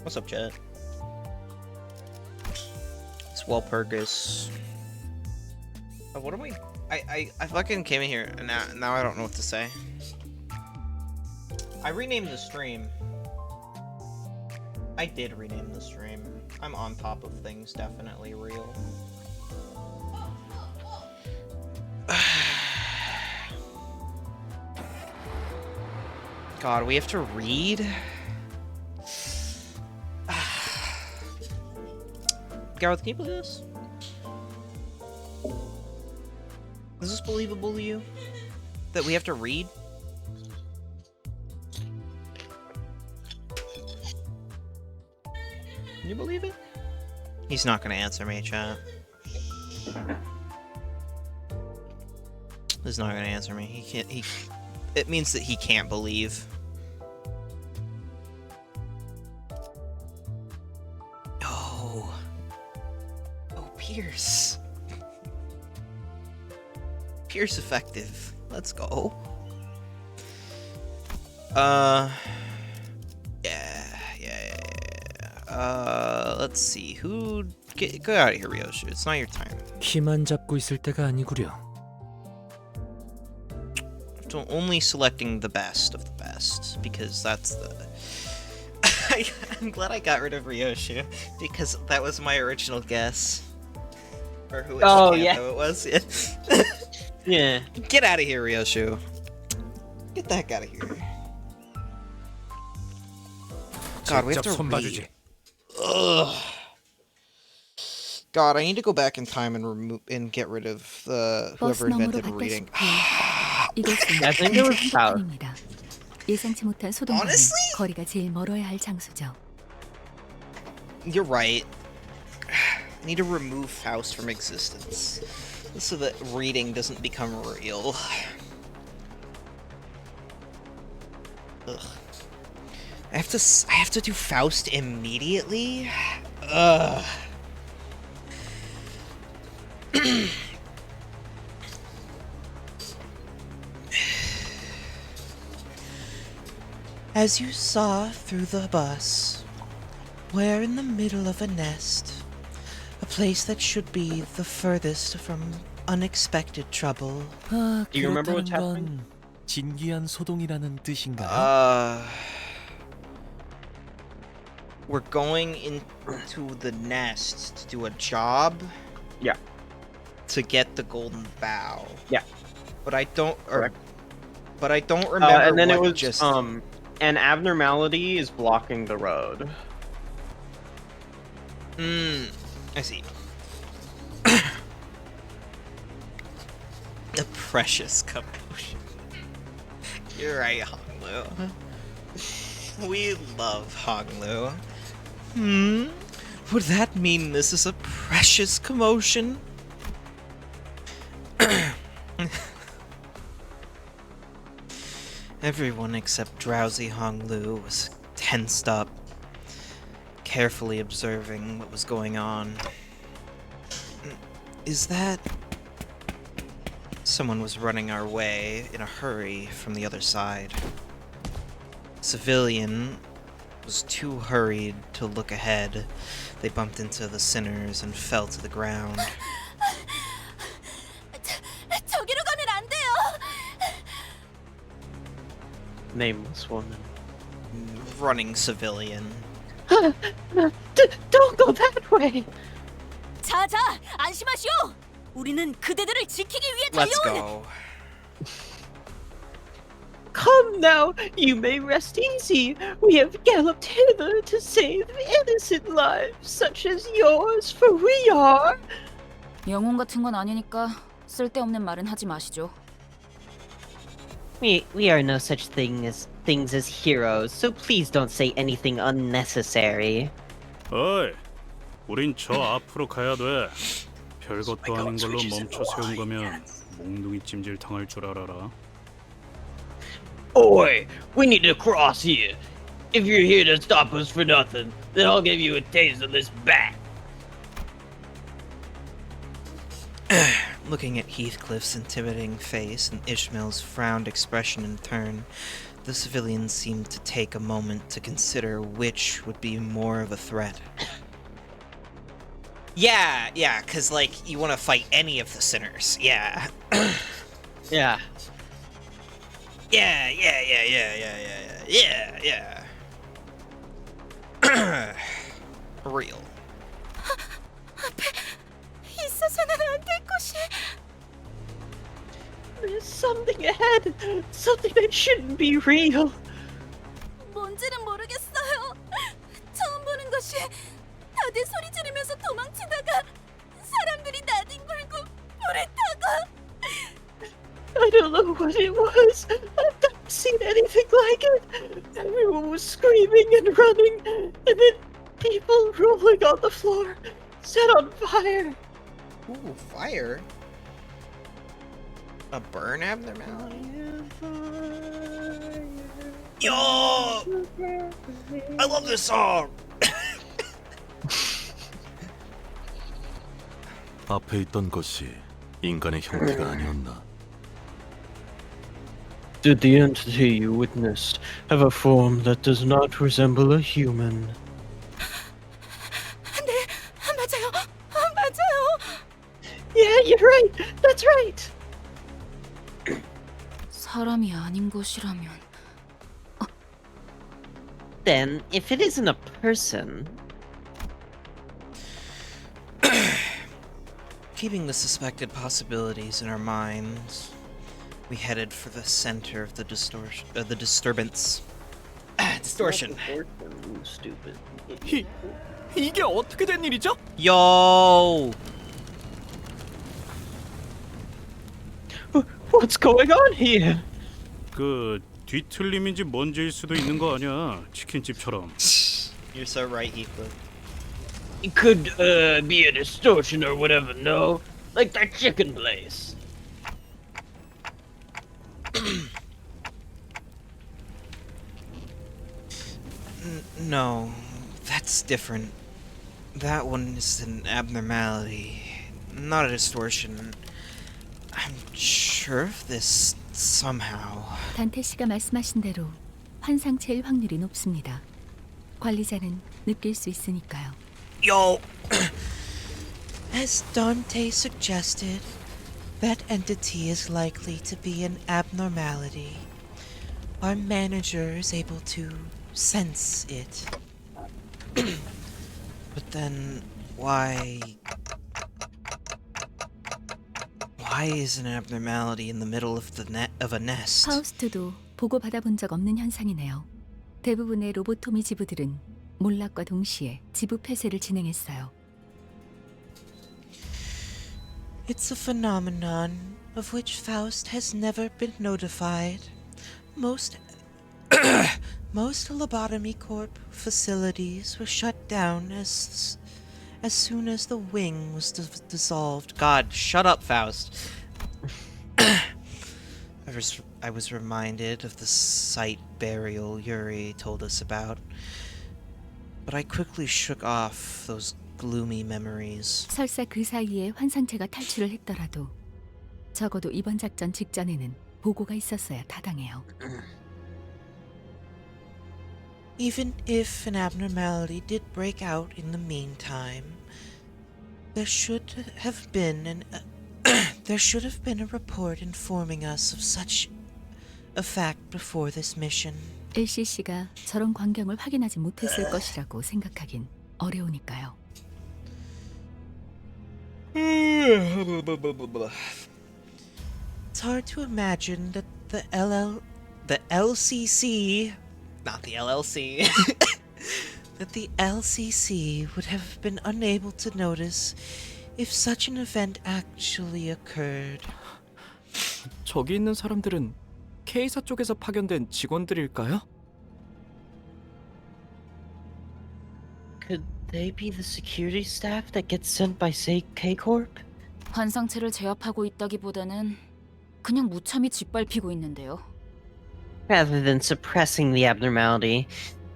What's up, Jet? It's Walpurgis. Oh, what am we? I fucking came in here and now I don't know what to say. I renamed the stream. I did rename the stream. I'm on top of things, definitely real. God, we have to read? Gareth, can you believe this? Is this believable to you? That we have to read? Can you believe it? He's not gonna answer me, chat. He's not gonna answer me. He can't. It means that he can't believe. Oh. Oh, Pierce. Pierce effective. Let's go. Let's see. Who... Go out of here, Ryoshu. It's not your time. 키만 잡고 있을 때가 아니구려. So only selecting the best of the best, because that's the... I'm glad I got rid of Ryoshu, because that was my original guess. Or who it was. Yeah. Yeah. Get out of here, Ryoshu. Get the heck out of here. God, we have to read. Ugh. God, I need to go back in time and remove and get rid of the whoever invented reading. I think it was Faust. 예상치 못한 소동과는 Honestly? 거리가 제일 멀어야 할 장소죠. You're right. I need to remove Faust from existence so that reading doesn't become real. Ugh. I have to do Faust immediately? Ugh. As you saw through the bus, we're in the middle of a nest, a place that should be the furthest from unexpected trouble. 아, Do you remember what's 그렇다는 happening? 건 진귀한 소동이라는 뜻인가요? We're going into the nest to do a job. Yeah. To get the golden bow. Yeah. But I don't. Correct. But I don't remember. And then what it was just. an abnormality is blocking the road. I see. A precious commotion. You're right, Honglu. We love Honglu. Would that mean this is a precious commotion? Everyone except drowsy Honglu was tensed up, carefully observing what was going on. Is that... Someone was running our way in a hurry from the other side. Civilian was too hurried to look ahead. They bumped into the sinners and fell to the ground. 저기로 가면 안 돼요. Nameless woman. Running civilian. Don't go that way. 자자, 안심하시오. 우리는 그대들을 지키기 위해 Let's 달려온. go. Come now, you may rest easy. We have galloped hither to save innocent lives such as yours, for we are. 영웅 같은 건 아니니까 쓸데없는 말은 하지 마시죠. We are no such things as heroes, so please don't say anything unnecessary. 어이, 우린 저 앞으로 가야 돼. 별것도 아닌 걸로 멈춰 세운 거면 몽둥이 찜질 당할 줄 알아라. Oi, we need to cross here. If you're here to stop us for nothing, then I'll give you a taste of this bat. Looking at Heathcliff's intimidating face and Ishmael's frowned expression in turn, the civilians seemed to take a moment to consider which would be more of a threat. Yeah, cause like, you want to fight any of the sinners, yeah. Yeah. Yeah. Real. 있어서는 안 될 것이. There's something ahead. Something that shouldn't be real. 뭔지는 모르겠어요. 처음 보는 것이 다들 소리 지르면서 도망치다가 사람들이 나뒹굴고 불에 타고. I don't know what it was. I've never seen anything like it. Everyone was screaming and running, and then people rolling on the floor, set on fire. Ooh, fire. A burn abnormality? Yo! I love this song! 앞에 있던 것이 인간의 형태가 아니었나? Did the entity you witnessed have a form that does not resemble a human? 네, 맞아요. 맞아요. Yeah, you're right. That's right. 사람이 아닌 것이라면 Then, if it isn't a person, Keeping the suspected possibilities in our minds, we headed for the center of the disturbance. Distortion. Stupid. 이게 어떻게 된 일이죠? Yo! What's going on here? 그 뒤틀림인지 뭔지일 수도 있는 거 아니야? 치킨집처럼. You're so right, Heathcliff. It could be a distortion or whatever. No, like that chicken place. No, that's different. That one is an abnormality, not a distortion. I'm sure of this somehow. 단테 씨가 말씀하신 대로 환상체일 확률이 높습니다. 관리자는 느낄 수 있으니까요. Yo! As Dante suggested, that entity is likely to be an abnormality. Our manager is able to sense it. But then, why is an abnormality in the middle of a nest? 파우스트도 보고 받아본 적 없는 현상이네요. 대부분의 로보토미 지부들은 몰락과 동시에 지부 폐쇄를 진행했어요. It's a phenomenon of which Faust has never been notified. Most lobotomy corp facilities were shut down as soon as the wing was dissolved. God, shut up, Faust. I was reminded of the site burial Yuri told us about, but I quickly shook off those gloomy memories. 설사 그 사이에 환상체가 탈출을 했더라도 적어도 이번 작전 직전에는 보고가 있었어야 타당해요. Even if an abnormality did break out in the meantime, there should have been a report informing us of such a fact before this mission. LCC가 저런 광경을 확인하지 못했을 것이라고 생각하긴 어려우니까요. It's hard to imagine that the LCC, not the LLC, that the LCC would have been unable to notice if such an event actually occurred. 저기 있는 사람들은 K사 쪽에서 파견된 직원들일까요? could they be the security staff that gets sent by, say, K-Corp? 환상체를 제압하고 있다기보다는 그냥 무참히 짓밟히고 있는데요. Rather than suppressing the abnormality,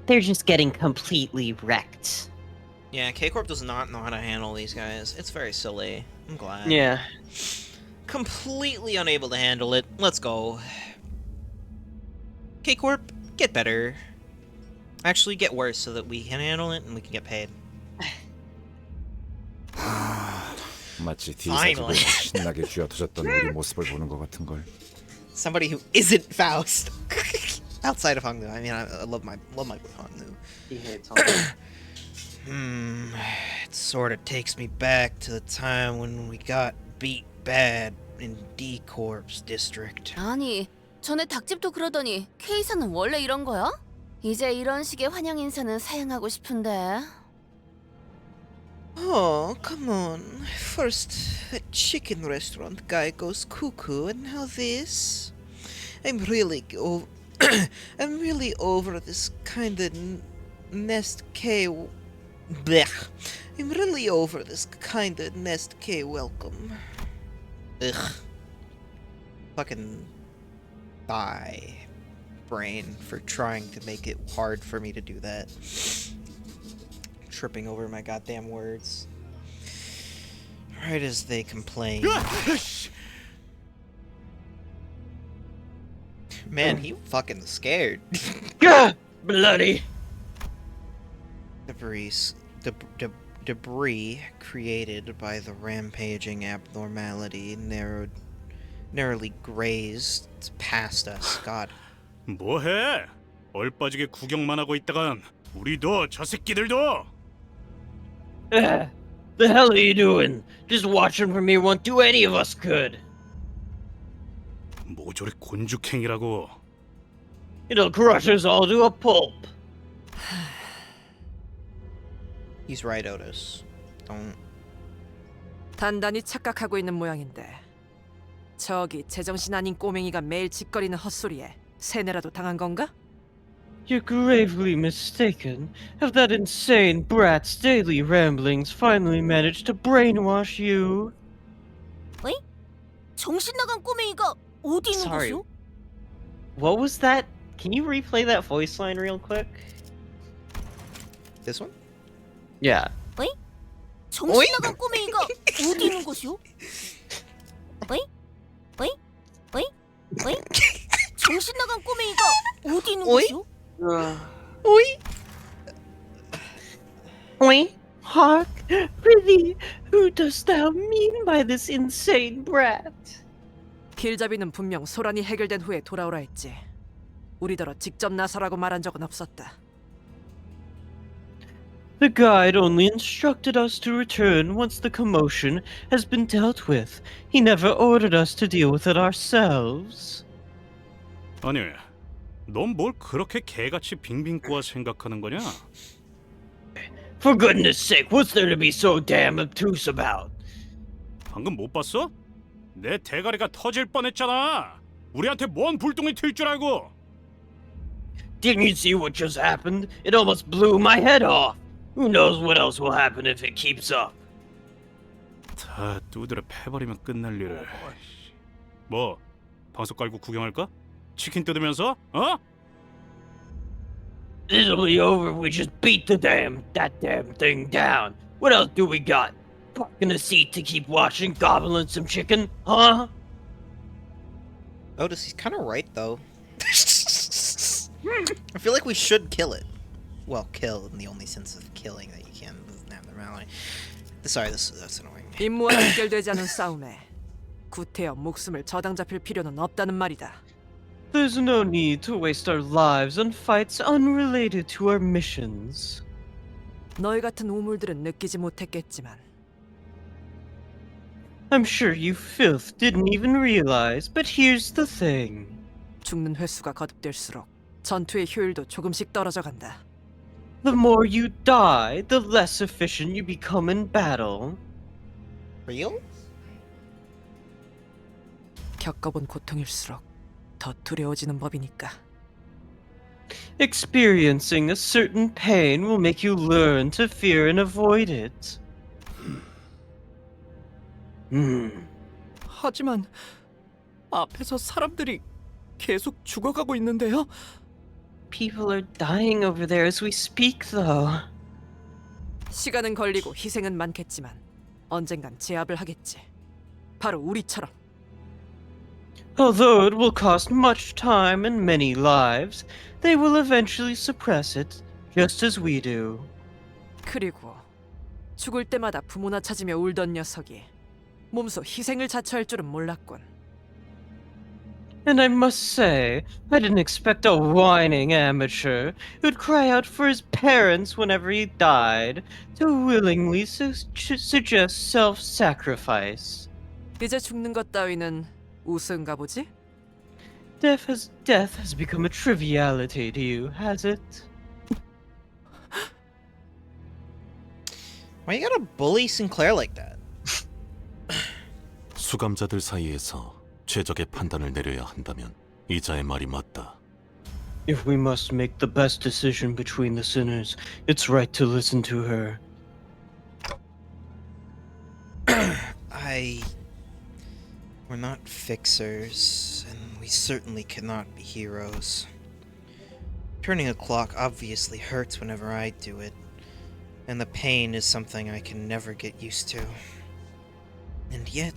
they're just getting completely wrecked. Yeah, K-Corp does not know how to handle these guys. It's very silly. I'm glad. Yeah. Completely unable to handle it. Let's go. K-Corp, get better. Actually, get worse so that we can handle it and we can get paid. 마치 Finally. D사집에서 신나게 쥐어터졌던 우리 모습을 보는 것 같은 걸. Somebody who isn't Faust. Outside of Hongnu. I mean, I love my boy Hongnu. He hates Hongnu. It sort of takes me back to the time when we got beat bad in D-Corp's district. 아니, 전에 닭집도 그러더니 K사는 원래 이런 거야? 이제 이런 식의 환영 인사는 사양하고 싶은데. Oh, come on. First, a chicken restaurant guy goes cuckoo, and now this. I'm really over this kind of Nest K. Blech. I'm really over this kind of Nest K welcome. Ugh. Fucking die, brain, for trying to make it hard for me to do that. Tripping over my goddamn words. Right as they complain. Man, he fucking scared. Gah! Bloody! Debris created by the rampaging abnormality narrowly grazed past us. God. 뭐해? 얼빠지게 구경만 하고 있다간 우리도 저 새끼들도. The hell are you doing? Just watching from here won't do any of us good. 모조리 곤죽행이라고. It'll crush us all to a pulp. He's right, Otis. Don't. 단단히 착각하고 있는 모양인데. 저기 제정신 아닌 꼬맹이가 매일 짓거리는 헛소리에 세뇌라도 당한 건가? You're gravely mistaken. Have that insane brat's daily ramblings finally managed to brainwash you? 어이? 정신 나간 꼬맹이가 어디 있는 Sorry. 거죠? What was that? Can you replay that voice line real quick? This one? Yeah. 어이? 정신 나간 꼬맹이가 어디 있는 거죠? 어이? 어이? 어이? 어이? 정신 나간 꼬맹이가 어디 있는 어이? 거죠? Oi! Oi? Hark! Prithee, who dost thou mean by this insane brat? 길잡이는 분명 소란이 해결된 후에 돌아오라 했지. 우리더러 직접 나서라고 말한 적은 없었다. The guide only instructed us to return once the commotion has been dealt with. He never ordered us to deal with it ourselves. 아니, 넌 뭘 그렇게 개같이 빙빙 꼬아 생각하는 거냐? For goodness sake, what's there to be so damn obtuse about? 방금 못 봤어? 내 대가리가 터질 뻔했잖아. 우리한테 뭔 불똥이 튈 줄 알고? Didn't you see what just happened? It almost blew my head off. Who knows what else will happen if it keeps up? 다 두드려 패버리면 끝날 일을. 뭐, 방석 깔고 구경할까? 치킨 뜯으면서? 어? This'll be over if we just beat that damn thing down. What else do we got? Parking a seat to keep watching, gobbling some chicken, huh? Otis, he's kind of right, though. I feel like we should kill it. Well, kill in the only sense of killing that you can with abnormality. Sorry, that's annoying. 임무와 연결되지 않은 싸움에 구태여 목숨을 저당 잡힐 필요는 없다는 말이다. There's no need to waste our lives on fights unrelated to our missions. 너희 같은 우물들은 느끼지 못했겠지만 I'm sure you filth didn't even realize, but here's the thing. 죽는 횟수가 거듭될수록 전투의 효율도 조금씩 떨어져 간다. The more you die, the less efficient you become in battle. Real? 겪어본 고통일수록 더 두려워지는 법이니까. Experiencing a certain pain will make you learn to fear and avoid it. 하지만 앞에서 사람들이 계속 죽어가고 있는데요. People are dying over there as we speak, though. 시간은 걸리고 희생은 많겠지만 언젠간 제압을 하겠지. 바로 우리처럼. Although it will cost much time and many lives, they will eventually suppress it, just as we do. 그리고 죽을 때마다 부모나 찾으며 울던 녀석이 몸소 희생을 자처할 줄은 몰랐군. And I must say, I didn't expect a whining amateur who'd cry out for his parents whenever he died to willingly suggest self-sacrifice. 이제 죽는 것 따위는 우스운가 보지? Death has become a triviality to you, has it? Why you gotta bully Sinclair like that? 수감자들 사이에서 최적의 판단을 내려야 한다면 이자의 말이 맞다. If we must make the best decision between the sinners, it's right to listen to her. We're not fixers, and we certainly cannot be heroes. Turning a clock obviously hurts whenever I do it, and the pain is something I can never get used to. And yet...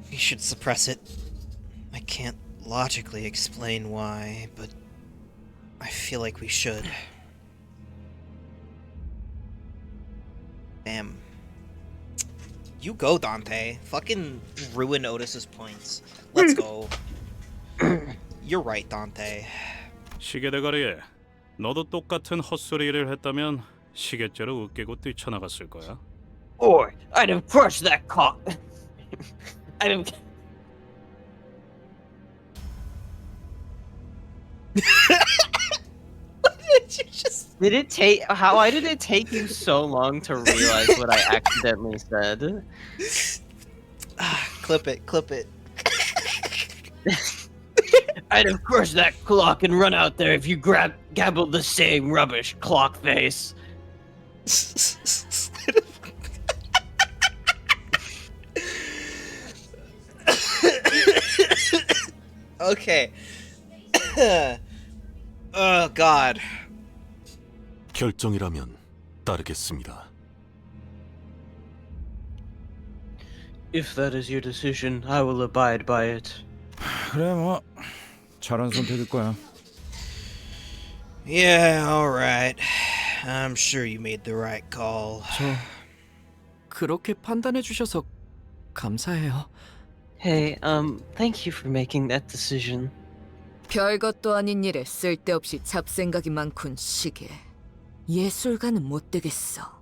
we should suppress it. I can't logically explain why, but I feel like we should. Damn. You go, Dante. Fucking ruin Otis's points. Let's go. You're right, Dante. 시계대가리에 너도 똑같은 헛소리를 했다면 시계째로 웃기고 뛰쳐나갔을 거야. Or I'd have crushed that cock. I'd have. Did you just... Did it take? Why did it take you so long to realize what I accidentally said? Clip it, clip it. I'd have crushed that clock and run out there if you gabbled the same rubbish, clock face. Okay. Oh God. 결정이라면 따르겠습니다. If that is your decision, I will abide by it. 그래 뭐 잘한 선택일 거야. Yeah, alright. I'm sure you made the right call. 저 그렇게 판단해 주셔서 감사해요. Hey, thank you for making that decision. 별것도 아닌 일에 쓸데없이 잡생각이 많군, 시계. 예술가는 못 되겠어.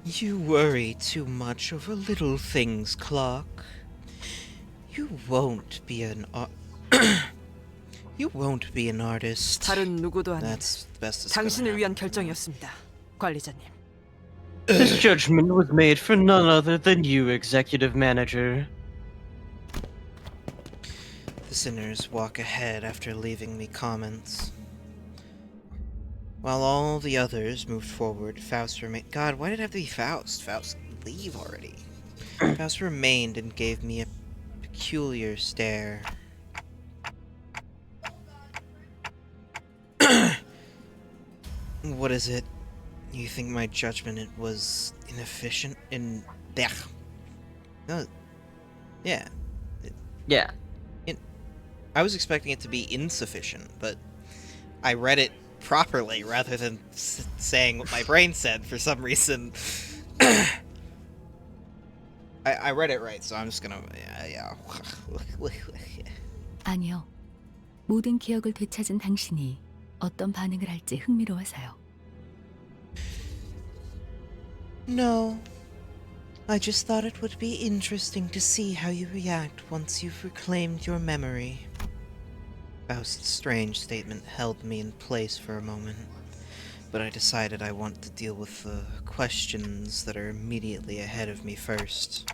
You worry too much over little things, Clock. You won't be an You won't be an artist. 다른 누구도 아닌 That's the best. 당신을 위한 결정이었습니다, 관리자님. This judgment was made for none other than you, executive manager. The sinners walk ahead after leaving me comments. While all the others moved forward, Faust remained. God, why did it have to be Faust? Faust, leave already. Faust remained and gave me a peculiar stare. What is it? You think my judgment was inefficient? No. Yeah. Yeah. I was expecting it to be insufficient, but I read it properly rather than saying what my brain said for some reason. I read it right, so I'm just gonna... yeah. 아니요. 모든 기억을 되찾은 당신이 어떤 반응을 할지 흥미로워서요. No. I just thought it would be interesting to see how you react once you've reclaimed your memory. Faust's strange statement held me in place for a moment, but I decided I want to deal with the questions that are immediately ahead of me first.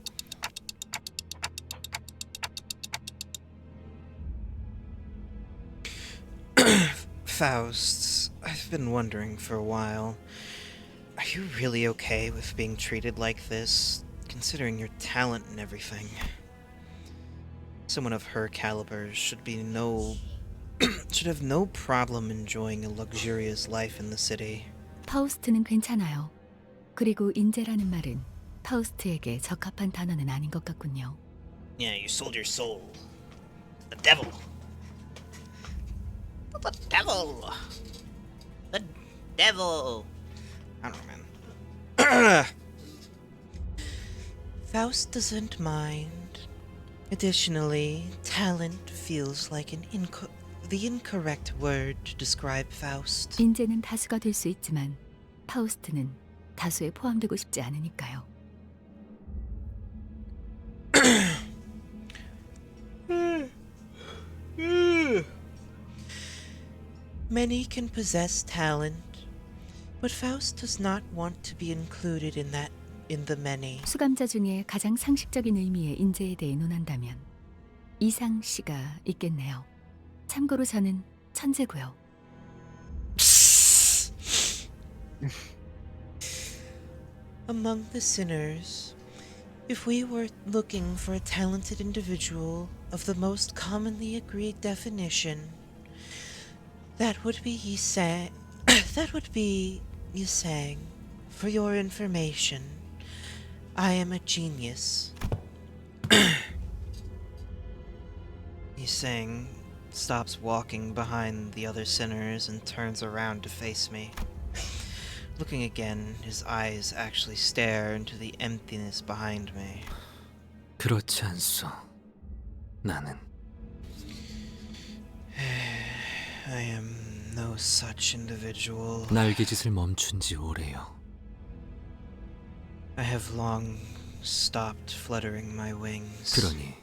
Faust, I've been wondering for a while, are you really okay with being treated like this, considering your talent and everything? Someone of her caliber should have no problem enjoying a luxurious life in the city. 파우스트는 괜찮아요. 그리고 인재라는 말은 파우스트에게 적합한 단어는 아닌 것 같군요. Yeah, you sold your soul. The devil. The devil. The devil. I don't know, man. Faust doesn't mind. Additionally, talent feels like the incorrect word to describe Faust. 인재는 다수가 될 수 있지만 파우스트는 다수에 포함되고 싶지 않으니까요. Many can possess talent, but Faust does not want to be included in the many. 수감자 중에 가장 상식적인 의미의 인재에 대해 논한다면 이상 씨가 있겠네요. 참고로 저는 천재고요. Among the sinners, if we were looking for a talented individual of the most commonly agreed definition, that would be Yisang. That would be Yisang. For your information, I am a genius. Yisang stops walking behind the other sinners and turns around to face me. Looking again, his eyes actually stare into the emptiness behind me. 그렇지 않소. 나는 I am no such individual. 날개짓을 멈춘 지 오래요. I have long stopped fluttering my wings. 그러니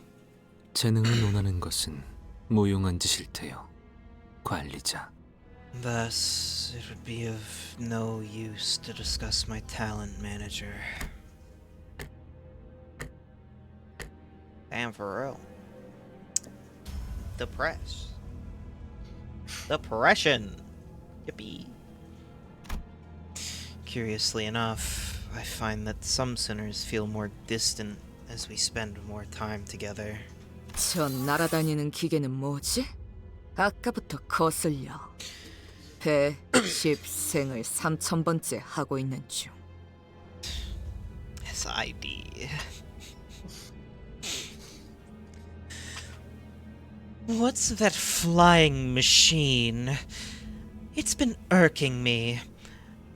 재능을 논하는 것은 무용한 짓일 테요. 관리자. Thus, it would be of no use to discuss my talent, manager. Damn, for real. The press. Depression. Yippee. Curiously enough, I find that some sinners feel more distant as we spend more time together. 저 날아다니는 기계는 뭐지? 아까부터 거슬려. 110생을 3000번째 하고 있는 중. SID. What's that flying machine? It's been irking me.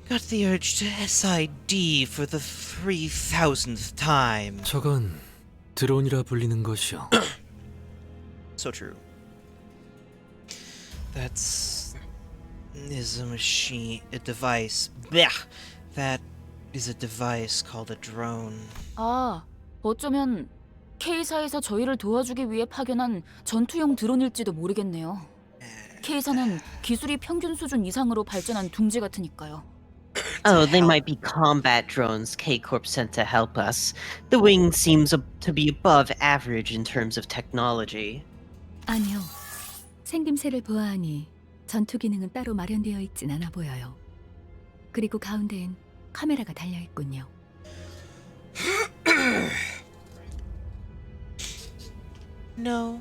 Got the urge to SID for the 3000th time. 저건 드론이라 불리는 것이요. So true. Is a machine, a device. Blech! That is a device called a drone. 아, 어쩌면 K사에서 저희를 도와주기 위해 파견한 전투용 드론일지도 모르겠네요. K사는 기술이 평균 수준 이상으로 발전한 둥지 같으니까요. Oh, they might be combat drones K-Corp sent to help us. The wing seems to be above average in terms of technology. 아니요. 생김새를 보아하니 전투 기능은 따로 마련되어 있진 않아 보여요. 그리고 가운데엔 카메라가 달려 있군요. No.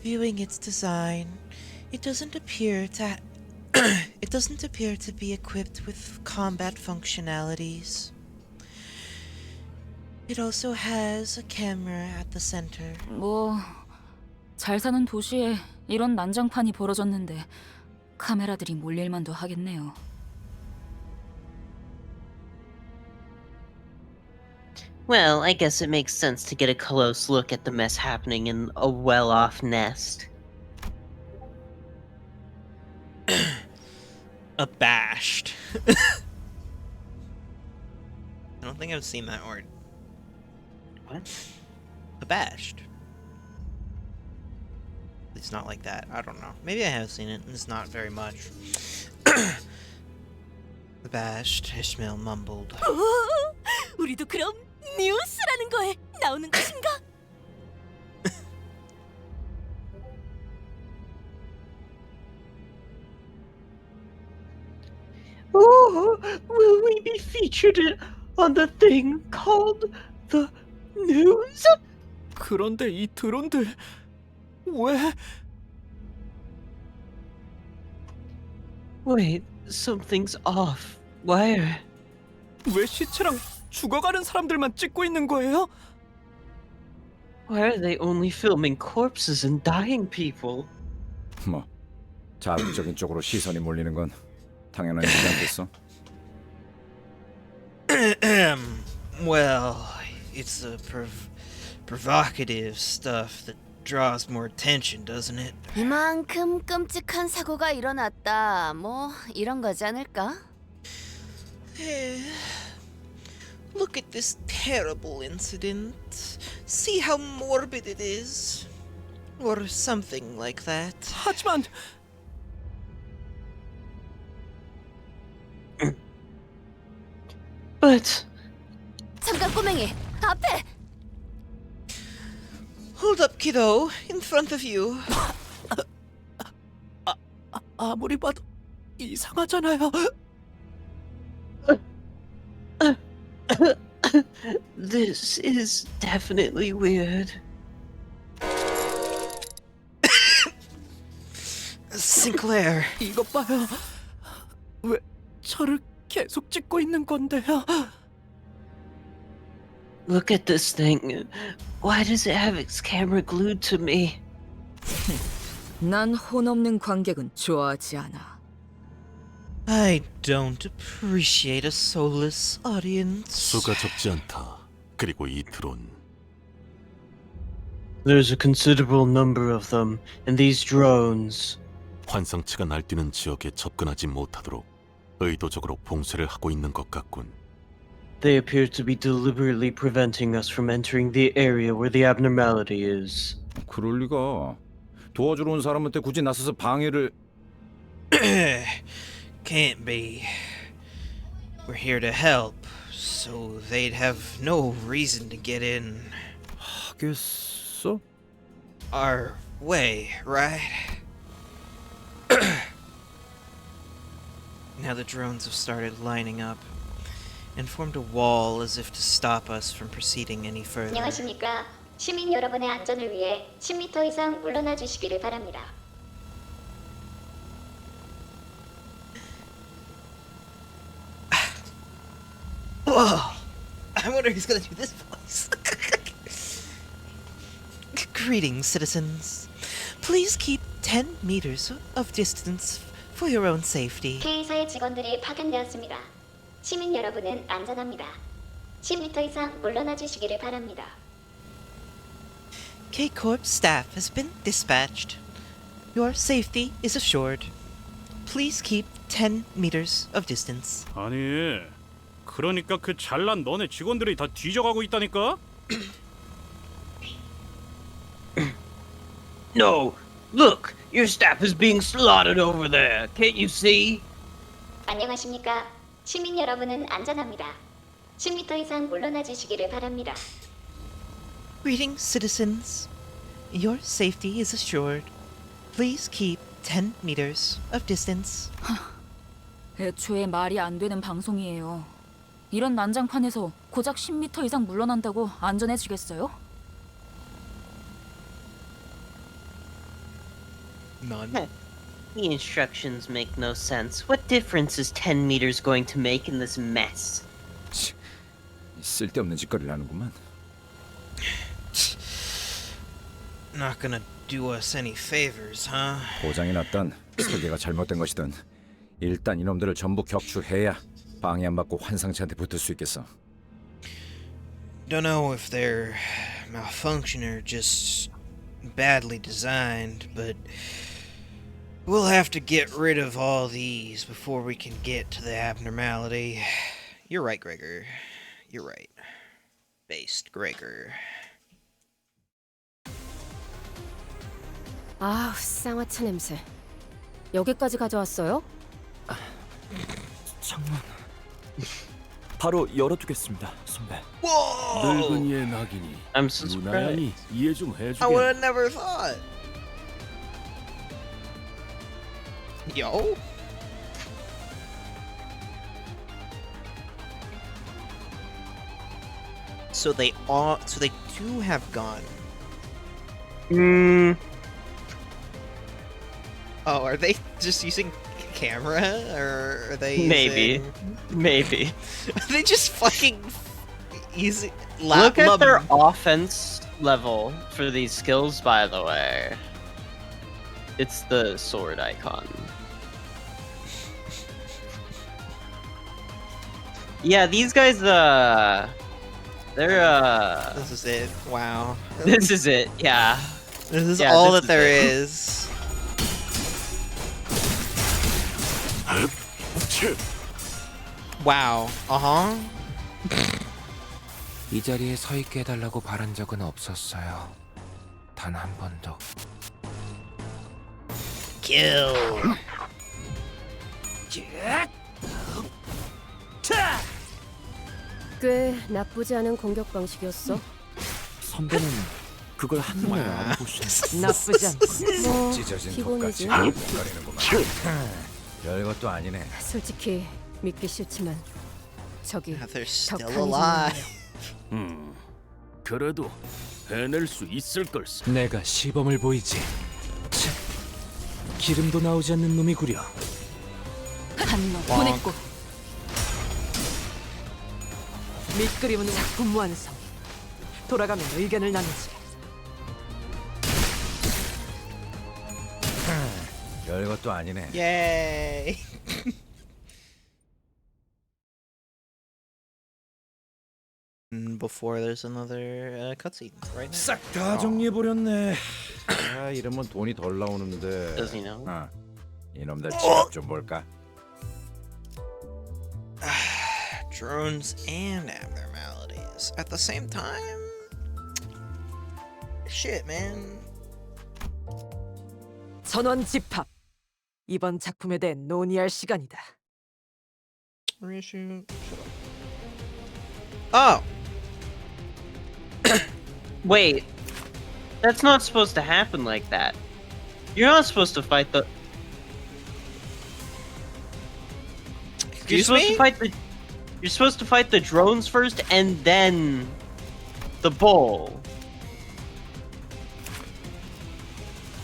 Viewing its design, it doesn't appear to be equipped with combat functionalities. It also has a camera at the center. 뭐, 잘 사는 도시에 이런 난장판이 벌어졌는데 카메라들이 몰릴만도 하겠네요. Well, I guess it makes sense to get a close look at the mess happening in a well-off nest. Abashed. I don't think I've seen that word. What? Abashed. At least not like that. I don't know. Maybe I have seen it, and it's not very much. Abashed, Ishmael mumbled. 우리도 그럼 뉴스라는 거에 나오는 것인가? Oh, will we be featured on the thing called the news? 그런데 이 드론들 왜? Wait, something's off. Where? 왜 시체랑 죽어가는 사람들만 찍고 있는 거예요? Why are they only filming corpses and dying people? 뭐 자극적인 쪽으로 시선이 몰리는 건 당연한 일이 않겠어? Well, it's the provocative stuff that draws more attention, doesn't it? 이만큼 끔찍한 사고가 일어났다. 뭐 이런 거지 않을까? Look at this terrible incident. See how morbid it is. Or something like that. 하지만 But 잠깐 꼬맹이 앞에. Hold up, kiddo. In front of you. 아무리 봐도 이상하잖아요. this is definitely weird. Sinclair. 이것 봐요. 왜 저를 계속 찍고 있는 건데요? Look at this thing. Why does it have its camera glued to me? 난 혼 없는 관객은 좋아하지 않아. I don't appreciate a soulless audience. 수가 적지 않다. 그리고 이 드론 There's a considerable number of them, and these drones. 환상체가 날뛰는 지역에 접근하지 못하도록 의도적으로 봉쇄를 하고 있는 것 같군. They appear to be deliberately preventing us from entering the area where the abnormality is. 그럴 리가. 도와주러 온 사람한테 굳이 나서서 방해를... Can't be. We're here to help, so they'd have no reason to get in 하겠어? our way, right? Now the drones have started lining up and formed a wall as if to stop us from proceeding any further. 안녕하십니까. 시민 여러분의 안전을 위해 10m 이상 물러나 주시기를 바랍니다. Whoa! I wonder who's gonna do this voice. Greetings, citizens. Please keep 10 meters of distance for your own safety. K사의 직원들이 파견되었습니다. 시민 여러분은 안전합니다. 10m 이상 물러나 주시기를 바랍니다. K-Corp staff has been dispatched. Your safety is assured. Please keep 10 meters of distance. 아니, 그러니까 그 잘난 너네 직원들이 다 뒤져가고 있다니까? No! Look! Your staff is being slaughtered over there! Can't you see? 안녕하십니까. 시민 여러분은 안전합니다. 10m 이상 물러나 주시기를 바랍니다. Greetings, citizens. Your safety is assured. Please keep 10 meters of distance. 애초에 말이 안 되는 방송이에요. 이런 난장판에서 고작 10m 이상 물러난다고 안전해지겠어요? None. The instructions make no sense. What difference is 10 meters going to make in this mess? 쓸데없는 짓거리를 하는구만. Not gonna do us any favors, huh? 고장이 났던 설계가 잘못된 것이든 일단 이놈들을 전부 격추해야 방해 안 받고 환상체한테 붙을 수 있겠어. Don't know if they're malfunction or just badly designed, but we'll have to get rid of all these before we can get to the abnormality. You're right, Gregor. You're right. Based Gregor. 아, 쌍화차 냄새. 여기까지 가져왔어요? 창문 바로 열어두겠습니다, 선배. Whoa! 늙은이의 낙인이 I'm so surprised. 이해 좀 I 해주게. would have never thought. Yo. So they do have gone. Hmm. Oh, are they just using camera, or are they Maybe. Maybe. Are they just fucking easy? Look at their offense level for these skills, by the way. It's the sword icon. Yeah, these guys, they're, This is it. Wow. This is it, yeah. This is Yeah, all this that there it. is. Wow. Uh-huh. 이 자리에 서 있게 해달라고 바란 적은 없었어요. 단 한 번도. Kill. 꽤 나쁘지 않은 공격 방식이었어. 선배는 그걸 한눈에 알아보시네. 나쁘지 않고. 뭐 찢어진 독같이 기본이지. 거리는구만. 별것도 아니네. 솔직히 믿기 싫지만 저기 They're 더 still 강해진 alive. 그래도 해낼 수 있을 걸. 내가 시범을 보이지. 참, 기름도 나오지 않는 놈이구려. 한노 보냈고. 밑그림은 작품 완성. 돌아가면 의견을 나누지. 별것도 아니네. Yay. Before there's another cutscene, right? 싹 다 정리해버렸네. 아, 이러면 돈이 덜 나오는데. Does he know? 아, 이놈들 지갑 좀 볼까? Drones and abnormalities at the same time. Shit, man. 전원 집합. 이번 작품에 대해 논의할 시간이다. Reissue. Oh. Wait, that's not supposed to happen like that. You're not supposed to fight the. Excuse me? You're supposed to fight the drones first, and then the bull.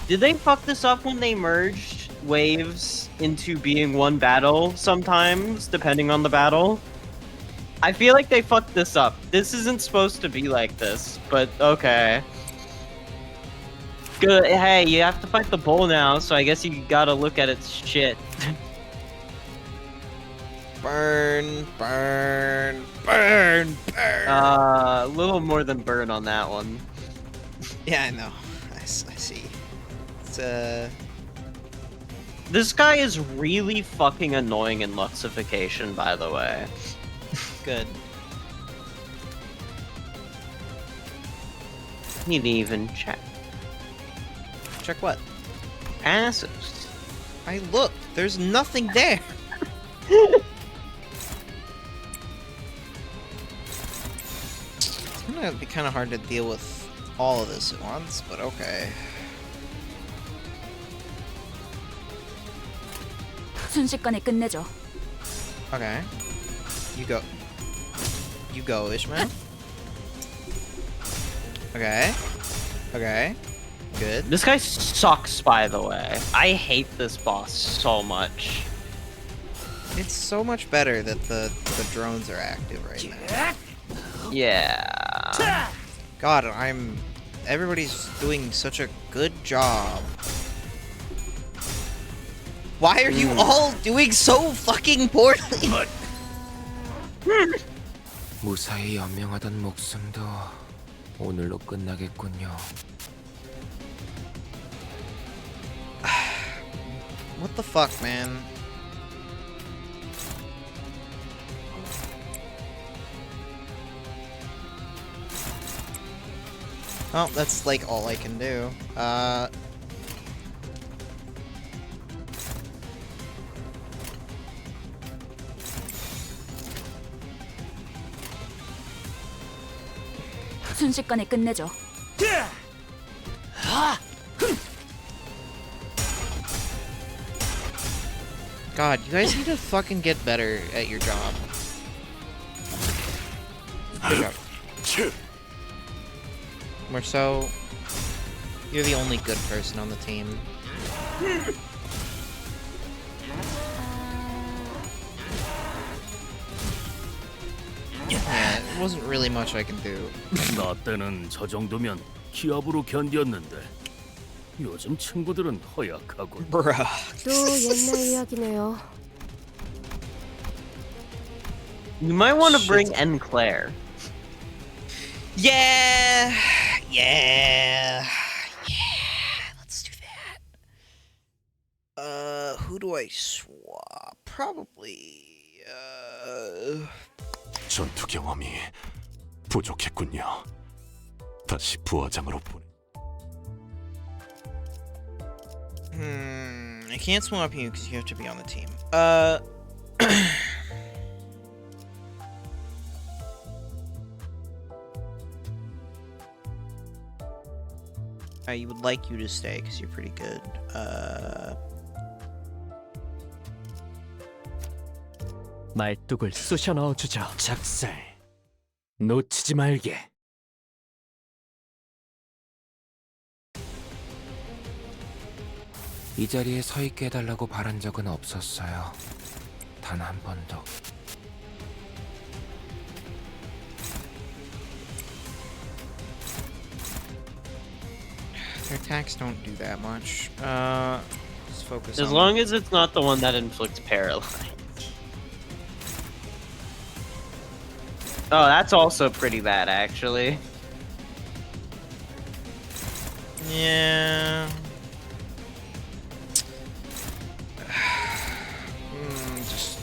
Did they fuck this up when they merged waves into being one battle? Sometimes, depending on the battle. I feel like they fucked this up. This isn't supposed to be like this, but okay. Good. Hey, you have to fight the bull now, so I guess you gotta look at its shit. Burn, burn, burn, burn. A little more than burn on that one. Yeah, I know. I see. It's This guy is really fucking annoying in Luxification, by the way. good. He didn't even check. Check what? Passives. I looked. There's nothing there. It's gonna be kind of hard to deal with all of this at once, but okay. 순식간에 끝내죠. Okay. You go. You go, Ishmael. Okay. Okay. Good. This guy sucks, by the way. I hate this boss so much. It's so much better that the drones are active right now. Yeah. God, everybody's doing such a good job. Why are you all doing so fucking poorly? 무사히 연명하던 목숨도 오늘로 끝나겠군요. What the fuck, man? Oh, that's like all I can do. 순식간에 끝내죠. God, you guys need to fucking get better at your job. Good job. Marceau, you're the only good person on the team. wasn't really much I can do. 나 때는 저 정도면 기압으로 견뎠는데 요즘 친구들은 허약하군. Bruh. 또 옛날 이야기네요. You might want to bring N. Claire. Yeah. Let's do that. Who do I swap? Probably. 전투 경험이 부족했군요. 다시 부하장으로 보내. I can't swap you because you have to be on the team. I would like you to stay because you're pretty good. 말뚝을 쑤셔 넣어주죠. 작살. 놓치지 말게. 이 자리에 서 있게 해달라고 바란 적은 없었어요. 단 한 번도. Their attacks don't do that much. Let's focus As on long as it's not the one that inflicts paralyze. Oh, that's also pretty bad, actually. Yeah. Just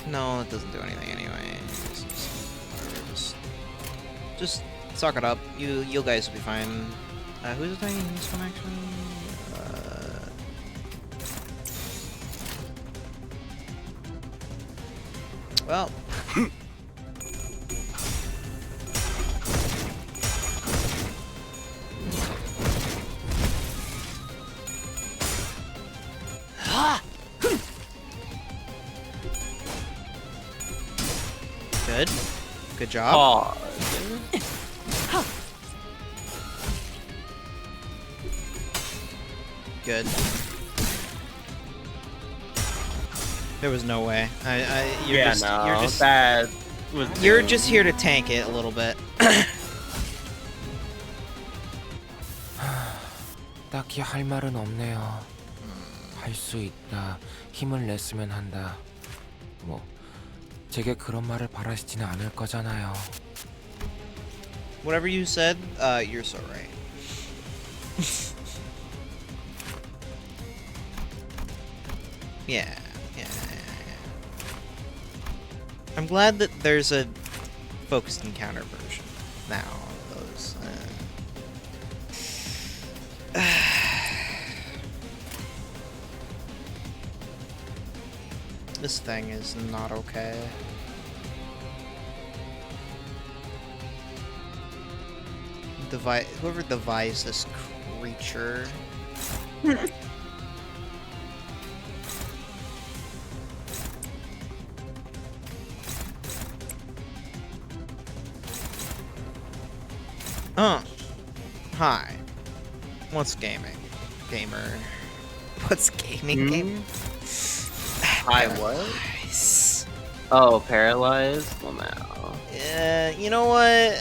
no, it doesn't do anything anyway. Just suck it up. You guys will be fine. Who's attacking this one actually? Well. Good. Good job. Oh. Good. There was no way. You're Yeah, just, no, you're just, that was you're doomed. just here to tank it a little bit. 딱히 할 말은 없네요. 할 수 있다. 힘을 냈으면 한다. 뭐 제게 그런 말을 바라시지는 않을 거잖아요. Whatever you said, you're so right. Yeah. I'm glad that there's a focused encounter version now of those. This thing is not okay. Whoever devised this creature. Hi. What's gaming? Gamer. What's gaming? Game? Hi, what? Oh, paralyzed? Well, no. You know what?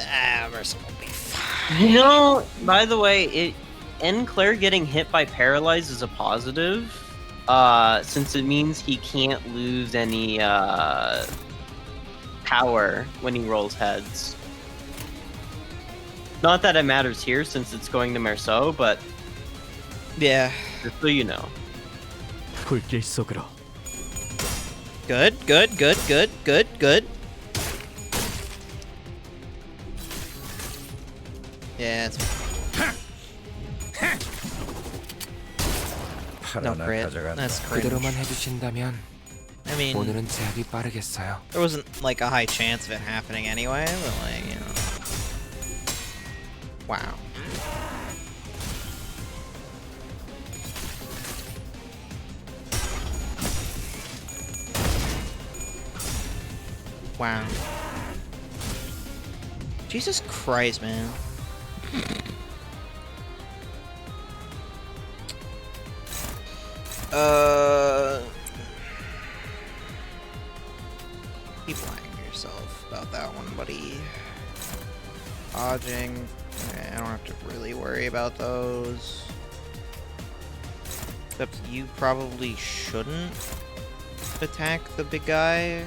Mercy will be fine. You know, by the way, N. Claire getting hit by paralyze is a positive, since it means he can't lose any power when he rolls heads. Not that it matters here since it's going to Merceau, but yeah, just so you know. 불길 속으로. Good. Yeah, it's no crit. That's cringe. 그대로만 해주신다면 I mean, 오늘은 제압이 빠르겠어요. there wasn't like a high chance of it happening anyway, but like, you know. Wow. Wow. Jesus Christ, man. Keep lying to yourself about that one, buddy. Dodging. Okay, I don't have to really worry about those. Except you probably shouldn't attack the big guy.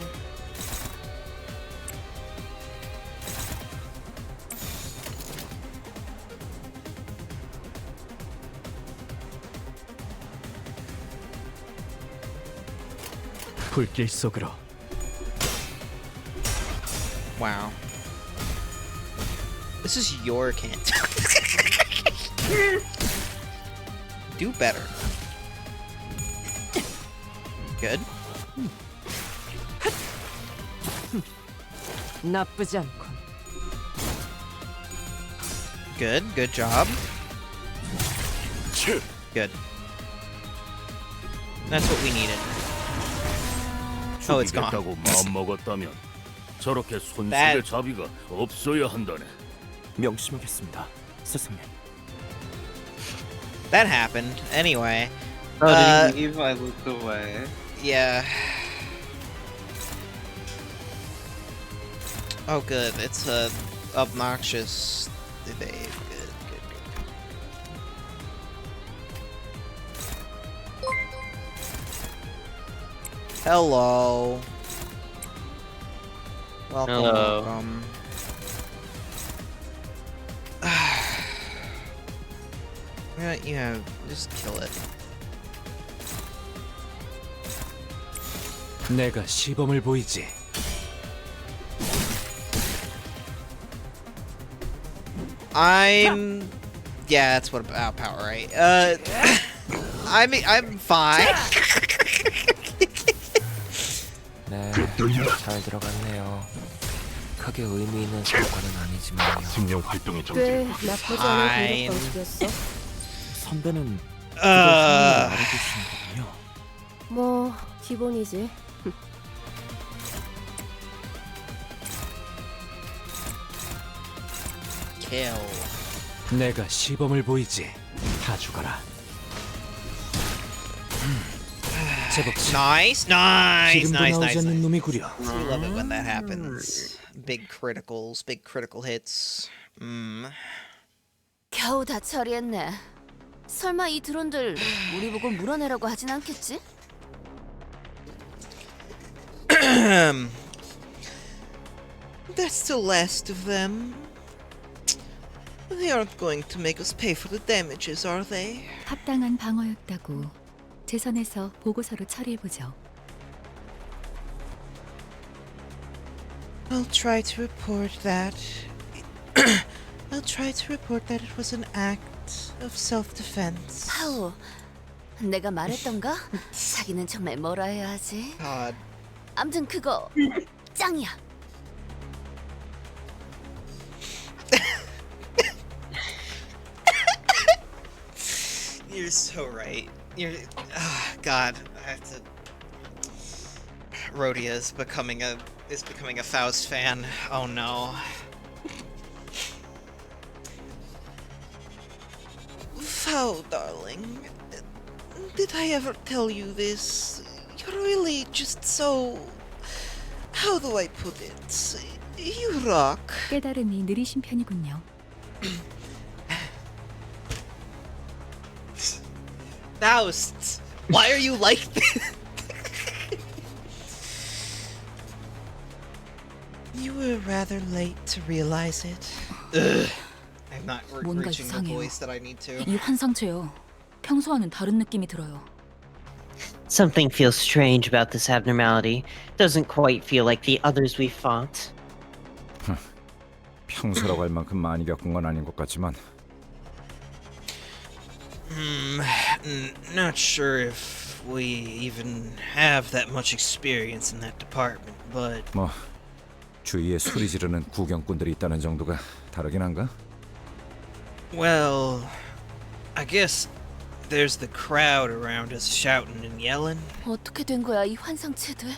불길 속으로. Wow. This is your Canto. Do better. Good. 나쁘지 않군. Good. Good job. Good. That's what we needed. Oh, it's gone. 죽이겠다고 마음 먹었다면 저렇게 손색의 That- 자비가 없어야 한다네. 명심하겠습니다, 스승님. That happened. Anyway. Oh, did he leave? I looked away. Yeah. Oh, good. It's a obnoxious evade. Good, good, good. Hello. Welcome, Hello. welcome. Yeah, just kill it. 내가 시범을 보이지. Yeah, that's what about power, right? I'm fine. 네, 잘 들어갔네요. 크게 의미 있는 성과는 아니지만요. 생명 활동의 꽤 나쁘지 않은 Fine. 공격 방식이었어. 선배는 Uh, 알아두시는군요. 뭐 기본이지. kill. 내가 시범을 보이지. 다 죽어라. 제법 Nice, nice, 기름도 nice, 나오지 nice, 않는 nice. 놈이구려. We love it when that happens. Big criticals, big critical hits. 겨우 다 처리했네. 설마 이 드론들 우리 보고 물어내라고 하진 않겠지? That's the last of them. They aren't going to make us pay for the damages, are they? 합당한 방어였다고 제 선에서 보고서로 처리해보죠. I'll try to report that. I'll try to report that it was an act of self-defense. 파우, 내가 말했던가? 자기는 정말 뭐라 해야 하지? God. 암튼 그거 짱이야. You're so right. You're. God, I have to. Rhodia is becoming a Faust fan. Oh no. Faust, darling. Did I ever tell you this? You're really just so. How do I put it? You rock. 깨달음이 느리신 편이군요. Faust, why are you like this? You were rather late to realize it. Ugh. I'm not 뭔가 reaching the 이상해요. voice that I need to. 이 환상체요. 평소와는 다른 느낌이 들어요. Something feels strange about this abnormality. Doesn't quite feel like the others we fought. 평소라고 할 만큼 많이 겪은 건 아닌 것 같지만 Not sure if we even have that much experience in that department, but 뭐 주위에 소리 지르는 구경꾼들이 있다는 정도가 다르긴 한가? well, I guess there's the crowd around us shouting and yelling. 어떻게 된 거야 이 환상체들?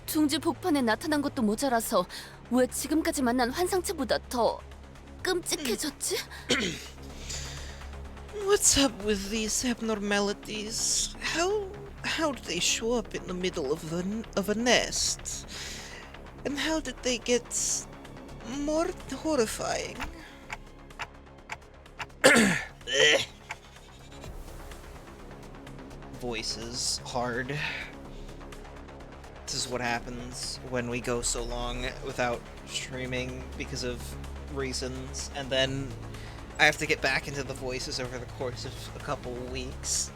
둥지 복판에 나타난 것도 모자라서 왜 지금까지 만난 환상체보다 더 끔찍해졌지? What's up with these abnormalities? How do they show up in the middle of a nest? And how did they get more horrifying? Ugh. Voices hard. This is what happens when we go so long without streaming because of reasons, and then I have to get back into the voices over the course of a couple weeks.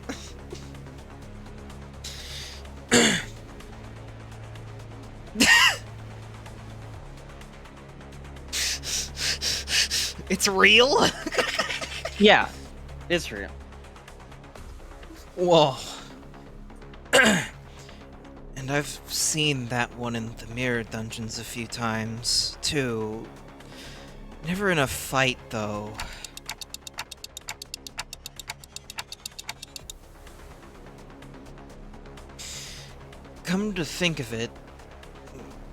It's real? Yeah, it's real. Whoa. And I've seen that one in the mirror dungeons a few times, too. Never in a fight, though. Come to think of it,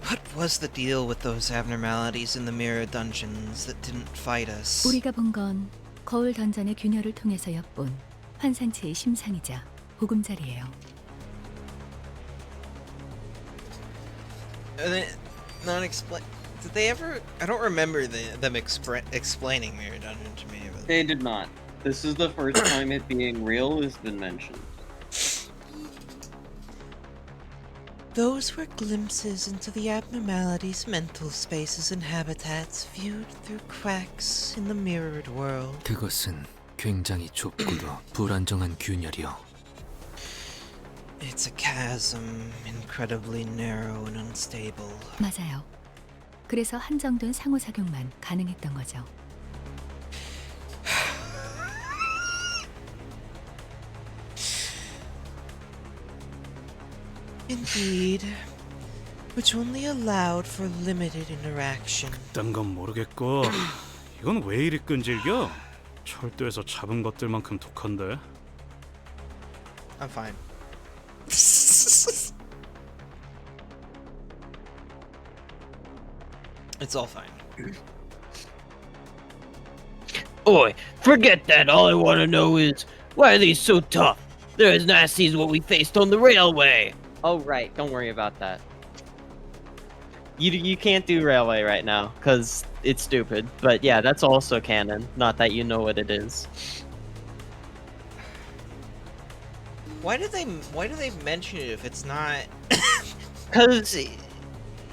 what was the deal with those abnormalities in the mirror dungeons that didn't fight us? 우리가 본 건 거울 던전의 균열을 통해서 엿본 환상체의 심상이자 보금자리예요. Not explain. Did they ever? I don't remember them explaining Mirror Dungeon to me. They did not. This is the first time it being real has been mentioned. Those were glimpses into the abnormalities, mental spaces, and habitats viewed through cracks in the mirrored world. 그것은 굉장히 좁고도 불안정한 균열이요. It's a chasm, incredibly narrow and unstable. 맞아요. 그래서 한정된 상호작용만 가능했던 거죠. Indeed, which only allowed for limited interaction. 딴 건 모르겠고 이건 왜 이리 끈질겨? 철도에서 잡은 것들만큼 독한데. I'm fine. It's all fine. Oi, forget that. All I want to know is, why are they so tough? They're as nasty as what we faced on the railway. Oh right, don't worry about that. You can't do railway right now because it's stupid. But yeah, that's also canon. Not that you know what it is. Why do they mention it if it's not? Because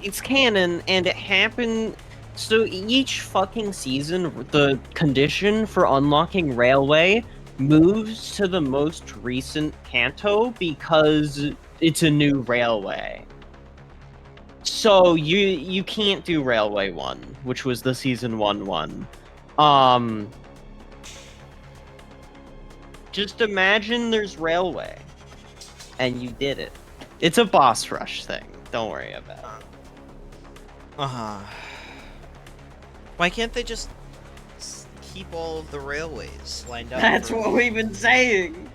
it's canon and it happened. So each fucking season, the condition for unlocking railway moves to the most recent Canto because it's a new railway. So you can't do Railway 1, which was the season 1. Just imagine there's Railway, and you did it. It's a boss rush thing. Don't worry about it. Why can't they just keep all of the railways lined up? That's what we've been saying.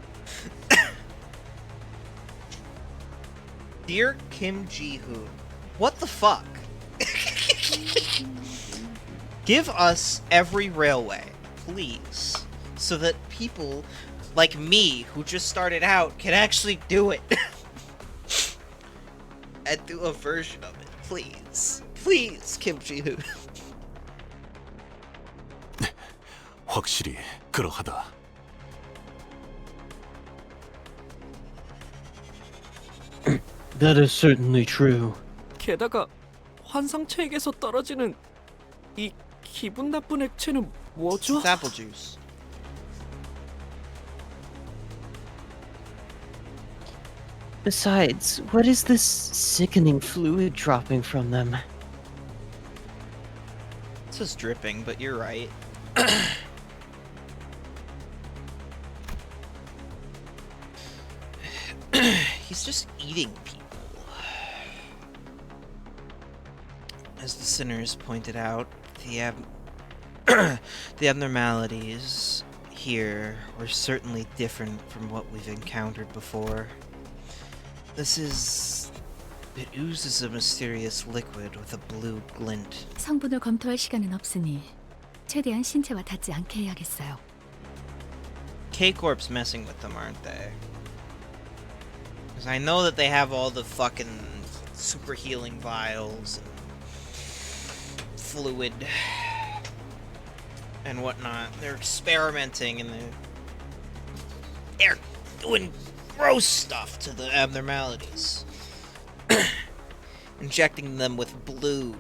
Dear Kim Ji-hoon, what the fuck? Give us every railway, please, so that people like me, who just started out, can actually do it. And do a version of it, please. Please, Kim Ji-hoon. 확실히 그러하다. That is certainly true. 게다가 환상체에게서 떨어지는 이 기분 나쁜 액체는 뭐죠? It's apple juice. Besides, what is this sickening fluid dropping from them? It's just dripping, but you're right. He's just eating people. As the sinners pointed out, the abnormalities here were certainly different from what we've encountered before. It oozes a mysterious liquid with a blue glint. 성분을 검토할 시간은 없으니 최대한 신체와 닿지 않게 해야겠어요. K-Corp's messing with them, aren't they? Because I know that they have all the fucking super healing vials and fluid and whatnot. They're experimenting and they're doing gross stuff to the abnormalities. Injecting them with blue.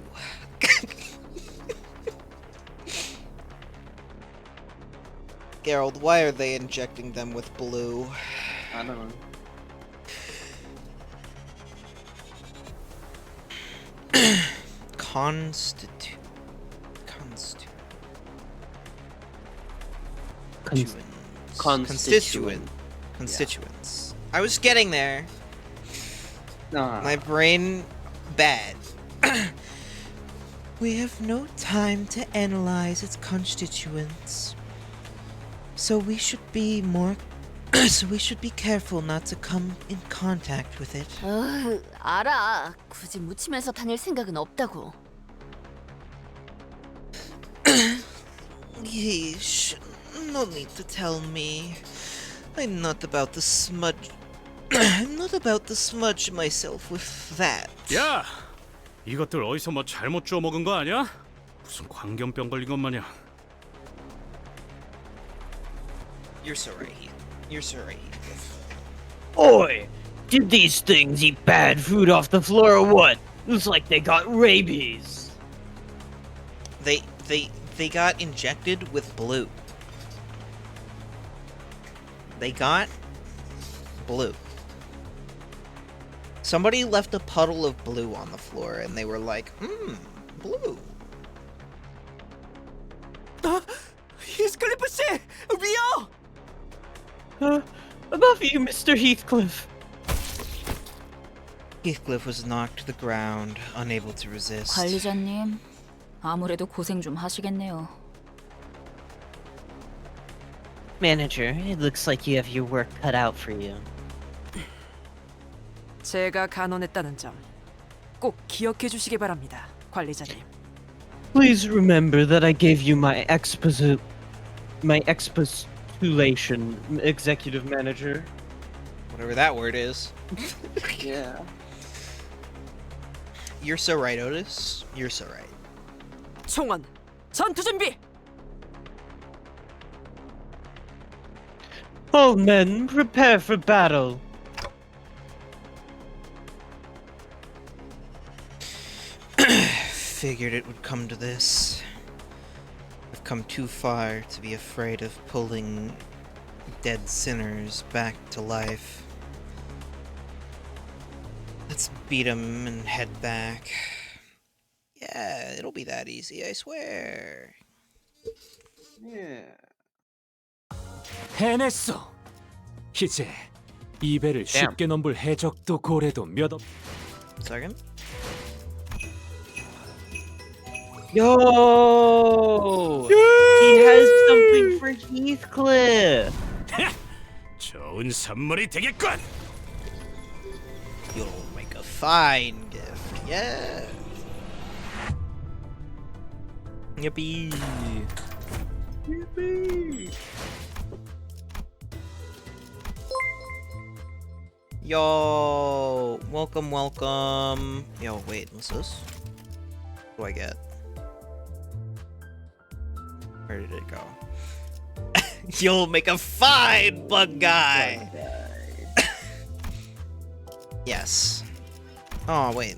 Geralt, why are they injecting them with blue? I don't know. Constituents. I was getting there. My brain bad. We have no time to analyze its constituents. So we should be careful not to come in contact with it. 알아. 굳이 묻히면서 다닐 생각은 없다고. Yeesh. No need to tell me. I'm not about to smudge. I'm not about to smudge myself with that. 야! 이것들 어디서 뭐 잘못 주워 먹은 거 아니야? 무슨 광견병 걸린 것 마냥. You're so right, Heath. You're so right, Heath. Oi! Did these things eat bad food off the floor or what? Looks like they got rabies. They got injected with blue. They got blue. Somebody left a puddle of blue on the floor and they were like, blue. Heathcliff, Rio! Above you, Mr. Heathcliff. Heathcliff was knocked to the ground, unable to resist. 관리자님, 아무래도 고생 좀 하시겠네요. Manager, it looks like you have your work cut out for you. 제가 간언했다는 점 꼭 기억해 주시기 바랍니다, 관리자님. Please remember that I gave you my expostulation, executive manager. Whatever that word is. Yeah. You're so right, Otis. You're so right. 총원, 전투 준비! All men, prepare for battle. Figured it would come to this. I've come too far to be afraid of pulling dead sinners back to life. Let's beat 'em and head back. Yeah, it'll be that easy, I swear. Yeah. 해냈어. 이제 이 배를 쉽게 넘볼 해적도 고래도 몇 없. Second. Yo! He has something for Heathcliff. 좋은 선물이 되겠군. You'll make a fine gift. Yeah. Yippee. Yippee. Yo, welcome. Yo, wait, what's this? What do I get? Where did it go? You'll make a fine bug guy! Yes. Oh, wait.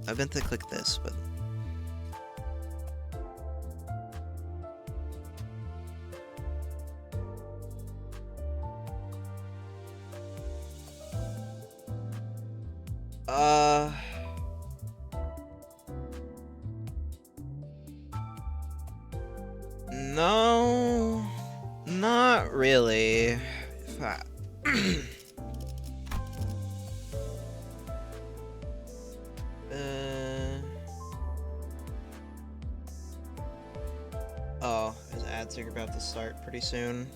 I meant to click this, but... No, not really. Oh, his ads are about to start pretty soon.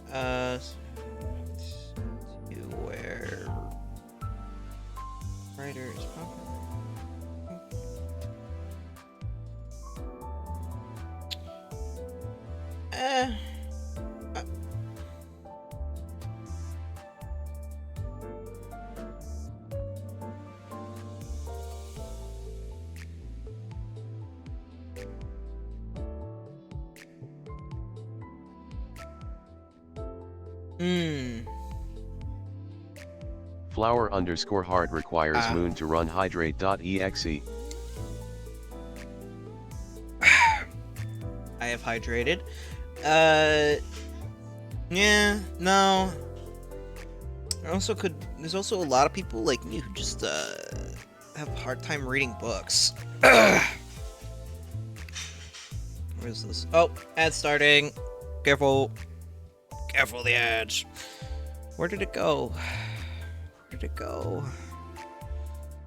Where writers Flower_heart requires moon to run hydrate.exe. I have hydrated. Yeah, no. There's also a lot of people like me who just have a hard time reading books. Where is this? Oh, ad starting. Careful. Careful the ads. Where did it go? Where did it go?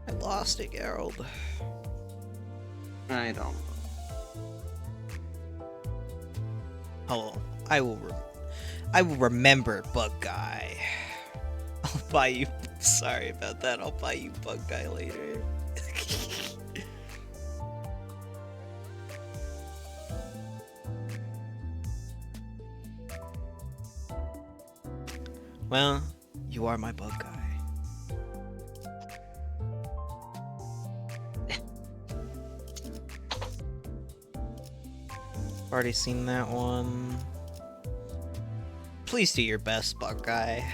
I lost it, Gerald. I don't. Oh, I will remember Bug Guy. I'll buy you. Sorry about that. I'll buy you Bug Guy later. Well, you are my Bug Guy. Already seen that one. Please do your best, Bug Guy.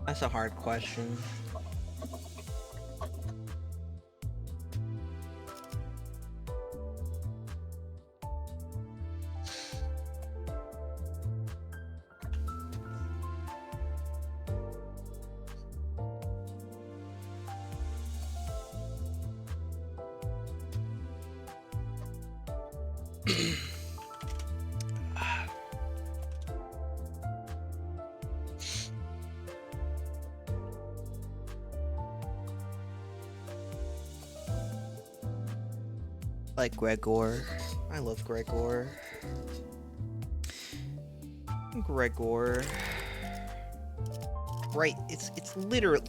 That's a hard question. Like Gregor. I love Gregor. Gregor. Right, it's literally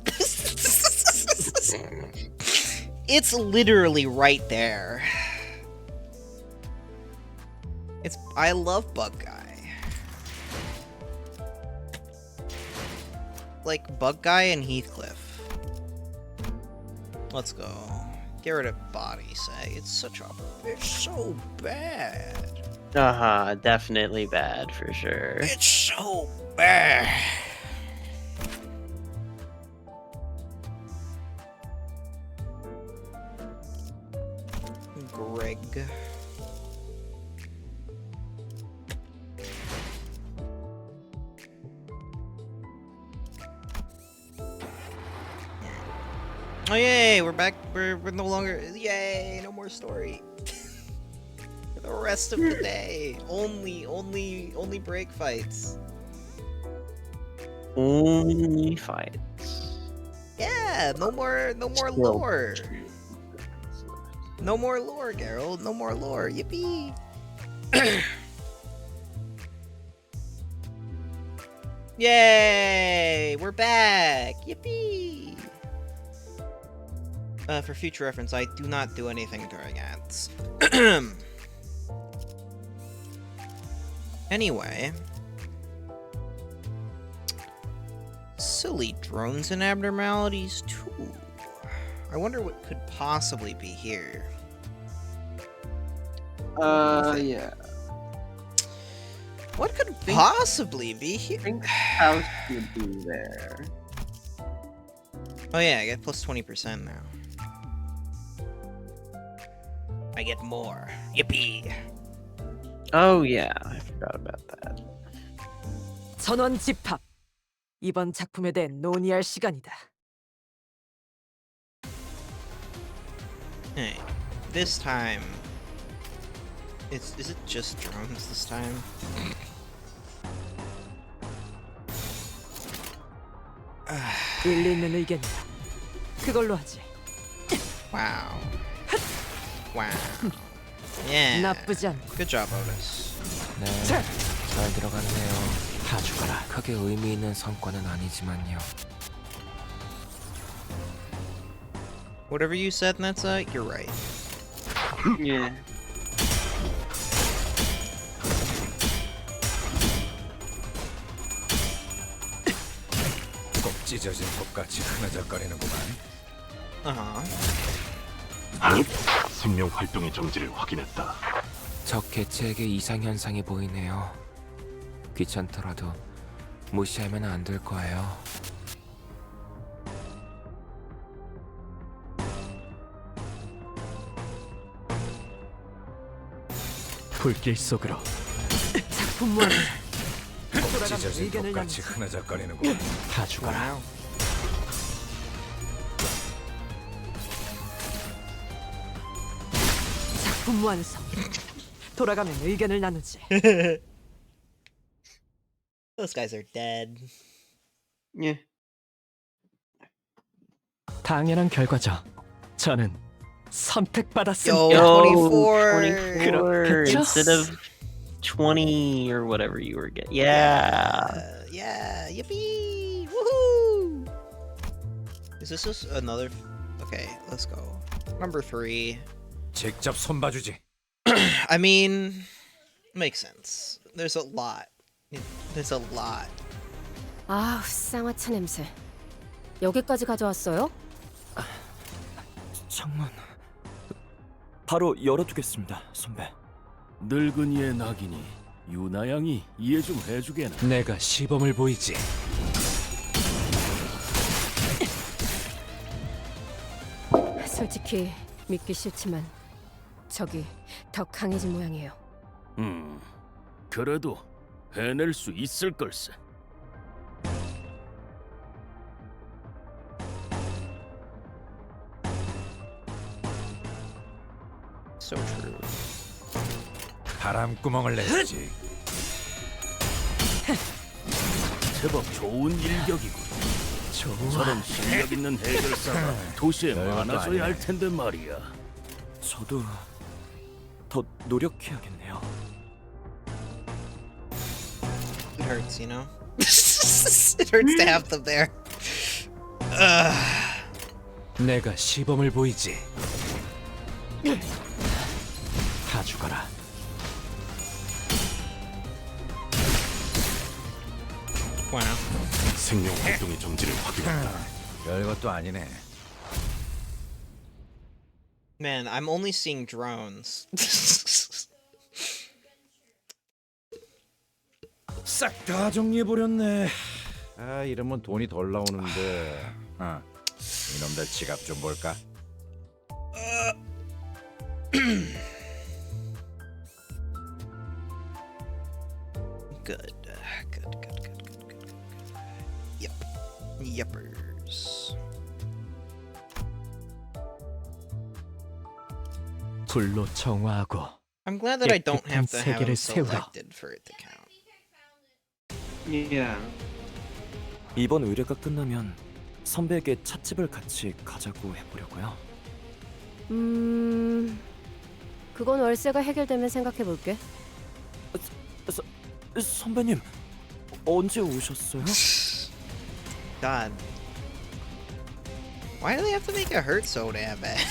it's literally right there. I love Bug Guy. Like Bug Guy and Heathcliff. Let's go. Get rid of body sag. It's so bad. Definitely bad for sure. It's so bad. Greg. Oh yay, we're back. We're no longer. Yay, no more story. For the rest of the day, only break fights. Only fights. Yeah, no more lore. No more lore, Geralt. No more lore. Yippee! Yay! We're back. Yippee! For future reference, I do not do anything during ads. Anyway. Silly drones and abnormalities, too. I wonder what could possibly be here. Yeah. What could possibly be here? I think house would be there. Oh yeah, I get plus 20% now. I get more. Yippee! Oh yeah, I forgot about that. 전원 집합. 이번 작품에 대해 논의할 시간이다. Hey, this time... is it just drones this time? 일리 있는 의견이다. 그걸로 하지. Wow. Wow. Yeah. 나쁘지 않고. Good job, Otis. 네, 잘 들어갔네요. 다 죽어라. 크게 의미 있는 성과는 아니지만요. Whatever you said, Netza, you're right. Yeah. 찢어진 톱같이 흐느적거리는구만. 생명 활동의 정지를 확인했다. 적 개체에게 이상 현상이 보이네요. 귀찮더라도 무시하면 안 될 거예요. 불길 속으로. 작품 완성. 찢어진 톱같이 흐느적거리는구만. 다 죽어라. 작품 완성. 돌아가면 의견을 나누지. Those guys are dead. Yeah. 당연한 결과죠. 저는 선택받았습니다. Yo, 24 instead of 20 or whatever you were getting. Yeah. Yeah, yippee! Woohoo! Is this just another? Okay, let's go. Number 3. 직접 손봐주지. I mean, makes sense. There's a lot. There's a lot. 아, 쌍화차 냄새. 여기까지 가져왔어요? 창문 바로 열어두겠습니다, 선배. 늙은이의 낙이니 유나 양이 이해 좀 해주게나. 내가 시범을 보이지. 솔직히 믿기 싫지만 적이 더 강해진 모양이에요. 그래도 해낼 수 있을 걸세. So true. 바람구멍을 내지. 제법 좋은 일격이군. 저런 실력 있는 해결사가 도시에 많아져야 할 텐데 말이야. 저도 더 노력해야겠네요. It hurts, you know? It hurts to have them there. 내가 시범을 보이지. 다 죽어라. Wow. 생명 활동의 정지를 확인했다. 별것도 아니네. Man, I'm only seeing drones. 싹 다 정리해버렸네. 아, 이러면 돈이 덜 나오는데. 이놈들 지갑 좀 볼까? Good. Yep. Yuppers. 불로 정화하고 I'm glad that I don't have to have 세계를 them 세우라. selected for it to count. Yeah. 이번 의뢰가 끝나면 선배에게 찻집을 같이 가자고 해보려고요. 그건 월세가 해결되면 생각해볼게. 선배님 언제 오셨어요? God. Why do they have to make it hurt so damn bad?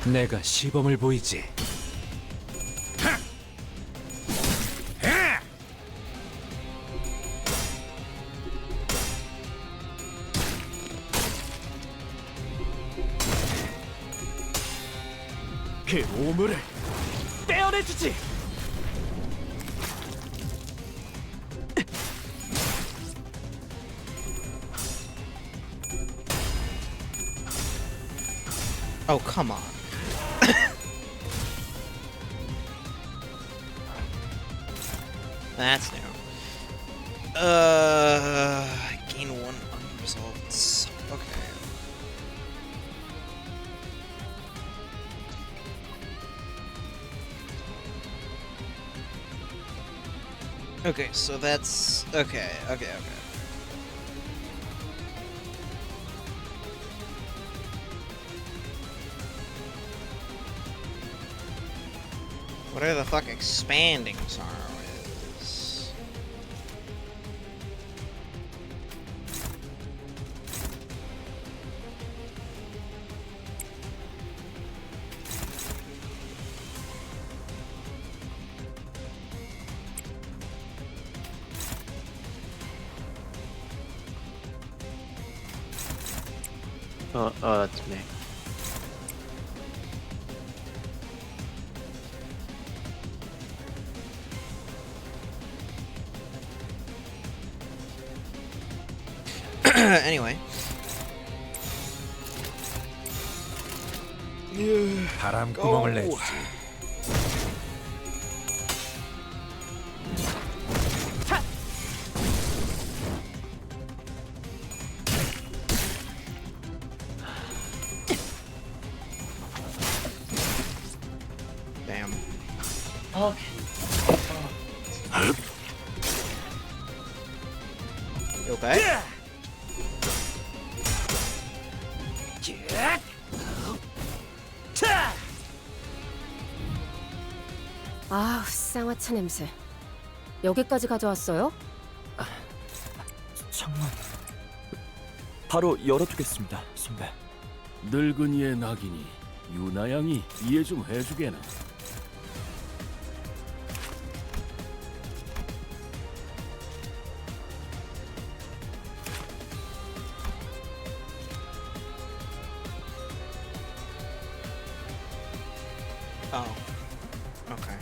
내가 시범을 보이지. 그 오물을 떼어내주지. Oh, come on. That's new. Gain 1 unresolved. Okay. Okay, so that's okay. Whatever the fuck expanding sorrow is. Oh, that's me. Anyway. 바람 구멍을 내주지. Damn. Okay. You okay? 아, 쌍화차 냄새. 여기까지 가져왔어요? 창문 바로 열어두겠습니다, 선배. 늙은이의 낙이니 유나양이 이해 좀 해주게나. Oh. Okay.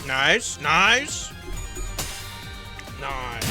Nice, nice. Nice.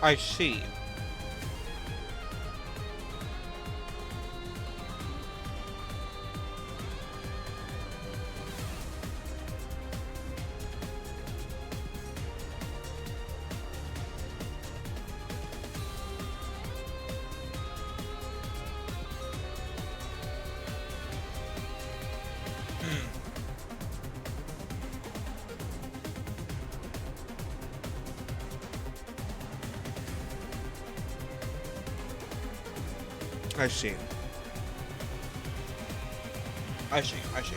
I see. I see. I see.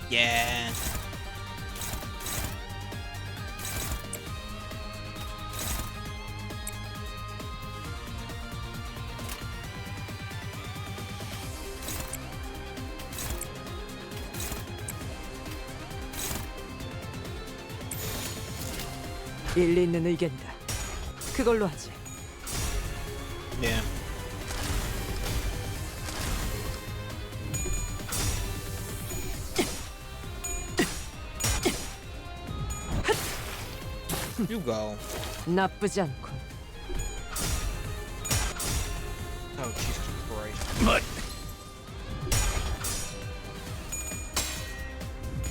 Yeah. 일리 있는 의견이다. 그걸로 하지. Yeah. You go. 나쁘지 않군. Oh, Jesus Christ.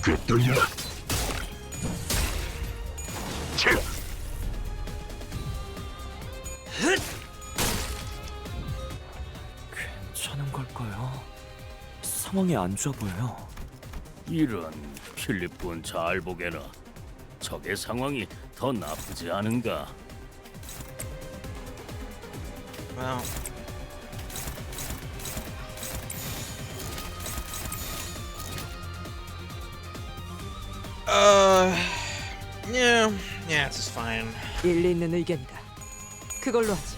꿰뚫려. 괜찮은 걸까요? 상황이 안 좋아 보여요. 이런 필립군 잘 보게라. 적의 상황이 더 나쁘지 않은가? Well. Yeah, it's fine. 일리 있는 의견이다. 그걸로 하지.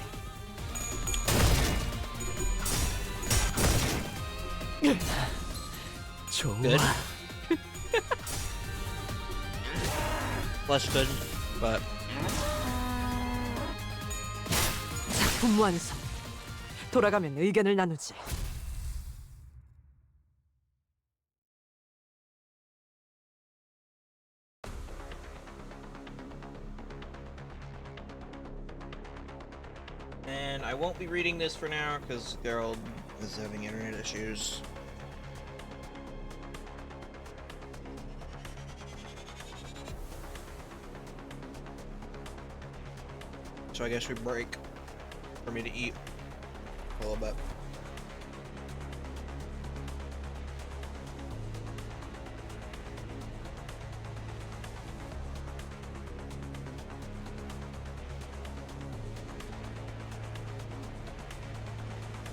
좋아. Good. Less good, but 작품 완성. 돌아가면 의견을 나누지. And I won't be reading this for now because Gerald is having internet issues. So I guess we break for me to eat a little bit.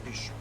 Yeesh.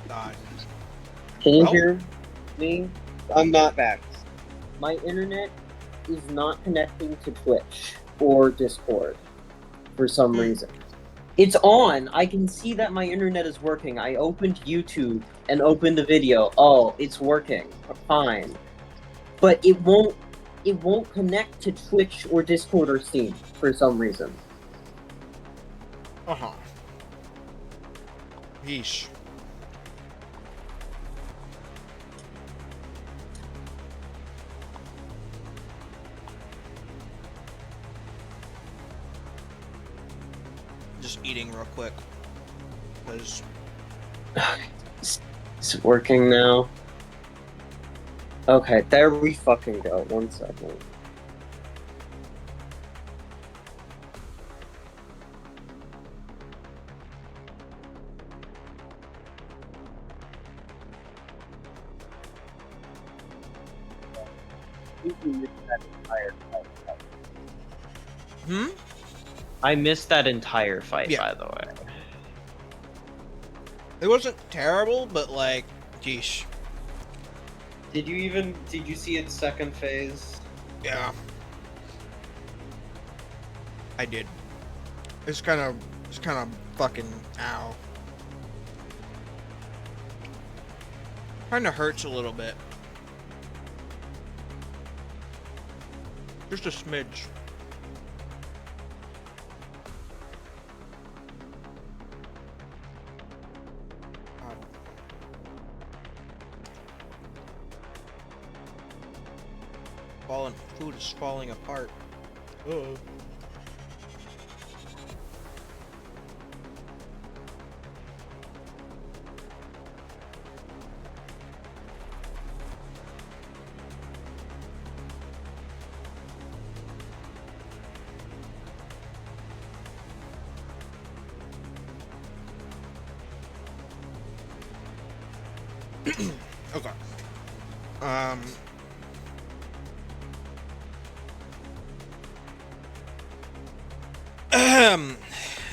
God. Can you Oh. hear me? I'm not back. My internet is not connecting to Twitch or Discord for some reason. It's on. I can see that my internet is working. I opened YouTube and opened the video. Oh, it's working. Fine. But it won't connect to Twitch or Discord or Steam for some reason. Uh-huh. Yeesh. Just eating real quick. Because Is it working now? Okay, there we fucking go. 1 second. I missed that entire fight, by the way. it wasn't terrible, but like, geesh. Did you see its second phase? Yeah. I did. It's kind of fucking ow. Kind of hurts a little bit. Just a smidge. Food is falling apart. Uh-oh. Okay.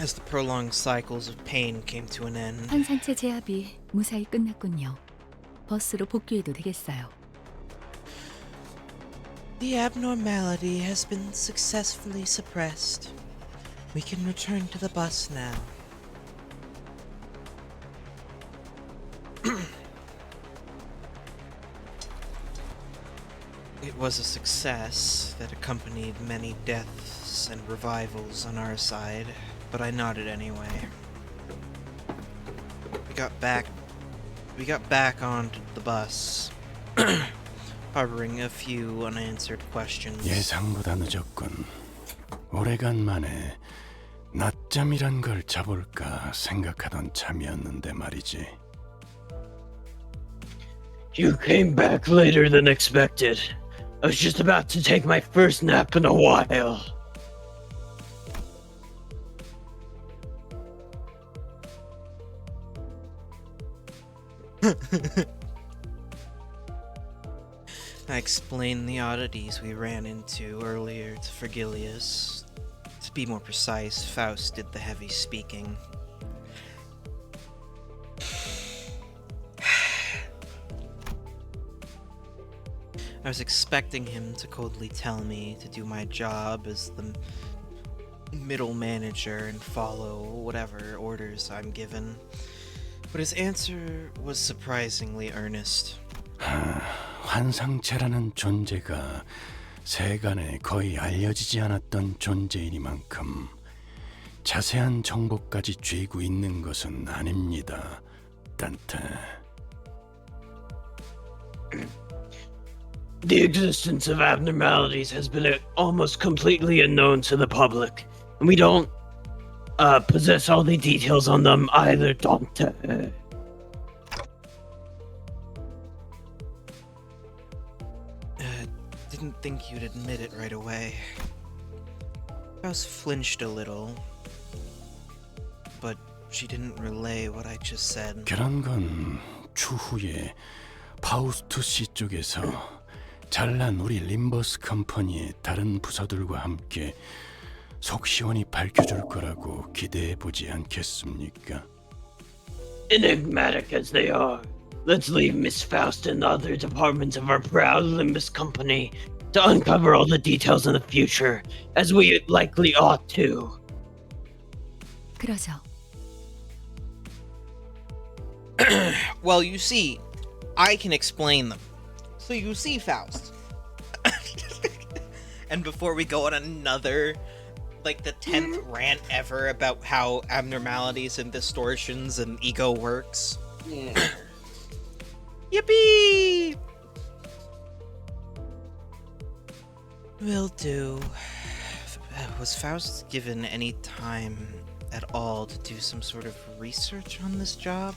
As the prolonged cycles of pain came to an end, 환상체 제압이 무사히 끝났군요. 버스로 복귀해도 되겠어요. the abnormality has been successfully suppressed. We can return to the bus now. It was a success that accompanied many deaths and revivals on our side, but I nodded anyway. We got back onto the bus, harboring a few unanswered questions. 예상보다 늦었군. 오래간만에 낮잠이란 걸 자볼까 생각하던 참이었는데 말이지. You came back later than expected. I was just about to take my first nap in a while. I explained the oddities we ran into earlier to Vergilius. To be more precise, Faust did the heavy speaking. I was expecting him to coldly tell me to do my job as the middle manager and follow whatever orders I'm given. But his answer was surprisingly earnest. 환상체라는 존재가 세간에 거의 알려지지 않았던 존재이니만큼 자세한 정보까지 쥐고 있는 것은 아닙니다, 단테. The existence of abnormalities has been almost completely unknown to the public, and we don't possess all the details on them either, Dante. Didn't think you'd admit it right away. Faust flinched a little, but she didn't relay what I just said. 그런 건 추후에 파우스투 씨 쪽에서 잘난 우리 림버스 컴퍼니의 다른 부서들과 함께 속 시원히 밝혀줄 거라고 기대해 보지 않겠습니까? Enigmatic as they are, let's leave Miss Faust and the other departments of our proud Limbus company to uncover all the details in the future, as we likely ought to. 그러죠. Well, you see, I can explain them. So you see, Faust. And before we go on another, like the 10th rant ever about how abnormalities and distortions and ego works. Yeah. Yippee! Will do. Was Faust given any time at all to do some sort of research on this job?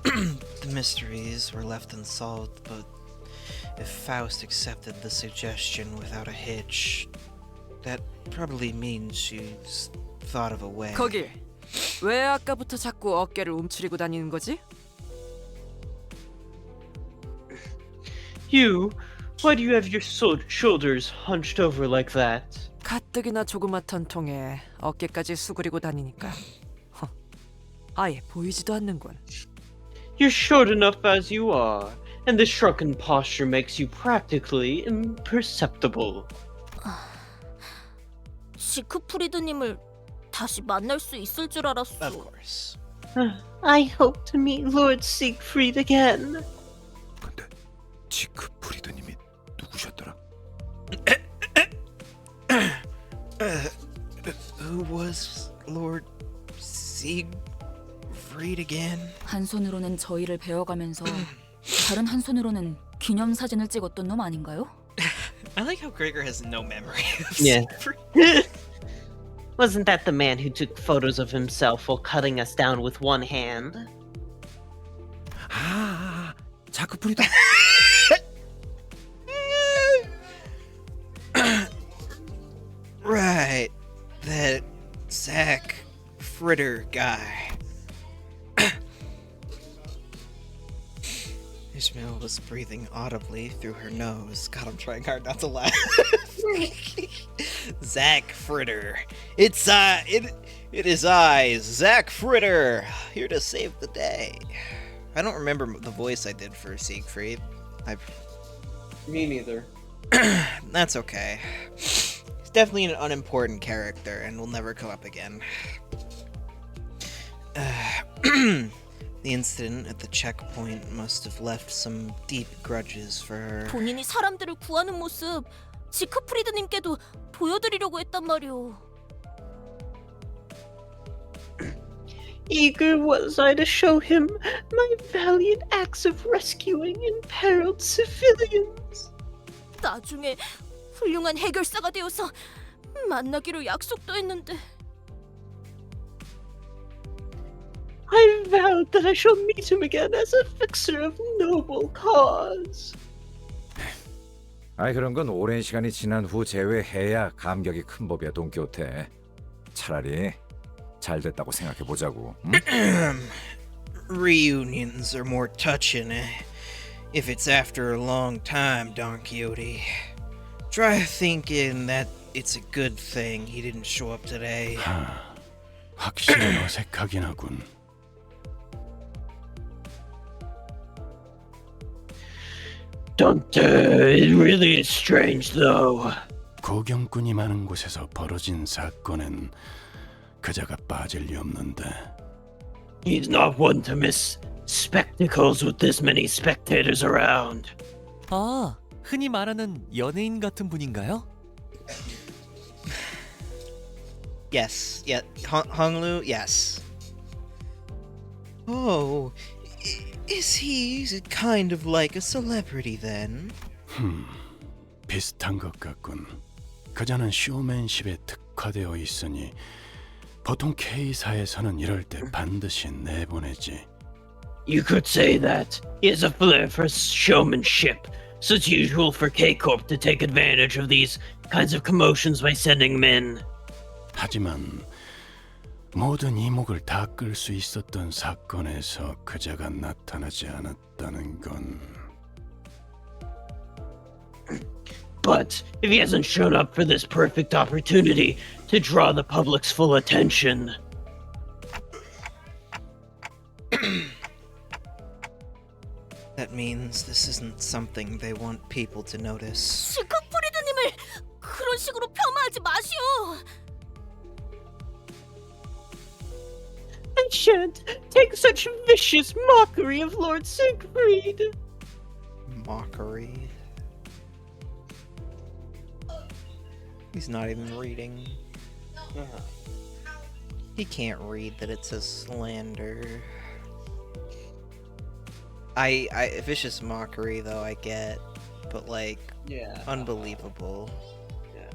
The mysteries were left unsolved, but if Faust accepted the suggestion without a hitch, that probably means she's thought of a way. 거기 왜 아까부터 자꾸 어깨를 움츠리고 다니는 거지? You, why do you have your shoulders hunched over like that? 가뜩이나 조그맣던 통에 어깨까지 수그리고 다니니까 아예 보이지도 않는군. You're short enough as you are, and the shrunken posture makes you practically imperceptible. 시크프리드님을 다시 만날 수 있을 줄 알았어. Of course. I hope to meet Lord Siegfried again. 근데 지크프리드님이 누구셨더라? Who was Lord Siegfried again? 한 손으로는 저희를 베어가면서 다른 한 손으로는 기념 사진을 찍었던 놈 아닌가요? I like how Gregor has no memory of Yeah. Siegfried. Wasn't that the man who took photos of himself while cutting us down with one hand? 자크프리드. Right. That Zach Fritter guy. Ishmael was breathing audibly through her nose. God, I'm trying hard not to laugh. Zach Fritter. It is I, Zach Fritter, here to save the day. I don't remember the voice I did for Siegfried. Me neither. That's okay. He's definitely an unimportant character and will never come up again. The incident at the checkpoint must have left some deep grudges for her. 본인이 사람들을 구하는 모습 지크프리드님께도 보여드리려고 했단 말이오. Eager was I to show him my valiant acts of rescuing imperiled civilians. 나중에 훌륭한 해결사가 되어서 만나기로 약속도 했는데. I vowed that I shall meet him again as a fixer of noble cause. 아이 그런 건 오랜 시간이 지난 후 제외해야 감격이 큰 법이야, 돈키호테. 차라리 잘 됐다고 생각해 보자고. 응? Reunions are more touching, if it's after a long time, Don Quixote. Try thinking that it's a good thing he didn't show up today. 확실히 어색하긴 하군. It really is strange, though. 고경꾼이 많은 곳에서 벌어진 사건엔 그자가 빠질 리 없는데. He's not one to miss spectacles with this many spectators around. 아, 흔히 말하는 연예인 같은 분인가요? Yes, yeah, Honglu, yes. Oh, is he kind of like a celebrity then? 비슷한 것 같군. 그자는 쇼맨십에 특화되어 있으니 보통 K사에서는 이럴 때 반드시 내보내지. You could say that. He has a flair for showmanship, so it's usual for K-Corp to take advantage of these kinds of commotions by sending men. 하지만 모든 이목을 다 끌 수 있었던 사건에서 그자가 나타나지 않았다는 건. But if he hasn't shown up for this perfect opportunity to draw the public's full attention. That means this isn't something they want people to notice. 시크프리드님을 그런 식으로 폄하하지 마시오. I shan't take such vicious mockery of Lord Siegfried. Mockery? He's not even reading. He can't read that it says slander. I vicious mockery though I get, but like, yeah, unbelievable. Yeah.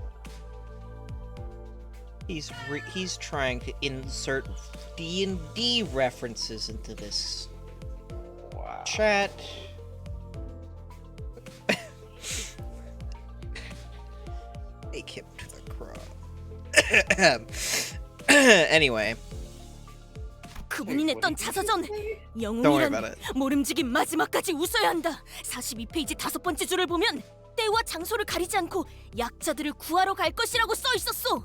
He's trying to insert D&D references into this chat. Take him to the crow. Anyway. 그분이 냈던 자서전 Don't worry 영웅이란 about it. 모름지기 마지막까지 웃어야 한다. 42페이지 5번째 줄을 보면 때와 장소를 가리지 않고 약자들을 구하러 갈 것이라고 써 있었어.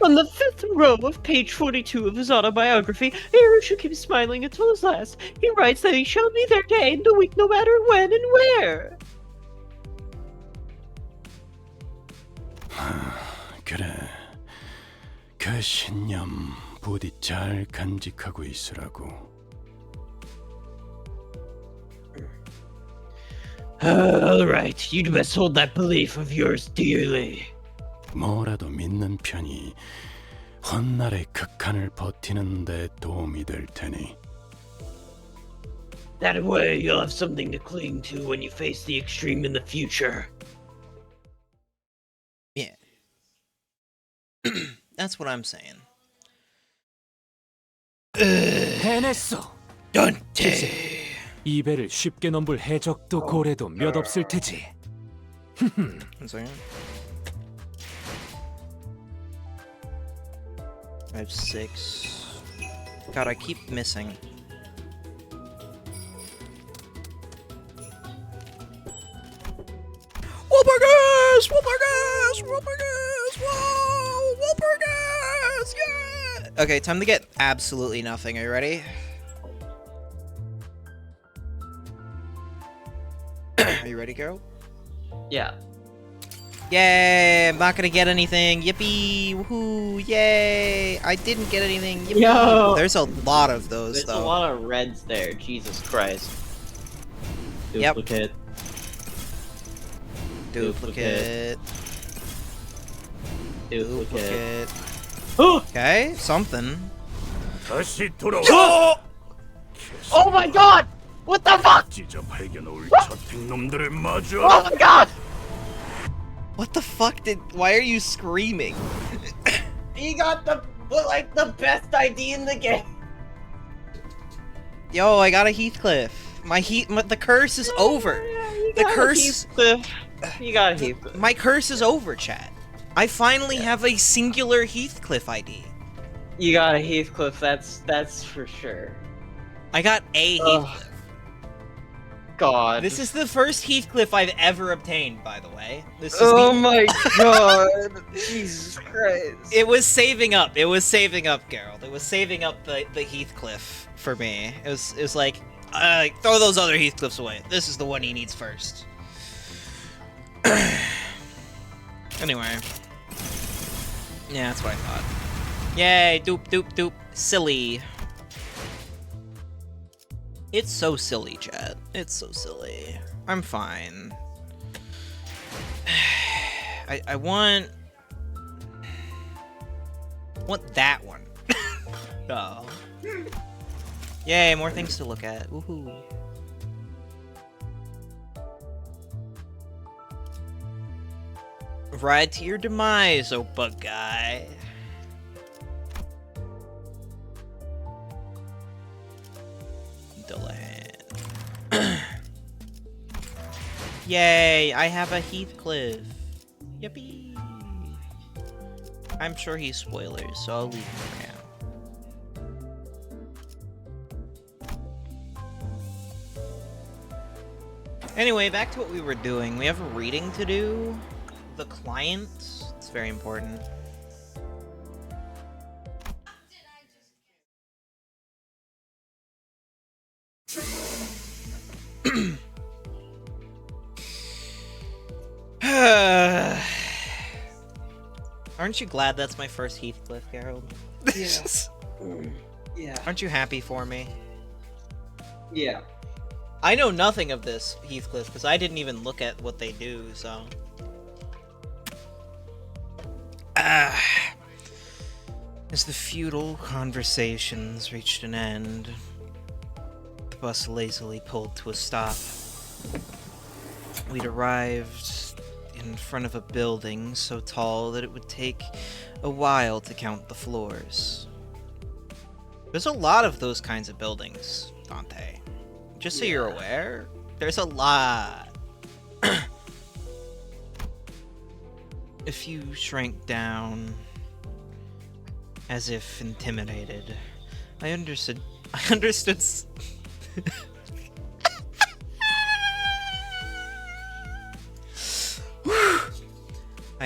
On the 5th row of page 42 of his autobiography, Irusha keeps smiling until his last. He writes that he shall be there day and the week no matter when and where. 그래. 그 신념 부디 잘 간직하고 있으라고. All right, you'd best hold that belief of yours dearly. 뭐라도 믿는 편이 헛날의 극한을 버티는 데 도움이 될 테니. That way, you'll have something to cling to when you face the extreme in the future. Yeah. That's what I'm saying. 해냈어. 던테. 이 배를 쉽게 넘볼 해적도 고래도 몇 없을 테지. One second. I have 6. God, I keep missing. Wolpergus! Wolpergus! Wolpergus! Whoa! Wolpergus! Yeah! Okay, time to get absolutely nothing. Are you ready? Are you ready, girl? Yeah. Yay! I'm not gonna get anything. Yippee! Woohoo! Yay! I didn't get anything. Yippee! Yo! There's a lot of those, There's though. a lot of reds there. Jesus Christ. Duplicate. Duplicate. Duplicate. Okay, something. 다시 돌아와. Oh my god! What the fuck? 찢어 발견올 저택놈들을 마주. Oh my god! What the fuck did? Why are you screaming? He got the best ID in the game. Yo, I got a Heathcliff. The curse is over. The curse. You got a Heathcliff. My curse is over, chat. I finally have a singular Heathcliff ID. You got a Heathcliff. That's for sure. I got a Heathcliff. God. This is the first Heathcliff I've ever obtained, by the way. This is Oh my god. Jesus Christ. It was saving up. It was saving up, Geralt. It was saving up the Heathcliff for me. It was like, throw those other Heathcliffs away. This is the one he needs first. Anyway. Yeah, that's what I thought. Yay, doop, doop, doop. Silly. It's so silly, chat. It's so silly. I'm fine. I want that one. Oh. Yay, more things to look at. Woohoo. Ride to your demise, oh bug guy. Dillahan. Yay, I have a Heathcliff. Yippee. I'm sure he's spoilers, so I'll leave him for now. Anyway, back to what we were doing. We have a reading to do. The client. It's very important. Aren't you glad that's my first Heathcliff, Geralt? Yes. Yeah. Aren't you happy for me? Yeah. I know nothing of this Heathcliff because I didn't even look at what they do, so. As the futile conversations reached an end, the bus lazily pulled to a stop. We'd arrived in front of a building so tall that it would take a while to count the floors. There's a lot of those kinds of buildings, Dante. Just so you're aware, there's a lot. A few shrank down, as if intimidated. I understood. I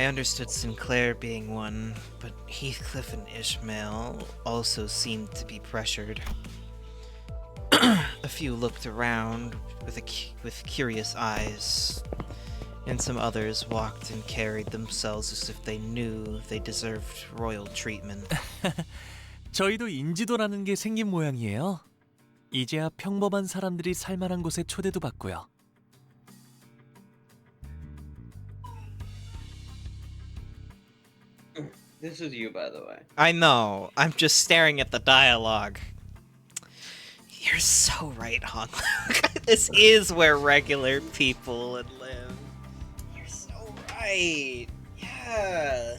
understood Sinclair being one, but Heathcliff and Ishmael also seemed to be pressured. A few looked around with curious eyes, and some others walked and carried themselves as if they knew they deserved royal treatment. 저희도 인지도라는 게 생긴 모양이에요. 이제야 평범한 사람들이 살만한 곳에 초대도 받고요. This is you, by the way. I know. I'm just staring at the dialogue. You're so right, Hong Lu. This is where regular people would live. You're so right. Yeah.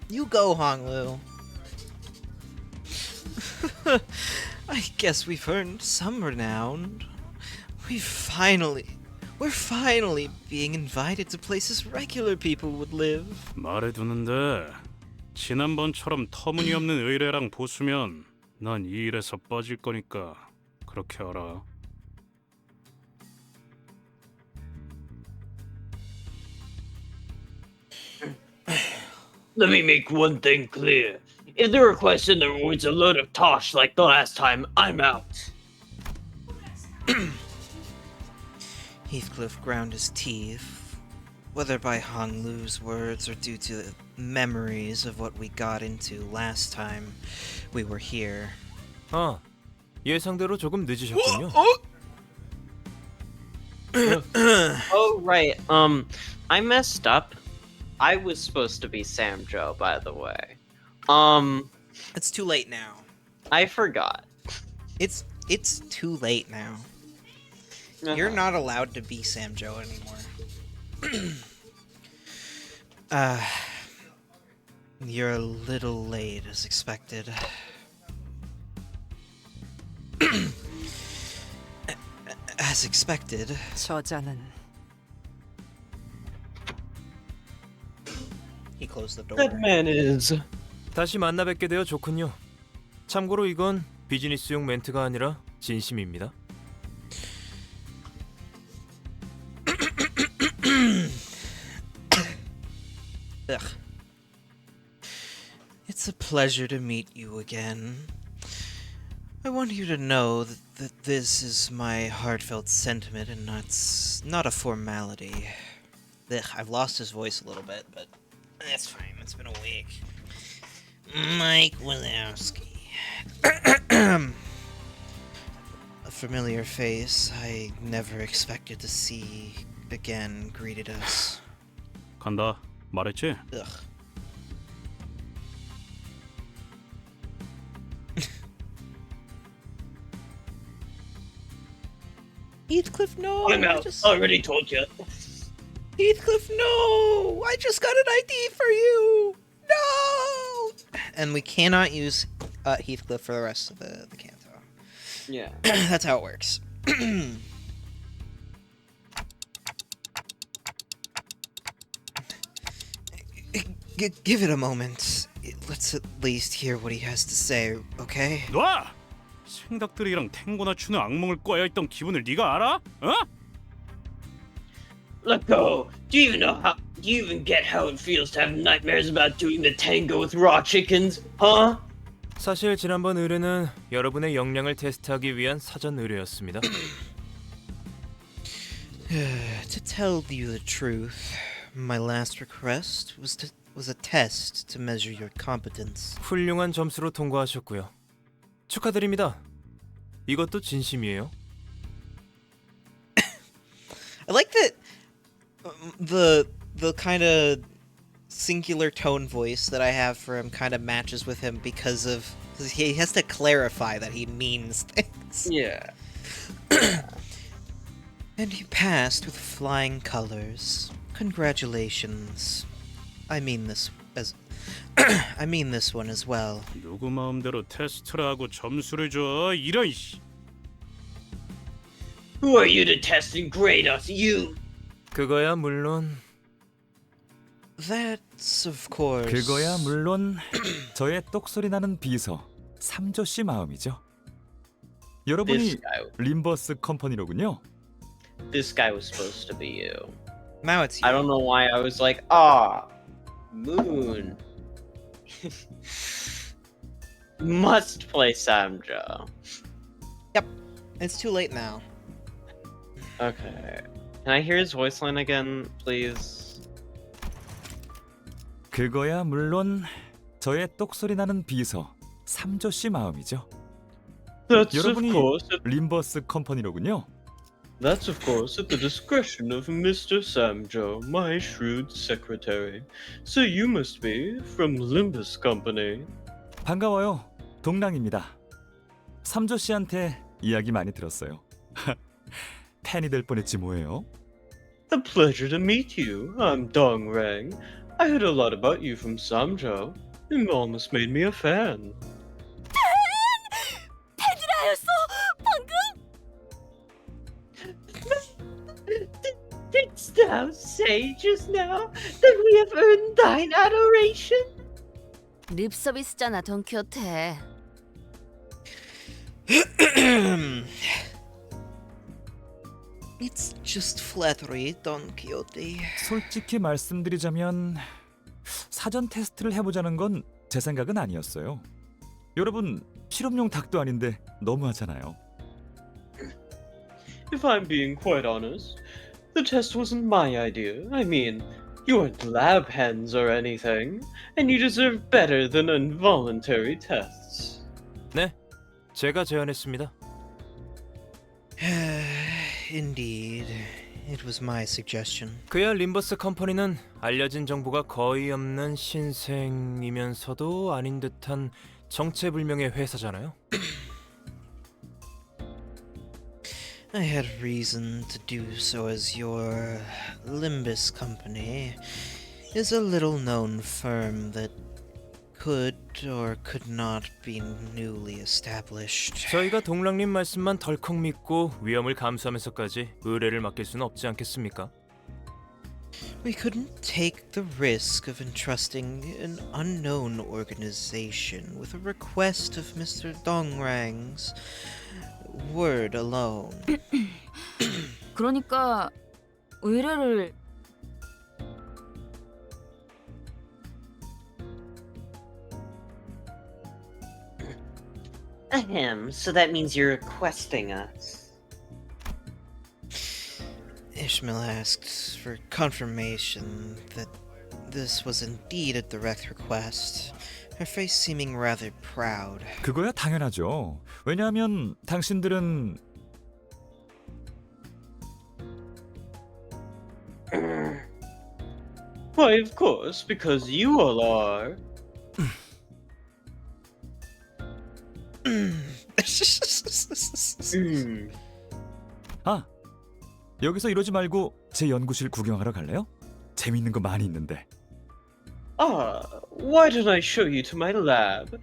You go, Hong Lu. I guess we've earned some renown. We're finally being invited to places regular people would live. 말해두는데 지난번처럼 터무니없는 의뢰랑 보수면 난 이 일에서 빠질 거니까 그렇게 알아. Let me make one thing clear. If the request in the was a load of tosh like the last time, I'm out. Heathcliff ground his teeth, whether by Hong Lu's words or due to the memories of what we got into last time we were here. 예상대로 조금 늦으셨군요. Oh right. I messed up. I was supposed to be Sam Joe, by the way. It's too late now. I forgot. It's too late now. You're not allowed to be Sam Joe anymore. You're a little late as expected. As expected. 저자는 He closed the door. That man is. 다시 만나 뵙게 되어 좋군요. 참고로 이건 비즈니스용 멘트가 아니라 진심입니다. Ugh. It's a pleasure to meet you again. I want you to know that this is my heartfelt sentiment and not a formality. Ugh, I've lost his voice a little bit, but that's fine. It's been a week. Mike Wazowski. A familiar face I never expected to see again greeted us. 간다. 말했지? Ugh. Heathcliff, no! I'm out. Already told you. Heathcliff, no! I just got an ID for you! No! And we cannot use Heathcliff for the rest of the Canto. Yeah. That's how it works. Give it a moment. Let's at least hear what he has to say, okay? 놔! 생닭들이랑 탱고나 추는 악몽을 꿔야 했던 기분을 네가 알아? 어? Let go. Do you even get how it feels to have nightmares about doing the tango with raw chickens? Huh? 사실 지난번 의뢰는 여러분의 역량을 테스트하기 위한 사전 의뢰였습니다. To tell you the truth, my last request was a test to measure your competence. 훌륭한 점수로 통과하셨고요. 축하드립니다. 이것도 진심이에요. I like that the kind of singular tone voice that I have for him kind of matches with him because he has to clarify that he means things. Yeah. And you passed with flying colors. Congratulations. I mean this one as well. 누구 마음대로 테스트를 하고 점수를 줘. 이런 씨. Who are you to test and grade us, you? 그거야 물론 That's of course. 그거야 물론 저의 똑소리 나는 비서 삼조 씨 마음이죠. 여러분이 림버스 컴퍼니로군요. This guy was supposed to be you. Now it's you. I don't know why I was like, ah, Moon. Must play Samjo. Yep. It's too late now. Okay. Can I hear his voice line again, please? 그거야 물론 저의 똑소리 나는 비서 삼조 씨 마음이죠. That's 여러분이 of course. 림버스 컴퍼니로군요. That's of course at the discretion of Mr. Samjo, my shrewd secretary. So you must be from Limbus Company. 반가워요. 동랑입니다. 삼조 씨한테 이야기 많이 들었어요. 팬이 될 뻔했지 뭐예요. A pleasure to meet you. I'm Dong Rang. I heard a lot about you from Samjo. It almost made me a fan. 팬이라였어 방금? Didst thou say just now that we have earned thine adoration? 립 서비스잖아, 돈키호테. It's just flattery, Don Quixote. 솔직히 말씀드리자면 사전 테스트를 해보자는 건 제 생각은 아니었어요. 여러분 실험용 닭도 아닌데 너무하잖아요. If I'm being quite honest, the test wasn't my idea. I mean, you weren't lab hens or anything, and you deserve better than involuntary tests. 네, 제가 제안했습니다. Indeed, it was my suggestion. 그야 림버스 컴퍼니는 알려진 정보가 거의 없는 신생이면서도 아닌 듯한 정체불명의 회사잖아요. I had reason to do so as your Limbus company is a little-known firm that could or could not be newly established. 저희가 동랑님 말씀만 덜컥 믿고 위험을 감수하면서까지 의뢰를 맡길 수는 없지 않겠습니까? We couldn't take the risk of entrusting an unknown organization with a request of Mr. Dongrang's word alone. 그러니까 의뢰를 Ahem, so that means you're requesting us. Ishmael asked for confirmation that this was indeed a direct request, her face seeming rather proud. 그거야 당연하죠. 왜냐하면 당신들은 Why, of course, because you all are. 아, 여기서 이러지 말고 제 연구실 구경하러 갈래요? 재밌는 거 많이 있는데. Ah, why don't I show you to my lab?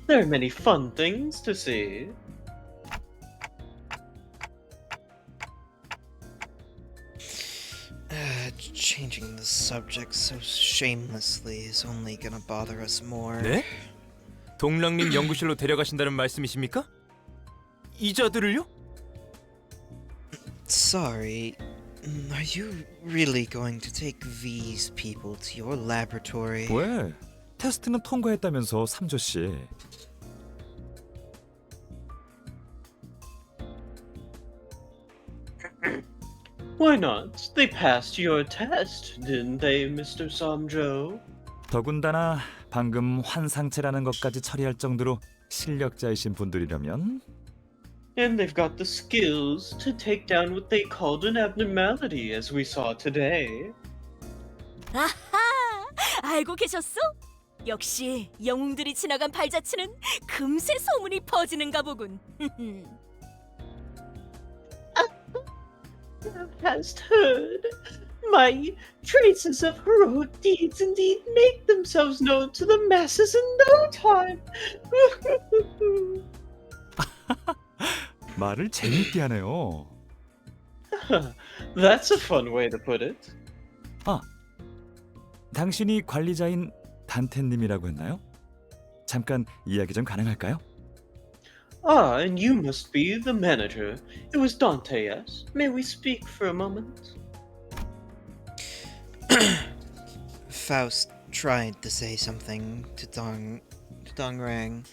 There are many fun things to see. Changing the subject so shamelessly is only gonna bother us more. 네? 동랑님 연구실로 데려가신다는 말씀이십니까? 이자들을요? Sorry, are you really going to take these people to your laboratory? 왜? 테스트는 통과했다면서 삼조 씨. Why not? They passed your test, didn't they, Mr. Samjo? 더군다나 방금 환상체라는 것까지 처리할 정도로 실력자이신 분들이라면 And they've got the skills to take down what they called an abnormality, as we saw today. 아하! 알고 계셨어? 역시 영웅들이 지나간 발자취는 금세 소문이 퍼지는가 보군. Hast heard. My traces of heroic deeds indeed make themselves known to the masses in no time. 말을 재밌게 하네요. That's a fun way to put it. 아, 당신이 관리자인 단테님이라고 했나요? 잠깐 이야기 좀 가능할까요? Ah, and you must be the manager. It was Dante, yes? May we speak for a moment? Faust tried to say something to Dongrang,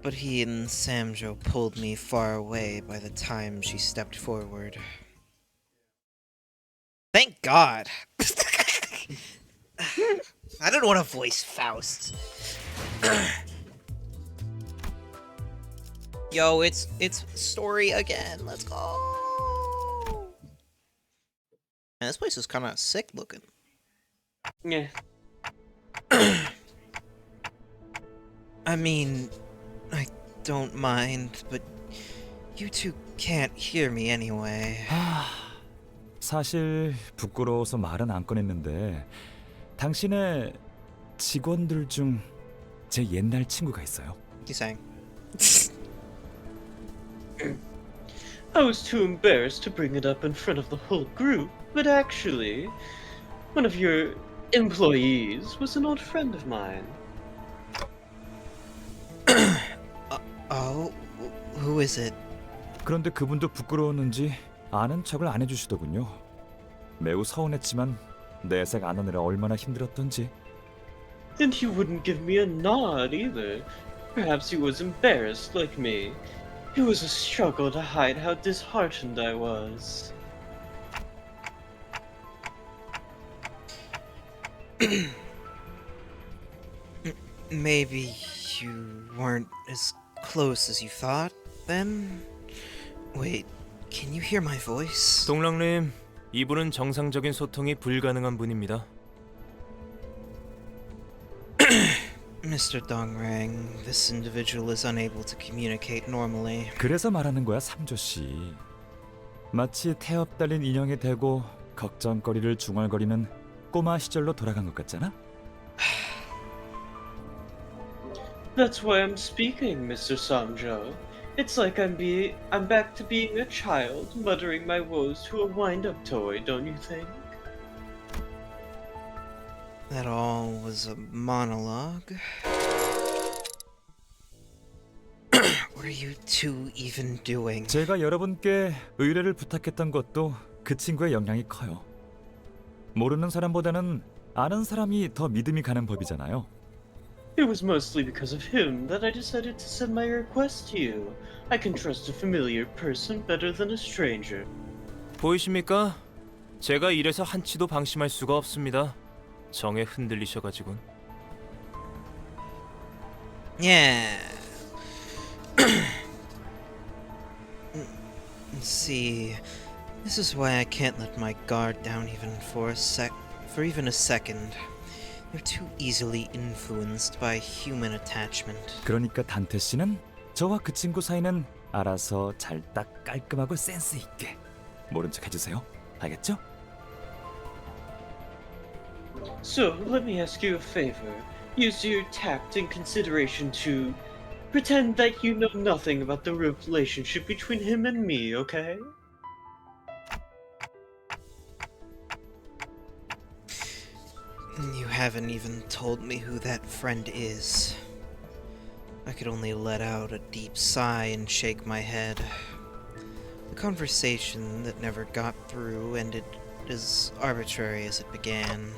but he and Samjo pulled me far away by the time she stepped forward. Thank God! I don't want to voice Faust. Yo, it's story again. Let's go. Man, this place is kind of sick looking. Yeah. I mean, I don't mind, but you two can't hear me anyway. 사실 부끄러워서 말은 안 꺼냈는데 당신의 직원들 중 제 옛날 친구가 있어요. 기상. I was too embarrassed to bring it up in front of the whole group, but actually, one of your employees was an old friend of mine. Oh, who is it? 그런데 그분도 부끄러웠는지 아는 척을 안 해주시더군요. 매우 서운했지만 내색 안 하느라 얼마나 힘들었던지. And he wouldn't give me a nod either. Perhaps he was embarrassed like me. It was a struggle to hide how disheartened I was. Maybe you weren't as close as you thought, then? Wait, can you hear my voice? 동랑님, 이분은 정상적인 소통이 불가능한 분입니다. Mr. Dongrang, this individual is unable to communicate normally. 그래서 말하는 거야, 삼조 씨. 마치 태엽 달린 인형에 대고 걱정거리를 중얼거리는 꼬마 시절로 돌아간 것 같잖아. That's why I'm speaking, Mr. Samjo. It's like I'm back to being a child, muttering my woes to a wind-up toy, don't you think? That all was a monologue. What are you two even doing? 제가 여러분께 의뢰를 부탁했던 것도 그 친구의 영향이 커요. 모르는 사람보다는 아는 사람이 더 믿음이 가는 법이잖아요. It was mostly because of him that I decided to send my request to you. I can trust a familiar person better than a stranger. 보이십니까? 제가 이래서 한치도 방심할 수가 없습니다. 정에 흔들리셔가지군. Yeah. See, this is why I can't let my guard down even for even a second. They're too easily influenced by human attachment. 그러니까 단테 씨는 저와 그 친구 사이는 알아서 잘 딱 깔끔하고 센스 있게 모른 척 해주세요. 알겠죠? So, let me ask you a favor. Use your tact and consideration to pretend that you know nothing about the relationship between him and me, okay? You haven't even told me who that friend is. I could only let out a deep sigh and shake my head. The conversation that never got through ended as arbitrary as it began.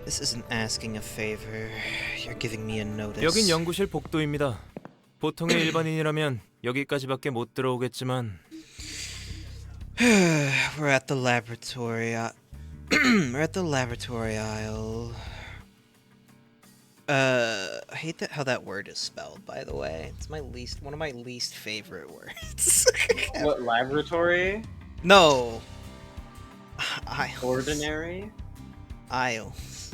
This isn't asking a favor. You're giving me a notice. 여긴 연구실 복도입니다. 보통의 일반인이라면 여기까지밖에 못 들어오겠지만 We're at the laboratory. We're at the laboratory aisle. I hate how that word is spelled, by the way. It's one of my least favorite words. What, laboratory? No. Aisles. Ordinary? Aisles.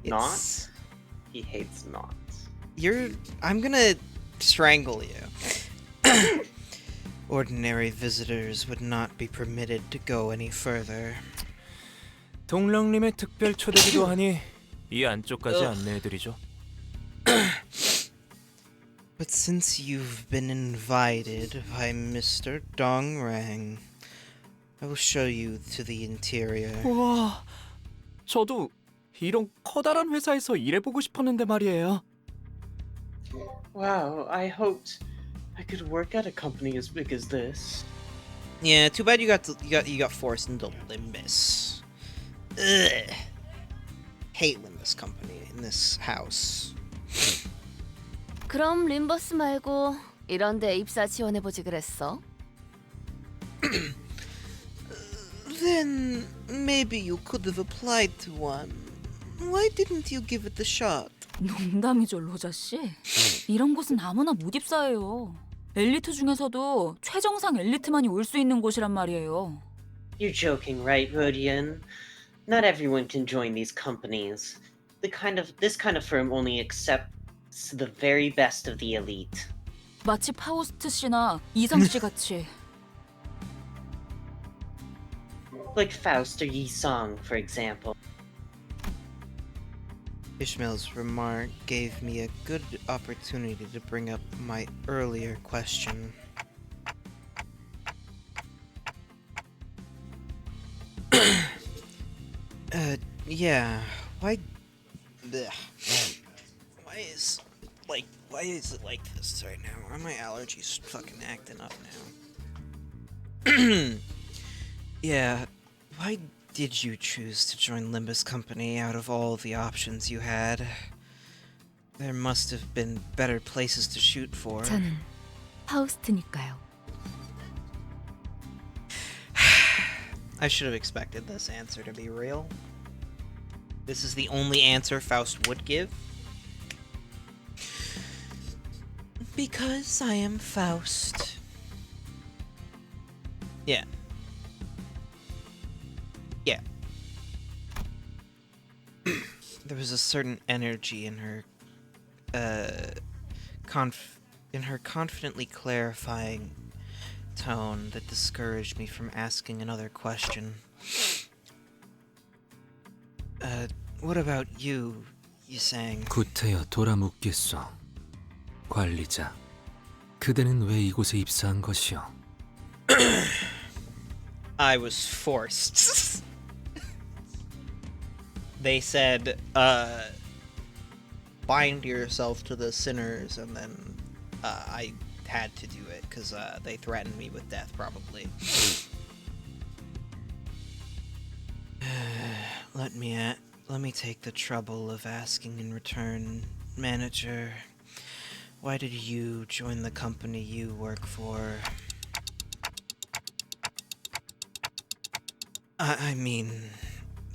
Not? He hates knots. I'm gonna strangle you. Ordinary visitors would not be permitted to go any further. 동랑님의 특별 초대기도 하니 이 안쪽까지 안내해드리죠. But since you've been invited by Mr. Dongrang, I will show you to the interior. 우와, 저도 이런 커다란 회사에서 일해보고 싶었는데 말이에요. Wow, I hoped I could work at a company as big as this. Yeah, too bad you got forced into Limbus. Ugh. Hate Limbus company in this house. 그럼 림버스 말고 이런 데 입사 지원해보지 그랬어? Then maybe you could have applied to one. Why didn't you give it the shot? 농담이죠, 로자 씨. 이런 곳은 아무나 못 입사해요. 엘리트 중에서도 최정상 엘리트만이 올 수 있는 곳이란 말이에요. You're joking, right, Rodian? Not everyone can join these companies. This kind of firm only accepts the very best of the elite. 마치 파우스트 씨나 이상 씨 같이. Like Faust or Yi Song, for example. Ishmael's remark gave me a good opportunity to bring up my earlier question. Yeah, why is it like this right now? Why are my allergies fucking acting up now? Yeah, why did you choose to join Limbus Company out of all the options you had? There must have been better places to shoot for. 저는 파우스트니까요. I should have expected this answer to be real. This is the only answer Faust would give. Because I am Faust. Yeah. Yeah. There was a certain energy in her, confidently clarifying tone that discouraged me from asking another question. What about you, Yusang? 구태여 돌아묻겠소. 관리자, 그대는 왜 이곳에 입사한 것이오? I was forced. they said, bind yourself to the sinners, and then I had to do it because they threatened me with death, probably. Let me take the trouble of asking in return, manager. Why did you join the company you work for? I mean,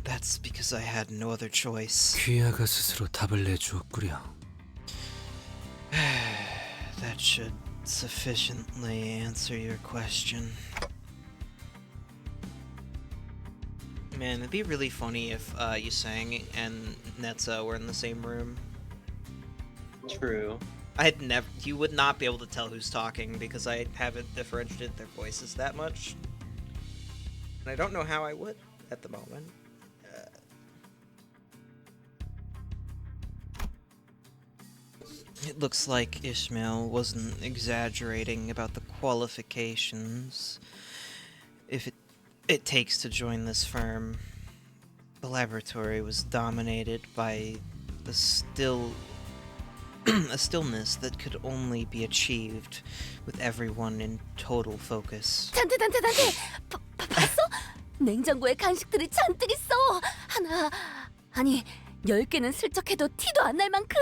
that's because I had no other choice. 귀하가 스스로 답을 내주었구려. That should sufficiently answer your question. Man, it'd be really funny if Yusang and Netza were in the same room. True. You would not be able to tell who's talking because I haven't differentiated their voices that much. And I don't know how I would at the moment. It looks like Ishmael wasn't exaggerating about the qualifications if it takes to join this firm. The laboratory was dominated by a stillness that could only be achieved with everyone in total focus. 단테 봤어? 냉장고에 간식들이 잔뜩 있어. 하나 아니 10개는 슬쩍 해도 티도 안 날 만큼.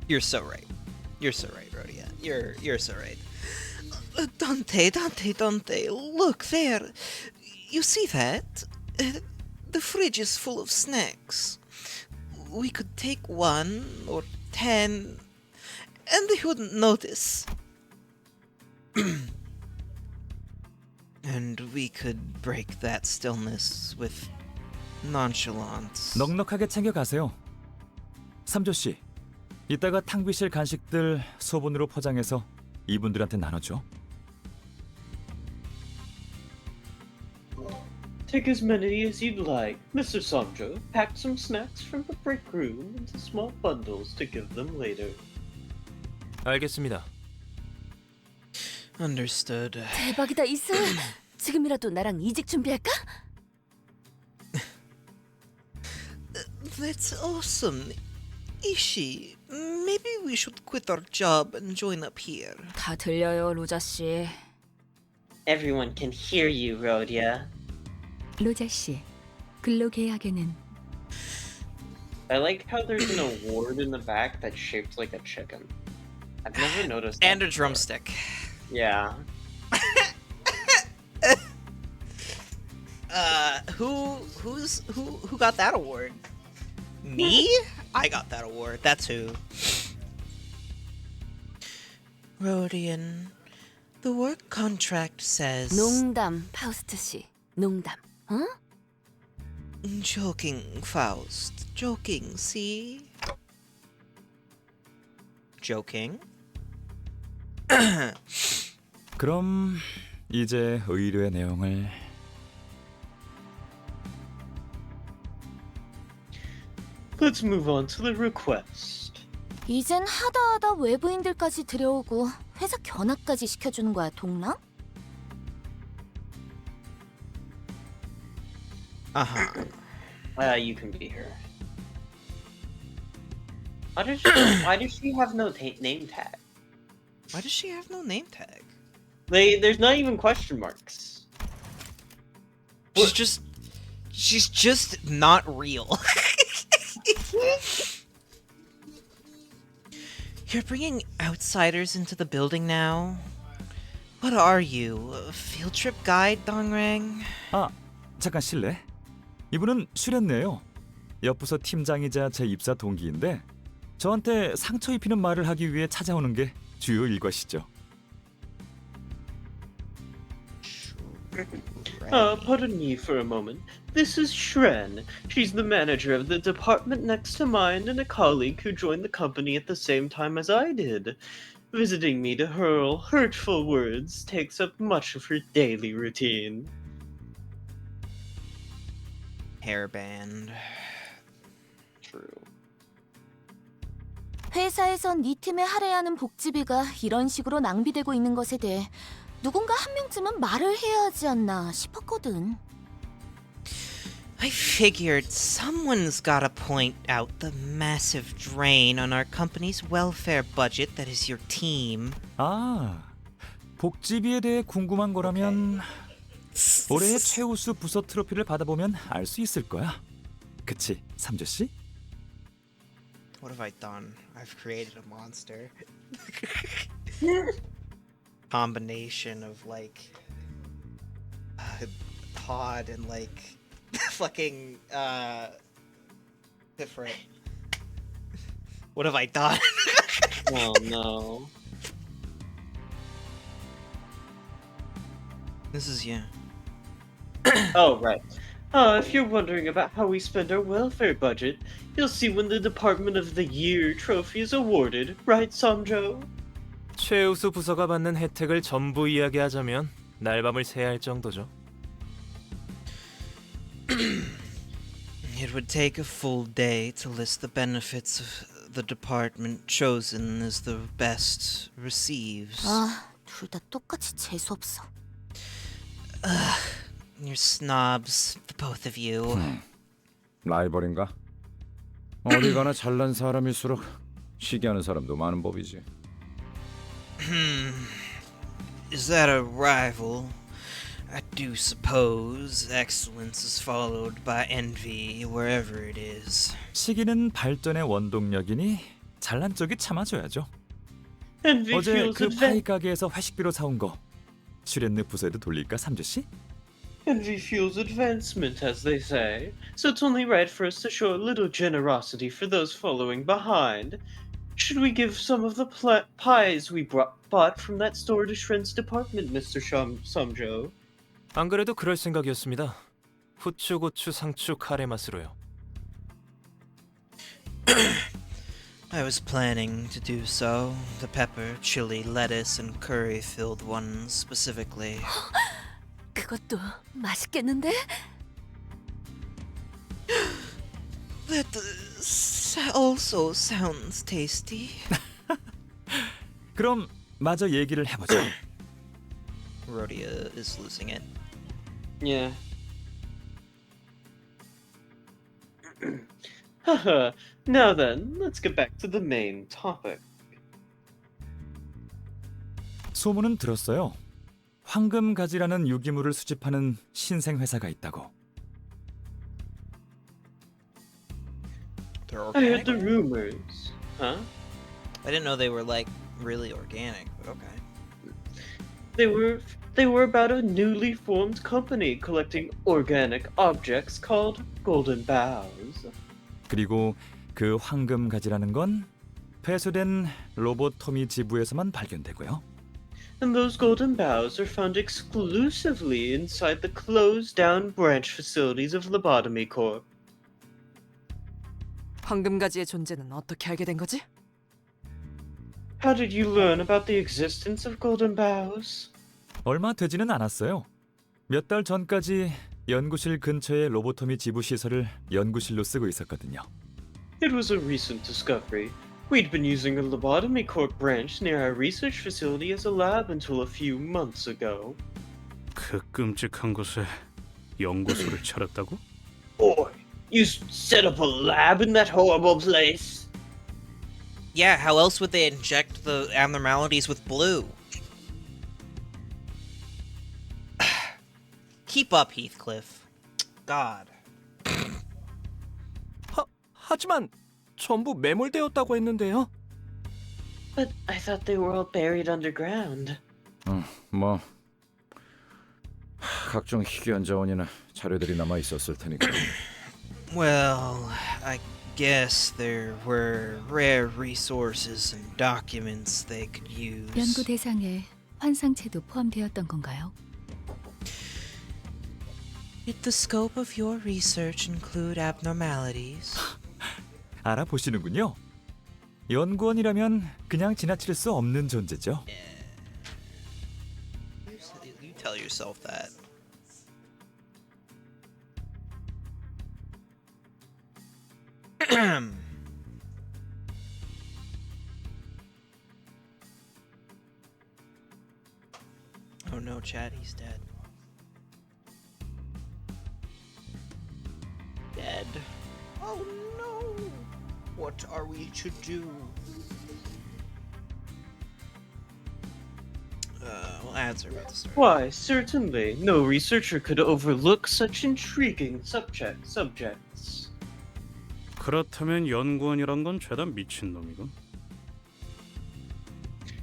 You're so right. You're so right, Rhodia. You're so right. Dante, look there. You see that? The fridge is full of snacks. We could take 1 or 10, and they wouldn't notice. And we could break that stillness with nonchalance. 넉넉하게 챙겨가세요. 삼조씨, 이따가 탕비실 간식들 소분으로 포장해서 이분들한테 나눠줘. Take as many as you'd like. Mr. Sancho packed some snacks from the break room into small bundles to give them later. 알겠습니다. Understood. 대박이다 이슬. 지금이라도 나랑 이직 준비할까? That's awesome. Ishi, maybe we should quit our job and join up here. 다 들려요, 로자 씨. Everyone can hear you, Rhodia. 로자 씨, 근로계약에는 I like how there's an award in the back that's shaped like a chicken. I've never noticed that And a before. drumstick. Yeah. Who got that award? Me? I got that award. That's who. Rhodian, the work contract says. 농담, 파우스트 씨. 농담. 어? Joking, Faust. Joking, see? Joking? 그럼 이제 의뢰 내용을 Let's move on to the request. 이젠 하다 외부인들까지 들여오고 회사 견학까지 시켜주는 거야, 동랑? You can be her. Why does she have no name tag? Why does she have no name tag? There's not even question marks. She's just not real. You're bringing outsiders into the building now? What are you, a field trip guide, Dongrang? 아, 잠깐 실례. 이분은 슈렌네요. 옆부서 팀장이자 제 입사 동기인데 저한테 상처 입히는 말을 하기 위해 찾아오는 게 주요 일과시죠. Pardon me for a moment. This is Shren. She's the manager of the department next to mine and a colleague who joined the company at the same time as I did. Visiting me to hurl hurtful words takes up much of her daily routine. Hairband. True. 회사에선 네 팀에 할애하는 복지비가 이런 식으로 낭비되고 있는 것에 대해 누군가 한 명쯤은 말을 해야 하지 않나 싶었거든. I figured someone's gotta point out the massive drain on our company's welfare budget that is your team. 아, 복지비에 대해 궁금한 거라면 올해의 최우수 부서 트로피를 받아보면 알 수 있을 거야. 그치, 삼조 씨? What have I done? I've created a monster. Combination of like Todd and like fucking different. What have I done? Oh no. This is yeah. Oh, right. If you're wondering about how we spend our welfare budget, you'll see when the Department of the Year trophy is awarded, right, Samjo? 최우수 부서가 받는 혜택을 전부 이야기하자면 날밤을 새야 할 정도죠. It would take a full day to list the benefits of the department chosen as the best receives. 아, 둘 다 똑같이 재수 없어. Ugh, you're snobs, the both of you. 라이벌인가? 어디 가나 잘난 사람일수록 시기하는 사람도 많은 법이지. Is that a rival? I do suppose excellence is followed by envy wherever it is. 시기는 발전의 원동력이니 잘난 쪽이 참아줘야죠. Envy 어제 feels 그 advan- 파이 가게에서 회식비로 사온 거 슈렌느 부서에도 돌릴까, 삼조 씨? Envy fuels advancement, as they say. So it's only right for us to show a little generosity for those following behind. Should we give some of the pies we bought from that store to Shrent's department, Mr. Samjo? 안 그래도 그럴 생각이었습니다. 후추, 고추, 상추, 카레 맛으로요. I was planning to do so. The pepper, chili, lettuce, and curry-filled ones specifically. 그것도 맛있겠는데? That also sounds tasty. 그럼 마저 얘기를 해보죠. Rhodia is losing it. Yeah. Haha. Now then, let's get back to the main topic. 소문은 들었어요. 황금가지라는 유기물을 수집하는 신생 회사가 있다고. They're I heard organic? the rumors. Huh? I didn't know they were like really organic, but okay. They were about a newly formed company collecting organic objects called Golden Boughs. 그리고 그 황금가지라는 건 폐쇄된 로보토미 지부에서만 발견되고요. And those golden boughs are found exclusively inside the closed-down branch facilities of Lobotomy Corp. 황금가지의 존재는 어떻게 알게 된 거지? How did you learn about the existence of golden boughs? 얼마 되지는 않았어요. 몇 달 전까지 연구실 근처의 로보토미 지부 시설을 연구실로 쓰고 있었거든요. It was a recent discovery. We'd been using a Lobotomy Corp branch near our research facility as a lab until a few months ago. 그 끔찍한 곳에 연구소를 차렸다고? Boy, you set up a lab in that horrible place? Yeah, how else would they inject the abnormalities with blue? Keep up, Heathcliff. God. 하지만 전부 매몰되었다고 했는데요. But I thought they were all buried underground. 뭐 각종 희귀한 자원이나 자료들이 남아 있었을 테니까. Well, I guess there were rare resources and documents they could use. 연구 대상에 환상체도 포함되었던 건가요? Did the scope of your research include abnormalities? 알아보시는군요. 연구원이라면 그냥 지나칠 수 없는 존재죠. You tell yourself that. Oh no, Chad, he's dead. Oh no! What are we to do? Well, ads are about to start. Why, certainly. No researcher could overlook such intriguing subjects. 그렇다면 연구원이란 건 죄다 미친놈이고.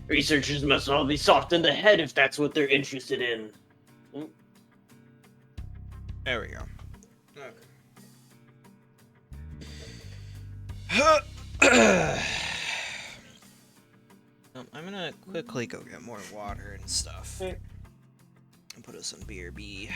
Researchers must all be soft in the head if that's what they're interested in. There we go. Okay. I'm gonna quickly go get more water and stuff. And put us on BRB.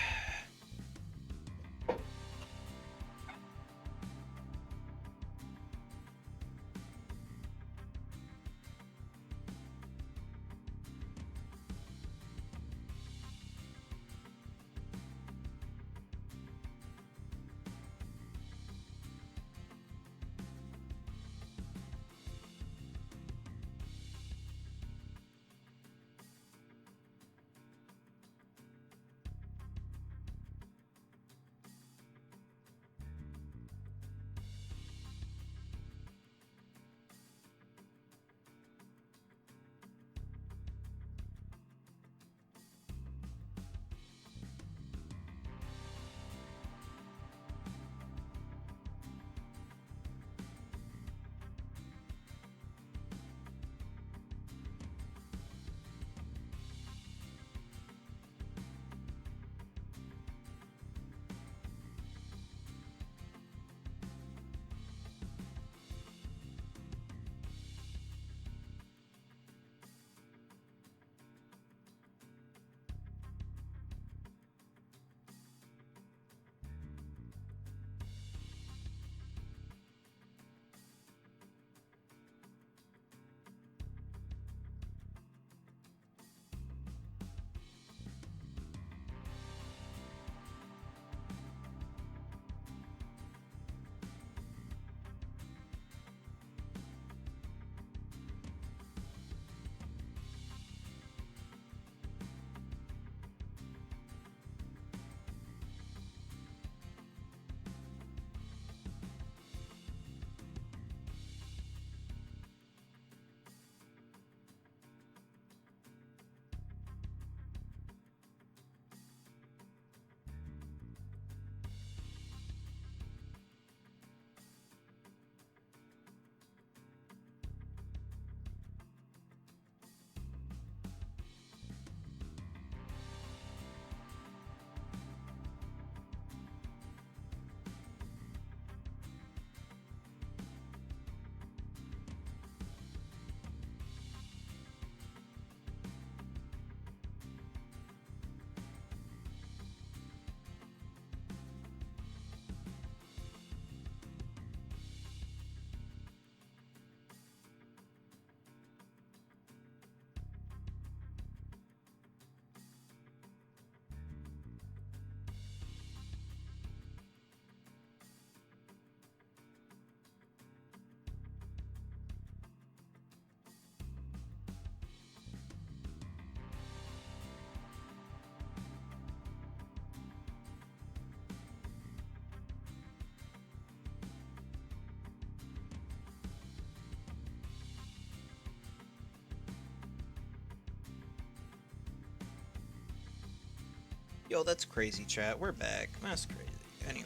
Yo, that's crazy, chat. We're back. That's crazy. Anyway.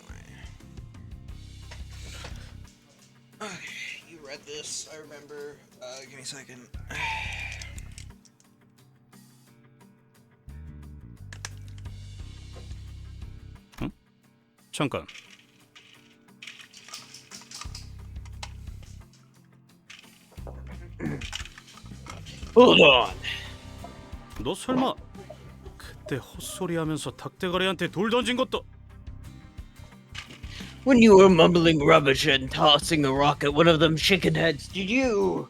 Okay, you read this. I remember. Give me a second. 잠깐. Hold on. 너 설마 그때 헛소리하면서 닭대가리한테 돌 던진 것도 When you were mumbling rubbish and tossing a rock at one of them chicken heads, did you?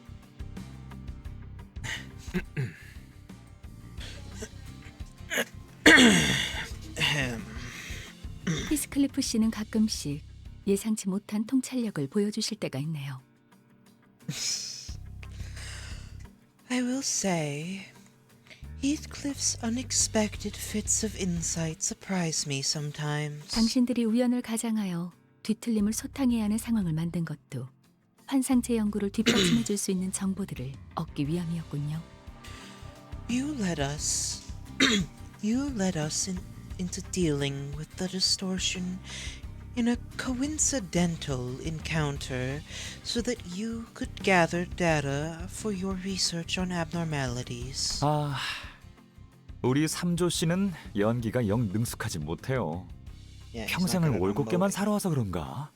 히스클리프 씨는 가끔씩 예상치 못한 통찰력을 보여주실 때가 있네요. I will say, Heathcliff's unexpected fits of insight surprise me sometimes. 당신들이 우연을 가장하여 뒤틀림을 소탕해야 하는 상황을 만든 것도 환상체 연구를 뒷받침해 줄 수 있는 정보들을 얻기 위함이었군요. You led us into dealing with the distortion in a coincidental encounter so that you could gather data for your research on abnormalities. 아, 우리 삼조 씨는 연기가 영 능숙하지 못해요. Yeah, he's not 평생을 good at 올곧게만 emoting. 살아와서 그런가?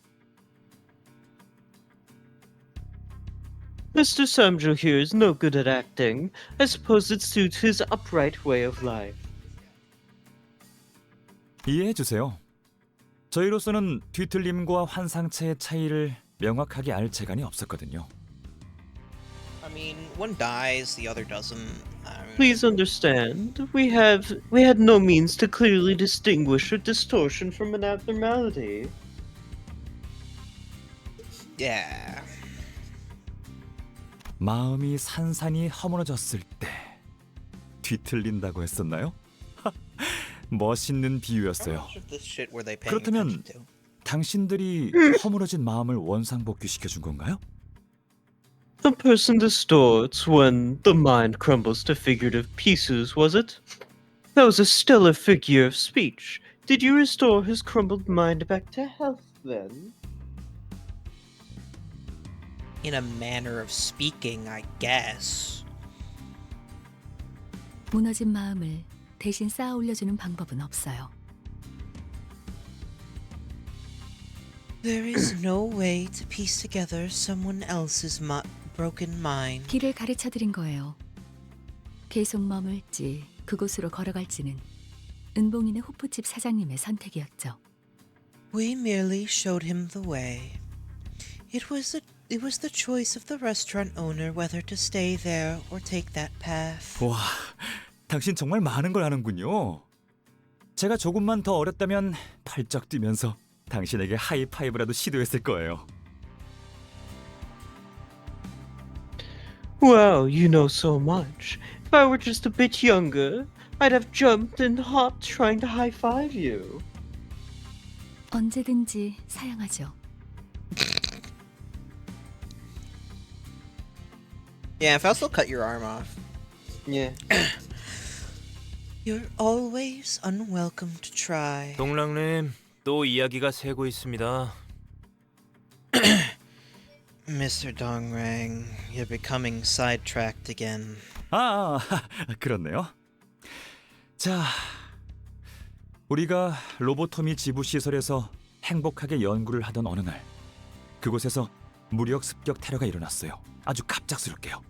Mr. Samjo here is no good at acting. I suppose it suits his upright way of life. 이해해 주세요. 저희로서는 뒤틀림과 환상체의 차이를 명확하게 알 재간이 없었거든요. I mean, one dies, the other doesn't. Please understand, we had no means to clearly distinguish a distortion from an abnormality. Yeah. 마음이 산산이 허물어졌을 때 뒤틀린다고 했었나요? 멋있는 비유였어요. This shit were they paying 그렇다면 attention to? 당신들이 허물어진 마음을 원상복귀시켜 준 건가요? A person distorts when the mind crumbles to figurative pieces, was it? That was a stellar figure of speech. Did you restore his crumbled mind back to health then? In a manner of speaking, I guess. 무너진 마음을 대신 쌓아 올려주는 방법은 없어요. There is no way to piece together someone else's broken mind. 길을 가르쳐 드린 거예요. 계속 머물지 그곳으로 걸어갈지는 은봉이네 호프집 사장님의 선택이었죠. We merely showed him the way. It was the choice of the restaurant owner whether to stay there or take that path. 와, 당신 정말 많은 걸 아는군요. 제가 조금만 더 어렸다면 발쩍 뛰면서 당신에게 하이파이브라도 시도했을 거예요. Wow, you know so much. If I were just a bit younger, I'd have jumped and hopped trying to high-five you. 언제든지 사양하죠. Yeah, if I'll still cut your arm off. Yeah. You're always unwelcome to try. 동랑님, 또 이야기가 새고 있습니다. Mr. Dongrang, you're becoming sidetracked again. 그렇네요. 자, 우리가 로보토미 지부 시설에서 행복하게 연구를 하던 어느 날, 그곳에서 무력 습격 테러가 일어났어요. 아주 갑작스럽게요.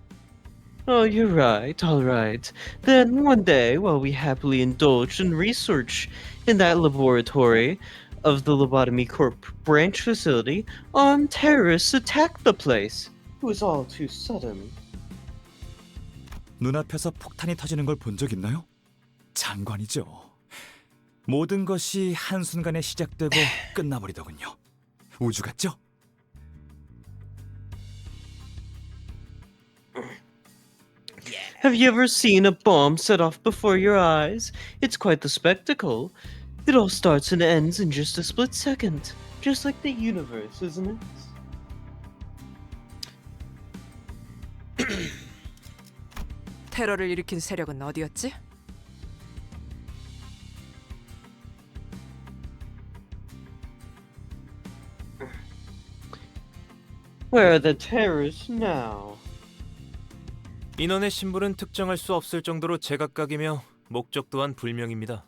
Oh, you're right, all right. Then one day, while we happily indulged in research in that laboratory of the Lobotomy Corp branch facility, armed terrorists attacked the place. It was all too sudden. 눈앞에서 폭탄이 터지는 걸 본 적 있나요? 장관이죠. 모든 것이 한순간에 시작되고 끝나버리더군요. 우주 같죠? Have you ever seen a bomb set off before your eyes? It's quite the spectacle. It all starts and ends in just a split second. Just like the universe, isn't it? 테러를 일으킨 세력은 어디였지? Where are the terrorists now? 인원의 신분은 특정할 수 없을 정도로 제각각이며 목적 또한 불명입니다.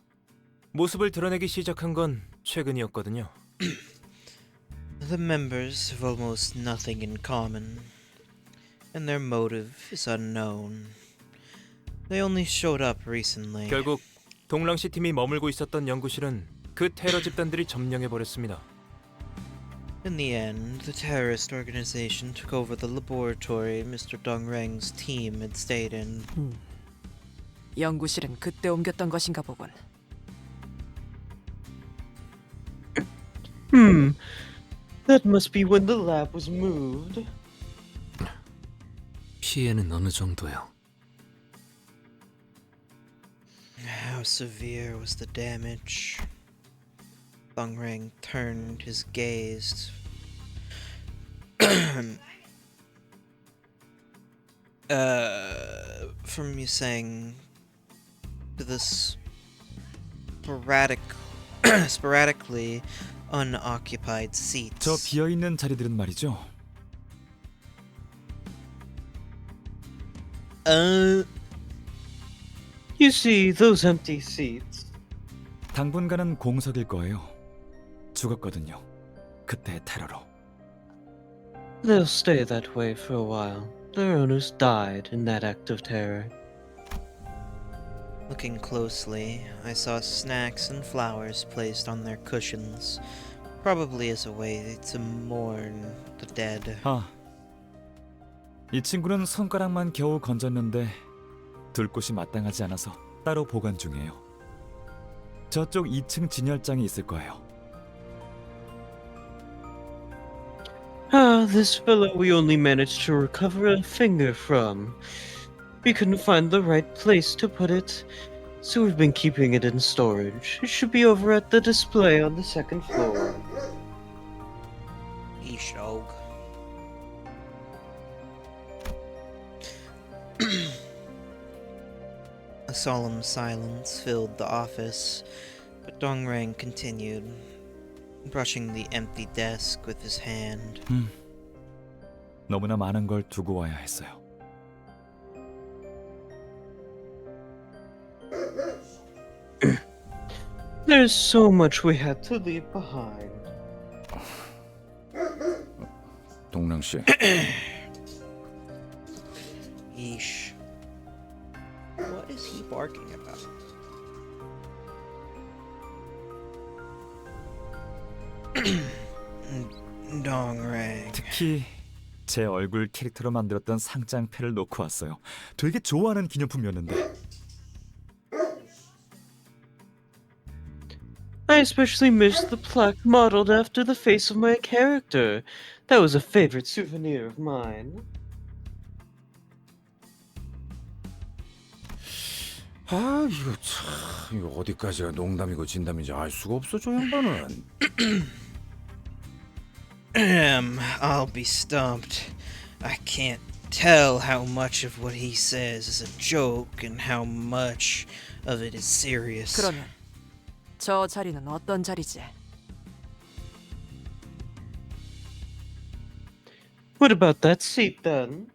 모습을 드러내기 시작한 건 최근이었거든요. The members have almost nothing in common, and their motive is unknown. They only showed up recently. 결국 동랑시 팀이 머물고 있었던 연구실은 그 테러 집단들이 점령해버렸습니다. In the end, the terrorist organization took over the laboratory Mr. Dongrang's team had stayed in. 연구실은 그때 옮겼던 것인가 보군. That must be when the lab was moved. 피해는 어느 정도요? How severe was the damage? Thongrang turned his gaze from Yusang to the sporadically unoccupied seats. 저 비어 있는 자리들은 말이죠. You see those empty seats. 당분간은 공석일 거예요. 죽었거든요. 그때의 테러로. They'll stay that way for a while. Their owners died in that act of terror. Looking closely, I saw snacks and flowers placed on their cushions, probably as a way to mourn the dead. 아, 이 친구는 손가락만 겨우 건졌는데 둘 곳이 마땅하지 않아서 따로 보관 중이에요. 저쪽 2층 진열장에 있을 거예요. Ah, this fellow we only managed to recover a finger from. We couldn't find the right place to put it, so we've been keeping it in storage. It should be over at the display on the second floor. Ishog. A solemn silence filled the office, but Dongrang continued, brushing the empty desk with his hand. 너무나 많은 걸 두고 와야 했어요. There's so much we had to leave behind. 동랑 씨. Yeesh. What is he barking about? Dongrang. 특히 제 얼굴 캐릭터로 만들었던 상장패를 놓고 왔어요. 되게 좋아하는 기념품이었는데. I especially missed the plaque modeled after the face of my character. That was a favorite souvenir of mine. 아 이거 참 이거 어디까지가 농담이고 진담인지 알 수가 없어 저 양반은. I'll be stumped. I can't tell how much of what he says is a joke and how much of it is serious. 그러면 저 자리는 어떤 자리지? What about that seat then?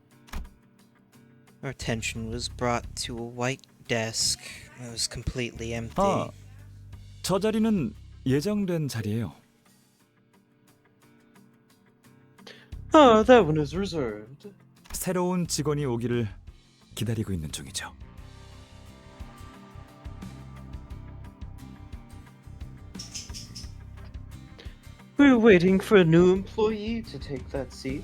Our attention was brought to a white desk. It was completely empty. 아, 저 자리는 예정된 자리예요. Ah, that one is reserved. 새로운 직원이 오기를 기다리고 있는 중이죠. We're waiting for a new employee to take that seat.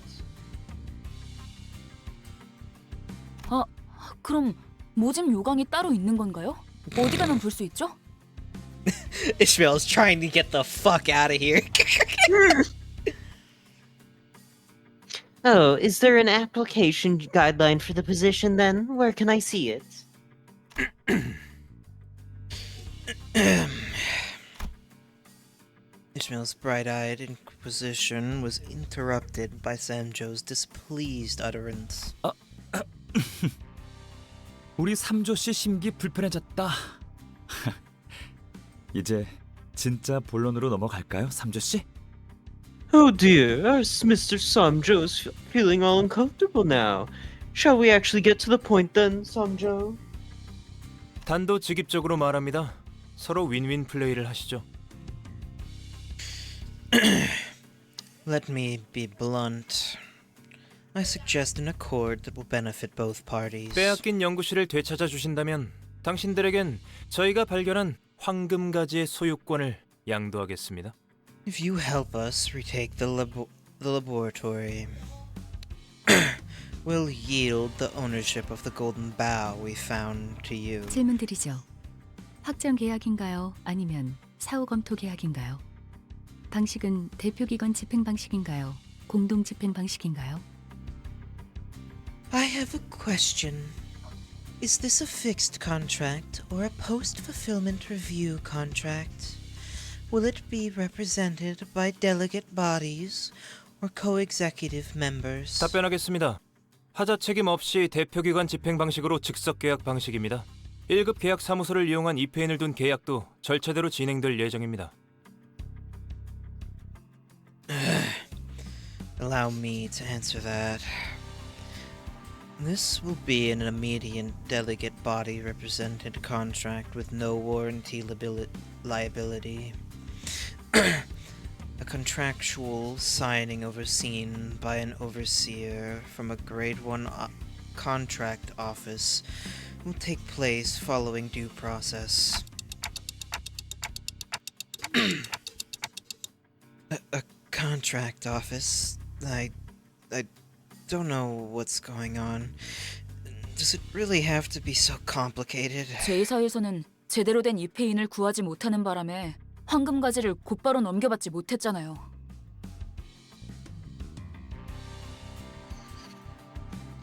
아, 그럼 모집 요강이 따로 있는 건가요? 어디 가면 볼 수 있죠? Ishmael's trying to get the fuck out of here. Oh, is there an application guideline for the position then? Where can I see it? Ishmael's bright-eyed inquisition was interrupted by Sanjo's displeased utterance. 우리 삼조 씨 심기 불편해졌다. 이제 진짜 본론으로 넘어갈까요, 삼조 씨? Oh dear, our Mr. Samjo is feeling all uncomfortable now. Shall we actually get to the point then, Samjo? 단도직입적으로 말합니다. 서로 윈윈 플레이를 하시죠. Let me be blunt. I suggest an accord that will benefit both parties. 빼앗긴 연구실을 되찾아 주신다면 당신들에겐 저희가 발견한 황금가지의 소유권을 양도하겠습니다. If you help us retake the laboratory, we'll yield the ownership of the golden bough we found to you. 질문드리죠. 확정 계약인가요? 아니면 사후 검토 계약인가요? 방식은 대표기관 집행 방식인가요? 공동 집행 방식인가요? I have a question. Is this a fixed contract or a post-fulfillment review contract? Will it be represented by delegate bodies or co-executive members? 답변하겠습니다. 하자 책임 없이 대표기관 집행 방식으로 즉석 계약 방식입니다. 1급 계약 사무소를 이용한 EPN을 둔 계약도 절차대로 진행될 예정입니다. Allow me to answer that. This will be an immediate delegate body represented contract with no warranty liability. A contractual signing overseen by an overseer from a Grade 1 contract office will take place following due process. A contract office? I don't know what's going on. Does it really have to be so complicated? 제 회사에서는 제대로 된 입회인을 구하지 못하는 바람에 황금 가지를 곧바로 넘겨받지 못했잖아요.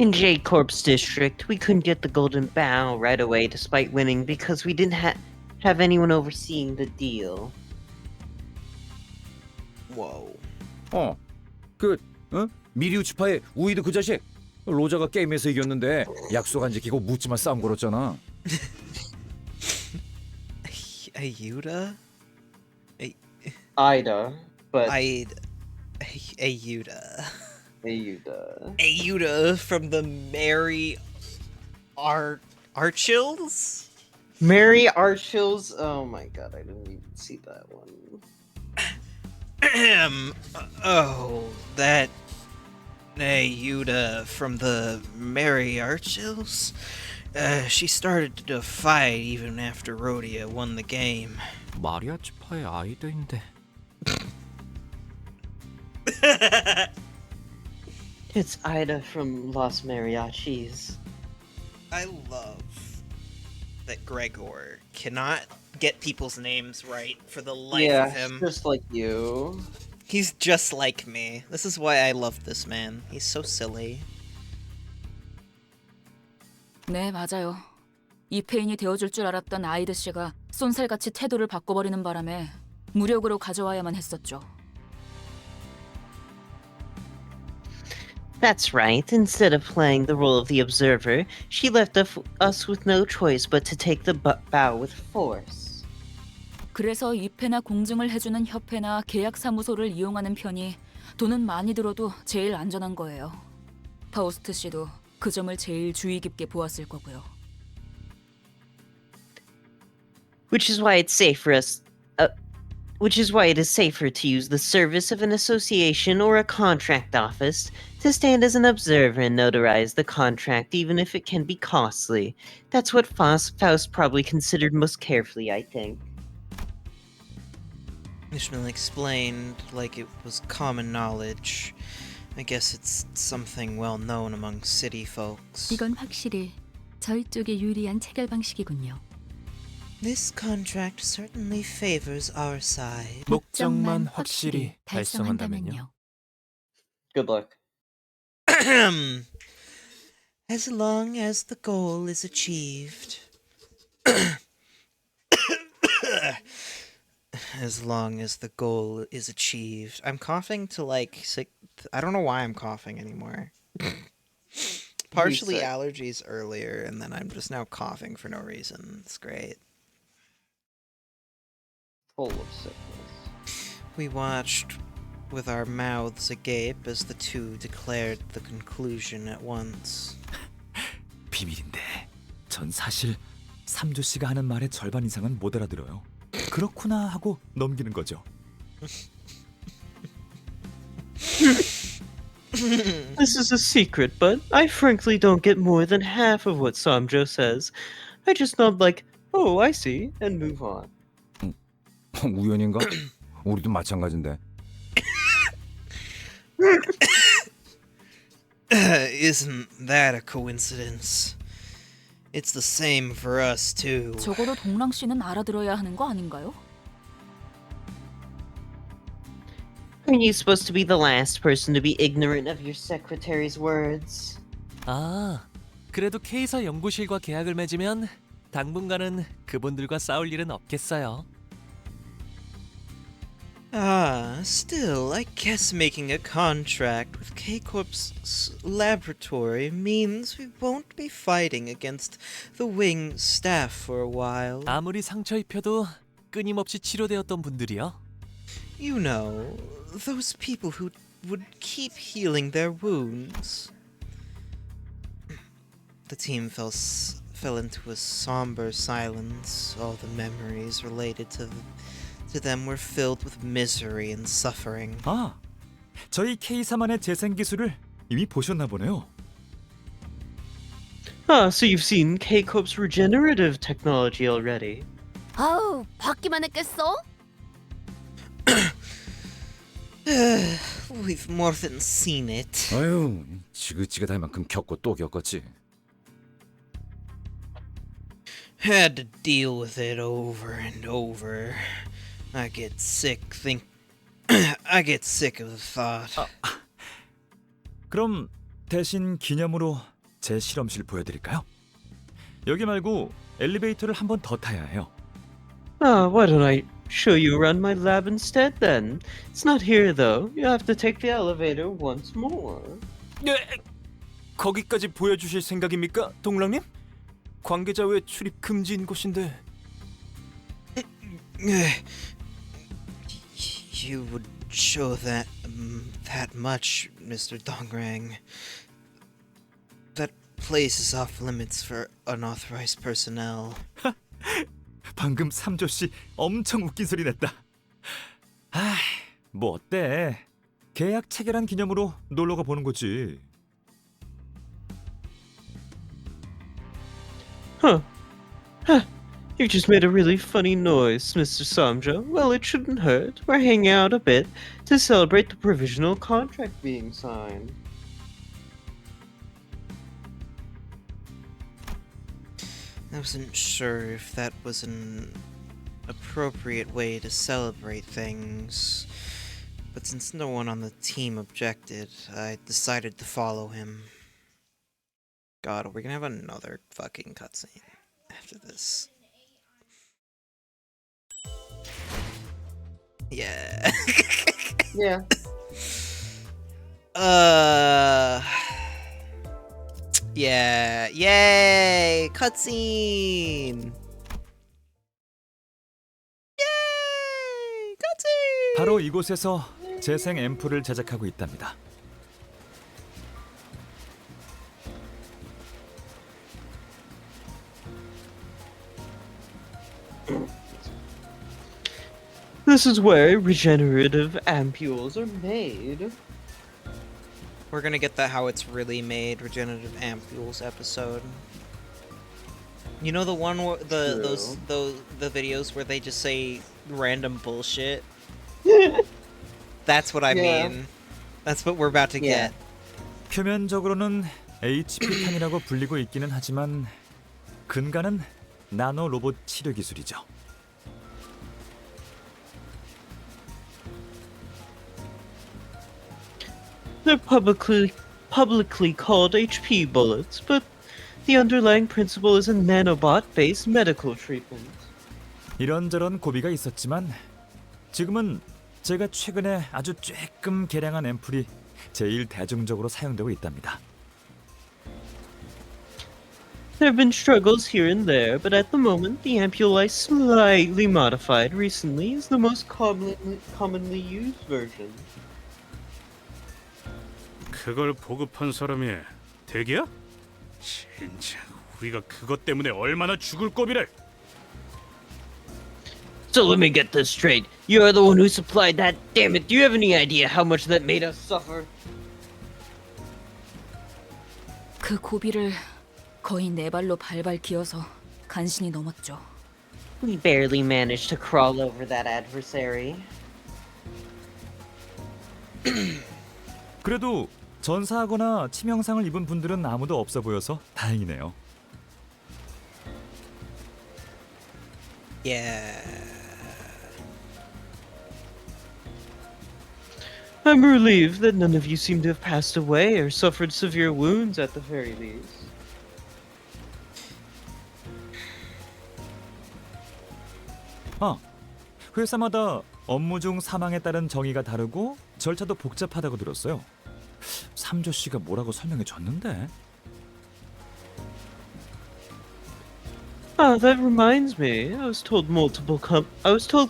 In J Corp's district, we couldn't get the golden bow right away despite winning because we didn't have anyone overseeing the deal. Whoa. 미리우치파의 우이드 그 자식 로자가 게임에서 이겼는데 약속 안 지키고 묻지마 싸움 걸었잖아. Ayuda? Ida, but Ayuda. Ayuda. Ayuda from the Mary Archils? Mary Archils? Oh my god, I didn't even see that one. Oh, that Ayuda from the Mary Archils? She started to fight even after Rhodia won the game. 마리아치파의 아이들인데. It's Ida from Los Mariachis. I love that Gregor cannot get people's names right for the life of him. Just like you. He's just like me. This is why I love this man. He's so silly. 네, 맞아요. 입회인이 되어줄 줄 알았던 아이드 씨가 쏜살같이 태도를 바꿔버리는 바람에 무력으로 가져와야만 했었죠. That's right. Instead of playing the role of the observer, she left us with no choice but to take the bow with force. 그래서 입회나 공증을 해주는 협회나 계약사무소를 이용하는 편이 돈은 많이 들어도 제일 안전한 거예요. 파우스트 씨도 그 점을 제일 주의 깊게 보았을 거고요. Which is why it is safer to use the service of an association or a contract office to stand as an observer and notarize the contract, even if it can be costly. That's what Faust probably considered most carefully, I think. Ishmael explained like it was common knowledge. I guess it's something well known among city folks. 이건 확실히 저희 쪽에 유리한 체결 방식이군요. This contract certainly favors our side. 목적만 확실히 달성한다면요. Good luck. As long as the goal is achieved. As long as the goal is achieved. I'm coughing to like I don't know why I'm coughing anymore. Partially allergies earlier, and then I'm just now coughing for no reason. It's great. Full of sickness. We watched with our mouths agape as the two declared the conclusion at once. 비밀인데 전 사실 삼조 씨가 하는 말의 절반 이상은 못 알아들어요. 그렇구나 하고 넘기는 거죠. This is a secret, but I frankly don't get more than half of what Samjo says. I just nod like, oh, I see, and move on. 우연인가? 우리도 마찬가지인데. Isn't that a coincidence? It's the same for us too. 적어도 동랑 씨는 알아들어야 하는 거 아닌가요? Aren't you supposed to be the last person to be ignorant of your secretary's words? 아, 그래도 K사 연구실과 계약을 맺으면 당분간은 그분들과 싸울 일은 없겠어요. Still, I guess making a contract with K-Corp's laboratory means we won't be fighting against the wing staff for a while. 아무리 상처 입혀도 끊임없이 치료되었던 분들이요. You know, those people who would keep healing their wounds. The team fell into a somber silence. All the memories related to them were filled with misery and suffering. 아, 저희 K3안의 재생 기술을 이미 보셨나 보네요. Ah, so you've seen K-Corp's regenerative technology already. 아우, 받기만 했겠어? We've more than seen it. 아유, 지긋지긋할 만큼 겪고 또 겪었지. Had to deal with it over and over. I get sick of the thought. 그럼 대신 기념으로 제 실험실 보여드릴까요? 여기 말고 엘리베이터를 한 번 더 타야 해요. Why don't I show you around my lab instead then? It's not here though. You have to take the elevator once more. 거기까지 보여주실 생각입니까, 동랑님? 관계자 외 출입 금지인 곳인데. You would show that much, Mr. Dongrang. That place is off limits for unauthorized personnel. 방금 삼조씨 엄청 웃긴 소리 냈다. 뭐 어때? 계약 체결한 기념으로 놀러가 보는 거지. You just made a really funny noise, Mr. Samjo. Well, it shouldn't hurt. We're hanging out a bit to celebrate the provisional contract being signed. I wasn't sure if that was an appropriate way to celebrate things, but since no one on the team objected, I decided to follow him. God, are we gonna have another fucking cutscene after this? Yeah. Yeah. Yeah. Yay! Cutscene! Yay! Cutscene! 바로 이곳에서 재생 앰플을 제작하고 있답니다. This is where regenerative ampules are made. We're gonna get the how it's really made regenerative ampules episode. You know the one where those the videos where they just say random bullshit? That's what I mean. That's what we're about to get. 표면적으로는 HP탄이라고 불리고 있기는 하지만 근간은 나노 로봇 치료 기술이죠. They're publicly called HP bullets, but the underlying principle is a nanobot-based medical treatment. 이런저런 고비가 있었지만 지금은 제가 최근에 아주 쬐끔 개량한 앰플이 제일 대중적으로 사용되고 있답니다. There have been struggles here and there, but at the moment, the ampule I slightly modified recently is the most commonly used version. 그걸 보급한 사람이 대기야? 진짜 우리가 그것 때문에 얼마나 죽을 고비를. So let me get this straight. You're the one who supplied that. Damn it, do you have any idea how much that made us suffer? 그 고비를 거의 네 발로 발발 기어서 간신히 넘었죠. We barely managed to crawl over that adversary. 그래도 전사하거나 치명상을 입은 분들은 아무도 없어 보여서 다행이네요. Yeah. I'm relieved that none of you seem to have passed away or suffered severe wounds at the very least. 회사마다 업무 중 사망에 따른 정의가 다르고 절차도 복잡하다고 들었어요. 삼조 씨가 뭐라고 설명해 줬는데? Ah, that reminds me. I was told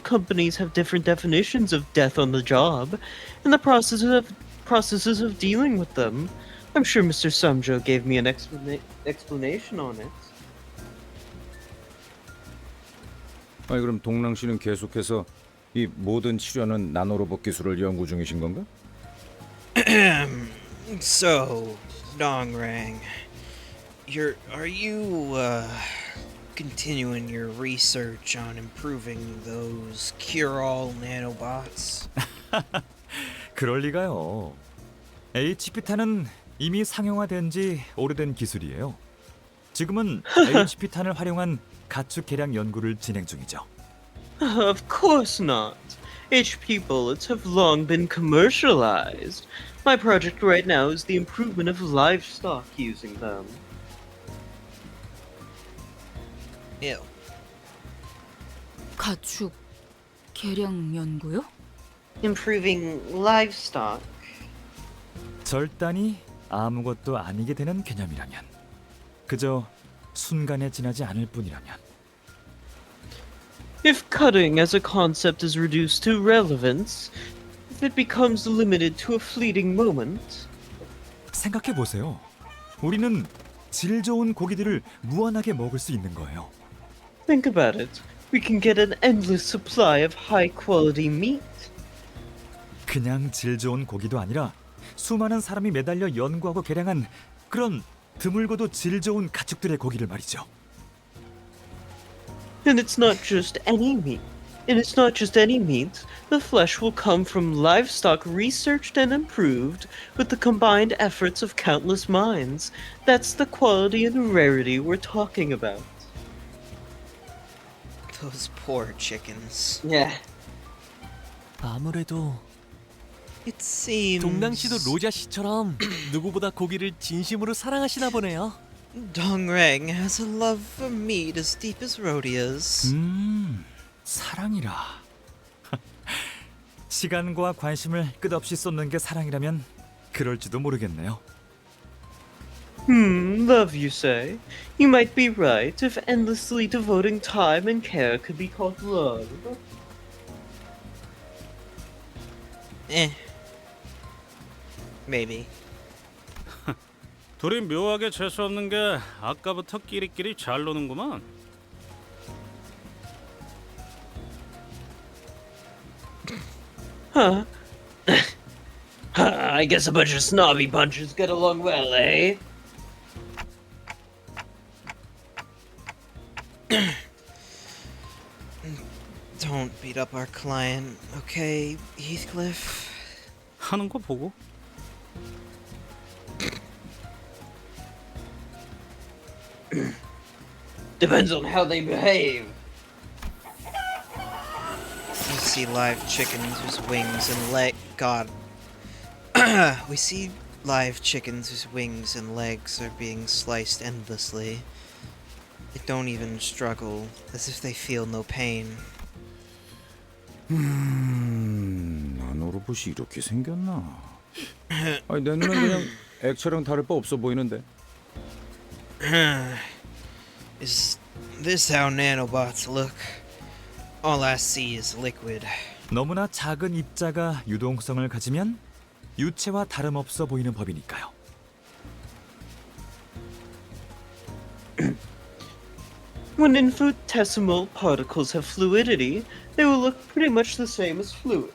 companies have different definitions of death on the job, and the processes of dealing with them. I'm sure Mr. Samjo gave me an explanation on it. 아니 그럼 동랑 씨는 계속해서 이 모든 치료하는 나노로봇 기술을 연구 중이신 건가? So, Dongrang, are you continuing your research on improving those cure-all nanobots? 그럴 리가요. HP탄은 이미 상용화된 지 오래된 기술이에요. 지금은 HP탄을 활용한 가축 개량 연구를 진행 중이죠. Of course not. HP bullets have long been commercialized. My project right now is the improvement of livestock using them. Ew. 가축 개량 연구요? Improving livestock. 절단이 아무것도 아니게 되는 개념이라면, 그저 순간에 지나지 않을 뿐이라면. If cutting as a concept is reduced to relevance, if it becomes limited to a fleeting moment. 생각해 보세요. 우리는 질 좋은 고기들을 무한하게 먹을 수 있는 거예요. Think about it. We can get an endless supply of high-quality meat. 그냥 질 좋은 고기도 아니라 수많은 사람이 매달려 연구하고 개량한 그런 드물고도 질 좋은 가축들의 고기를 말이죠. And it's not just any meat. The flesh will come from livestock researched and improved with the combined efforts of countless minds. That's the quality and rarity we're talking about. Those poor chickens. Yeah. 아무래도 It seems 동랑 씨도 로자 씨처럼 누구보다 고기를 진심으로 사랑하시나 보네요. Dongrang has a love for meat as deep as Rhodia's. 사랑이라. 시간과 관심을 끝없이 쏟는 게 사랑이라면 그럴지도 모르겠네요. Love, you say? You might be right if endlessly devoting time and care could be called love. Maybe. 둘이 묘하게 재수 없는 게 아까부터 끼리끼리 잘 노는구만. Huh? I guess a bunch of snobby bunches get along well, eh? Don't beat up our client, okay, Heathcliff? 하는 거 보고. Depends on how they behave. We see live chickens whose wings and we see live chickens whose wings and legs are being sliced endlessly. They don't even struggle, as if they feel no pain. 나노로봇이 이렇게 생겼나? 아니 내 눈엔 그냥 액체랑 다를 바 없어 보이는데. Is this how nanobots look? All I see is liquid. 너무나 작은 입자가 유동성을 가지면 유체와 다름없어 보이는 법이니까요. When infinitesimal particles have fluidity, they will look pretty much the same as fluid.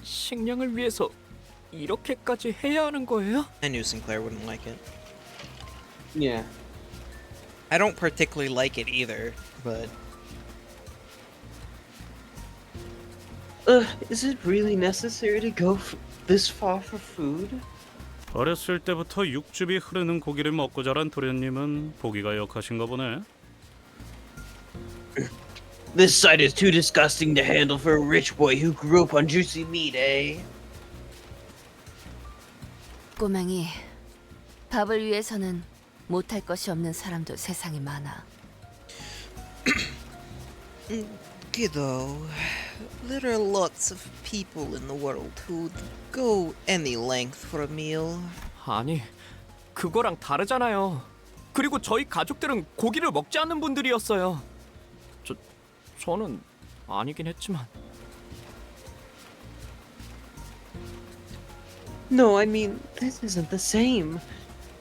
식량을 위해서 이렇게까지 해야 하는 거예요? I knew Sinclair wouldn't like it. Yeah. I don't particularly like it either, but... Is it really necessary to go this far for food? 어렸을 때부터 육즙이 흐르는 고기를 먹고 자란 도련님은 보기가 역하신가 보네. This sight is too disgusting to handle for a rich boy who grew up on juicy meat, eh? 꼬맹이, 밥을 위해서는 못할 것이 없는 사람도 세상에 많아. Kiddo, there are lots of people in the world who'd go any length for a meal. 아니, 그거랑 다르잖아요. 그리고 저희 가족들은 고기를 먹지 않는 분들이었어요. 저는 아니긴 했지만. No, I mean, this isn't the same.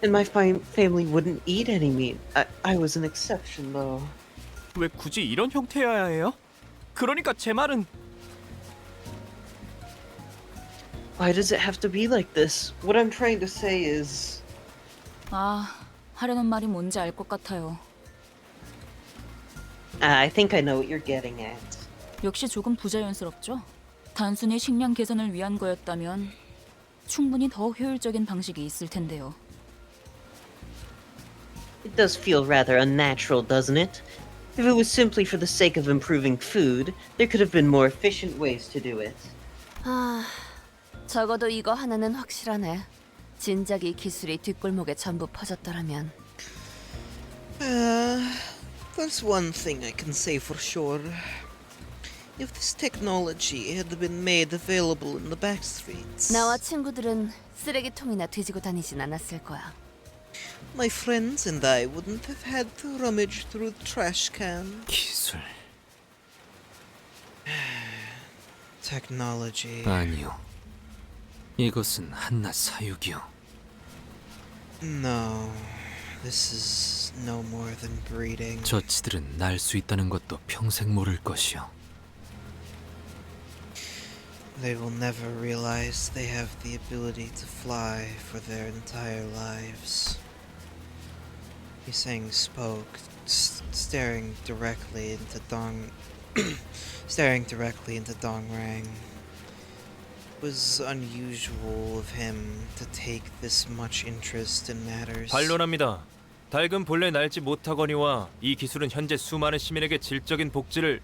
And my family wouldn't eat any meat. I was an exception, though. 왜 굳이 이런 형태여야 해요? 그러니까 제 말은 Why does it have to be like this? What I'm trying to say is... 아, 하려는 말이 뭔지 알 것 같아요. I think I know what you're getting at. 역시 조금 부자연스럽죠? 단순히 식량 개선을 위한 거였다면 충분히 더 효율적인 방식이 있을 텐데요. It does feel rather unnatural, doesn't it? If it was simply for the sake of improving food, there could have been more efficient ways to do it. 아, 적어도 이거 하나는 확실하네. 진작 이 기술이 뒷골목에 전부 퍼졌더라면. There's one thing I can say for sure. If this technology had been made available in the back streets, 나와 친구들은 쓰레기통이나 뒤지고 다니진 않았을 거야. my friends and I wouldn't have had to rummage through the trash can. 기술. Technology. 아니요. 이것은 한낱 사육이요. No, this is no more than breeding. 저치들은 날 수 있다는 것도 평생 모를 것이요. They will never realize they have the ability to fly for their entire lives. He spoke, staring directly into Dongrang. It was unusual of him to take this much interest in matters. 반론합니다. 닭은 본래 날지 못하거니와 이 기술은 현재 수많은 시민에게 질적인 복지를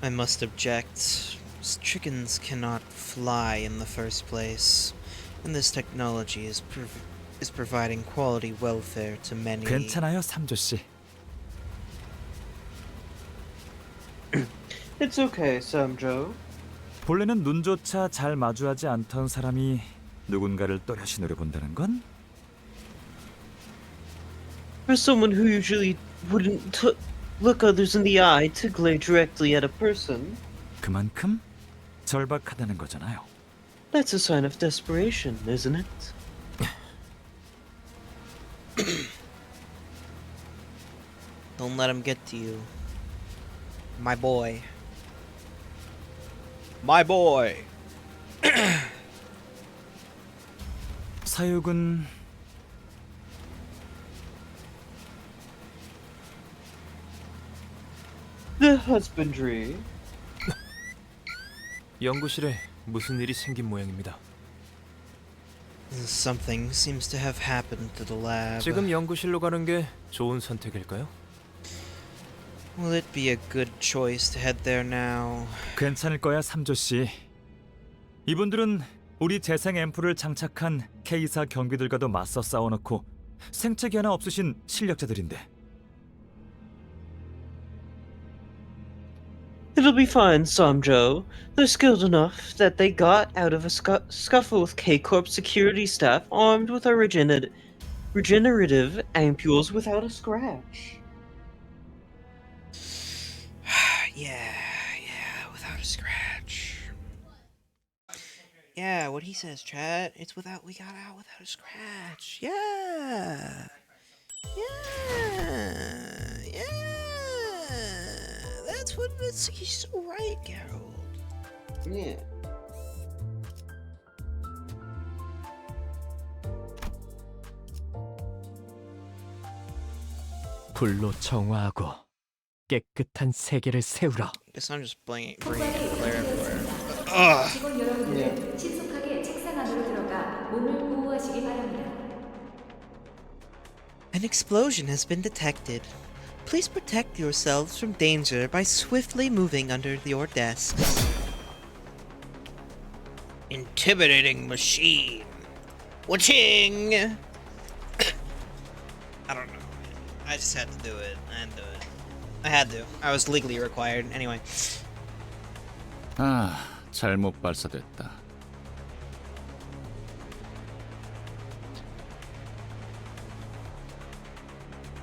I must object. Chickens cannot fly in the first place, and this technology is providing quality welfare to many. 괜찮아요, 삼조 씨. It's okay, Samjo. 본래는 눈조차 잘 마주하지 않던 사람이 누군가를 또렷이 노려본다는 건? For someone who usually wouldn't look others in the eye to glare directly at a person, 그만큼 절박하다는 거잖아요. that's a sign of desperation, isn't it? Don't let him get to you. My boy. My boy. 사육은 The husbandry. 연구실에 무슨 일이 생긴 모양입니다. Something seems to have happened to the lab. 지금 연구실로 가는 게 좋은 선택일까요? Will it be a good choice to head there now? 괜찮을 거야, 삼조 씨. 이분들은 우리 재생 앰플을 장착한 K사 경비들과도 맞서 싸워놓고 생채기 하나 없으신 실력자들인데. It'll be fine, Samjo. They're skilled enough that they got out of a scuffle with K-Corp security staff armed with our regenerative ampules without a scratch. Yeah, without a scratch. Yeah, what he says, chat. We got out without a scratch. Yeah. He's so right, Geralt. Yeah. 불로 정화하고 깨끗한 세계를 세우라. Guess I'm just bringing it Claire everywhere. 직원 여러분들은 신속하게 책상 안으로 들어가 몸을 보호하시기 바랍니다. An explosion has been detected. Please protect yourselves from danger by swiftly moving under your desks. Intimidating machine. Waching! I don't know. I just had to do it. I had to do it. I had to. I was legally required. Anyway. 아, 잘못 발사됐다.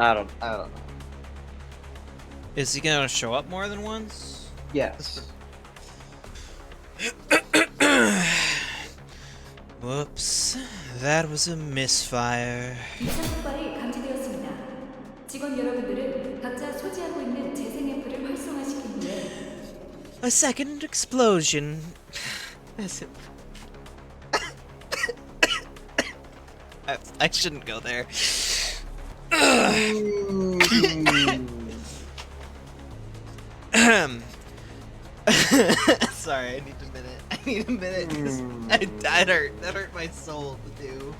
I don't know. Is he gonna show up more than once? Yes. Whoops. That was a misfire. 이상 폭발이 감지되었습니다. 직원 여러분들은 각자 소지하고 있는 재생 앰플을 활성화시킨 후에 A second explosion. I shouldn't go there. Sorry, I need a minute. I need a minute. That hurt my soul to do.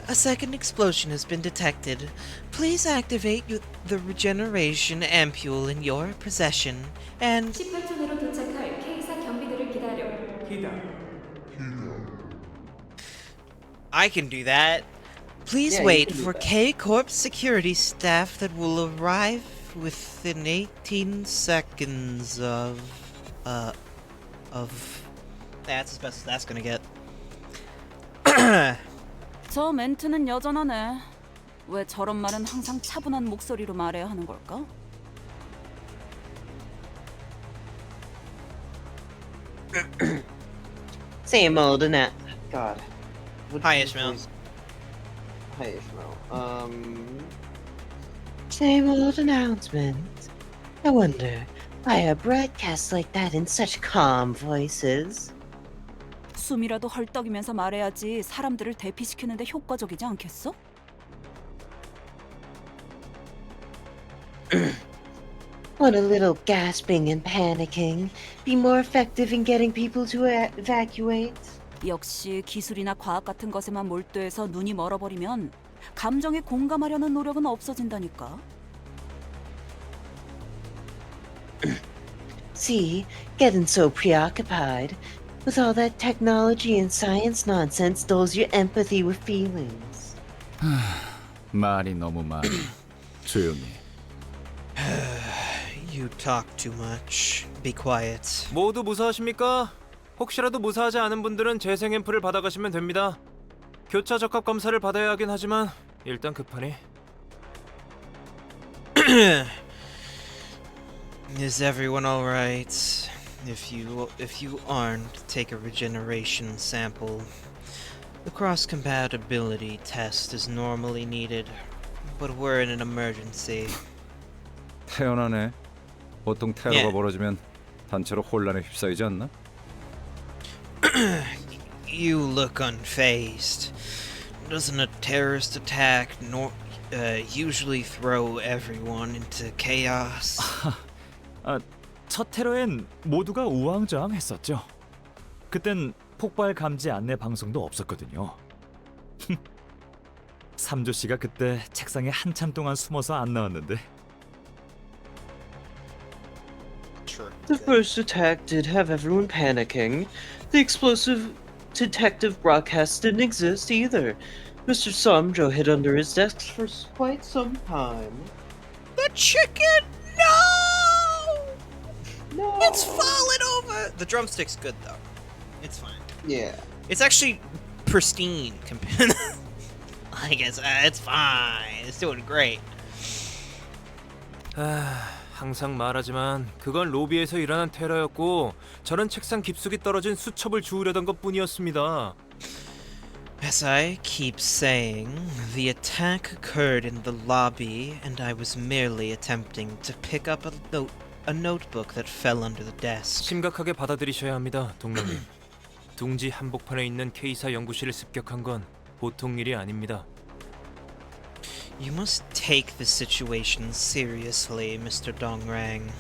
A second explosion has been detected. Please activate the regeneration ampule in your possession and 18초 내로 도착할 K사 경비들을 기다려. I can do that. Please Yeah, you wait can do for that. K Corp security staff that will arrive within 18 seconds of that's as best as that's gonna get. 저 멘트는 여전하네. 왜 저런 말은 항상 차분한 목소리로 말해야 하는 걸까? Same old and that. God. Hi, Ishmael. Hi, Ishmael. Same old announcement. I wonder why are broadcasts like that in such calm voices? 숨이라도 헐떡이면서 말해야지 사람들을 대피시키는데 효과적이지 않겠어? Won't a little gasping and panicking be more effective in getting people to evacuate? 역시 기술이나 과학 같은 것에만 몰두해서 눈이 멀어버리면 감정에 공감하려는 노력은 없어진다니까. See, getting so preoccupied with all that technology and science nonsense dulls your empathy with feelings. 말이 너무 많아. 조용히. You talk too much. Be quiet. 모두 무사하십니까? 혹시라도 무사하지 않은 분들은 재생 앰플을 받아가시면 됩니다. 교차 적합 검사를 받아야 하긴 하지만 일단 급하니. Is everyone all right? If you aren't, take a regeneration sample. The cross-compatibility test is normally needed, but we're in an emergency. 태어나네. 보통 테러가 예. 벌어지면 단체로 혼란에 휩싸이지 않나? You look unfazed. Doesn't a terrorist attack usually throw everyone into chaos? 첫 테러엔 모두가 우왕좌왕했었죠. 그땐 폭발 감지 안내 방송도 없었거든요. 삼조 씨가 그때 책상에 한참 동안 숨어서 안 나왔는데. The first attack did have everyone panicking. The explosive detective broadcast didn't exist either. Mr. Samjo hid under his desk for quite some time. The chicken! No! No! It's fallen over! The drumstick's good though. It's fine. Yeah. It's actually pristine compared. I guess it's fine. It's doing great. 항상 말하지만 그건 로비에서 일어난 테러였고 저는 책상 깊숙이 떨어진 수첩을 주우려던 것뿐이었습니다. As I keep saying, the attack occurred in the lobby, and I was merely attempting to pick up a notebook that fell under the desk. 심각하게 받아들이셔야 합니다, 동료님. 둥지 한복판에 있는 K사 연구실을 습격한 건 보통 일이 아닙니다. You must take the situation seriously, Mr. Dongrang.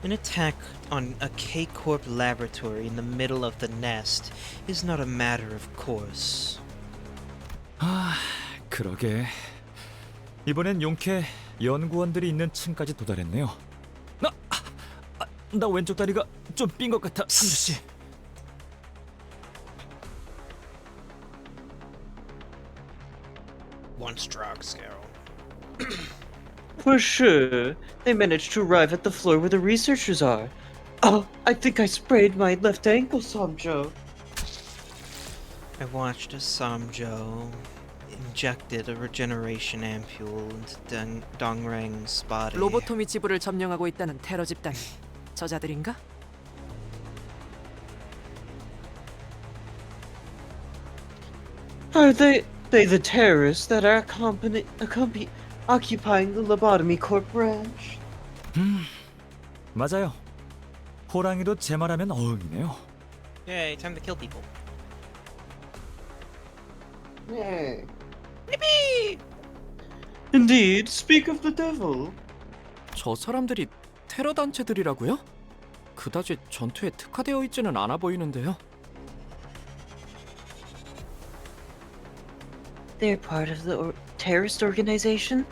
An attack on a K-Corp laboratory in the middle of the nest is not a matter of course. 그러게. 이번엔 용케 연구원들이 있는 층까지 도달했네요. 나 왼쪽 다리가 좀 삔 것 같아, 삼주 씨. Once drugs, Carol. For sure. They managed to arrive at the floor where the researchers are. Oh, I think I sprayed my left ankle, Samjo. I watched as Samjo injected a regeneration ampule into Dongrang's body. 로보토미 지부를 점령하고 있다는 테러 집단이 저자들인가? Are they the terrorists that are occupying the Lobotomy Corp branch? 맞아요. 호랑이도 제 말하면 어흥이네요. Yay, time to kill people. Yay. Yippee! Indeed, speak of the devil. 저 사람들이 테러 단체들이라고요? 그다지 전투에 특화되어 있지는 않아 보이는데요. They're part of the terrorist organization?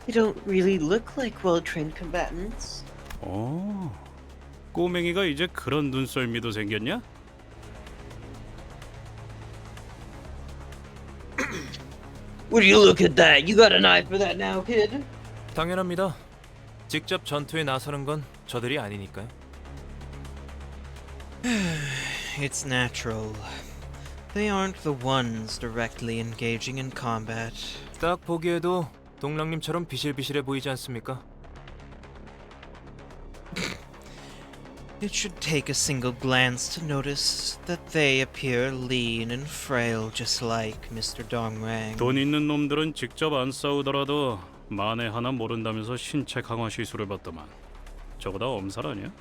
They don't really look like well-trained combatants. 꼬맹이가 이제 그런 눈썰미도 생겼냐? Would you look at that? You got an eye for that now, kid? 당연합니다. 직접 전투에 나서는 건 저들이 아니니까요. It's natural. They aren't the ones directly engaging in combat. 딱 보기에도 동랑님처럼 비실비실해 보이지 않습니까? It should take a single glance to notice that they appear lean and frail, just like Mr. Dongrang. 돈 있는 놈들은 직접 안 싸우더라도 만에 하나 모른다면서 신체 강화 시술을 받더만. 저거 다 엄살 아니야?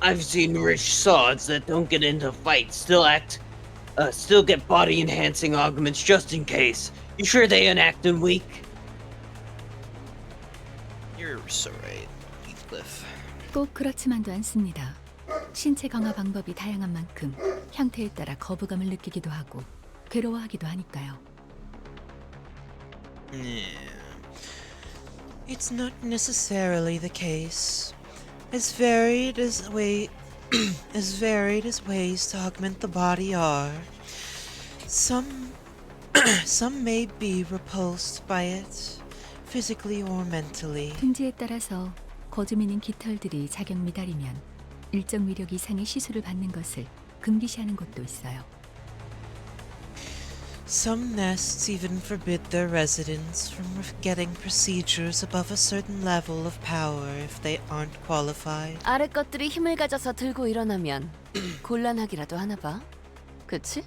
I've seen rich swords that don't get into fights still get body-enhancing augments just in case. You sure they ain't acting weak? You're so right, Heathcliff. 꼭 그렇지만도 않습니다. 신체 강화 방법이 다양한 만큼 형태에 따라 거부감을 느끼기도 하고 괴로워하기도 하니까요. Yeah. It's not necessarily the case. As varied as ways to augment the body are, some may be repulsed by it, physically or mentally. 둥지에 따라서 거주민인 깃털들이 작용 미달이면 일정 위력 이상의 시술을 받는 것을 금기시하는 곳도 있어요. Some nests even forbid their residents from getting procedures above a certain level of power if they aren't qualified. 아래 것들이 힘을 가져서 들고 일어나면 곤란하기라도 하나 봐. 그치?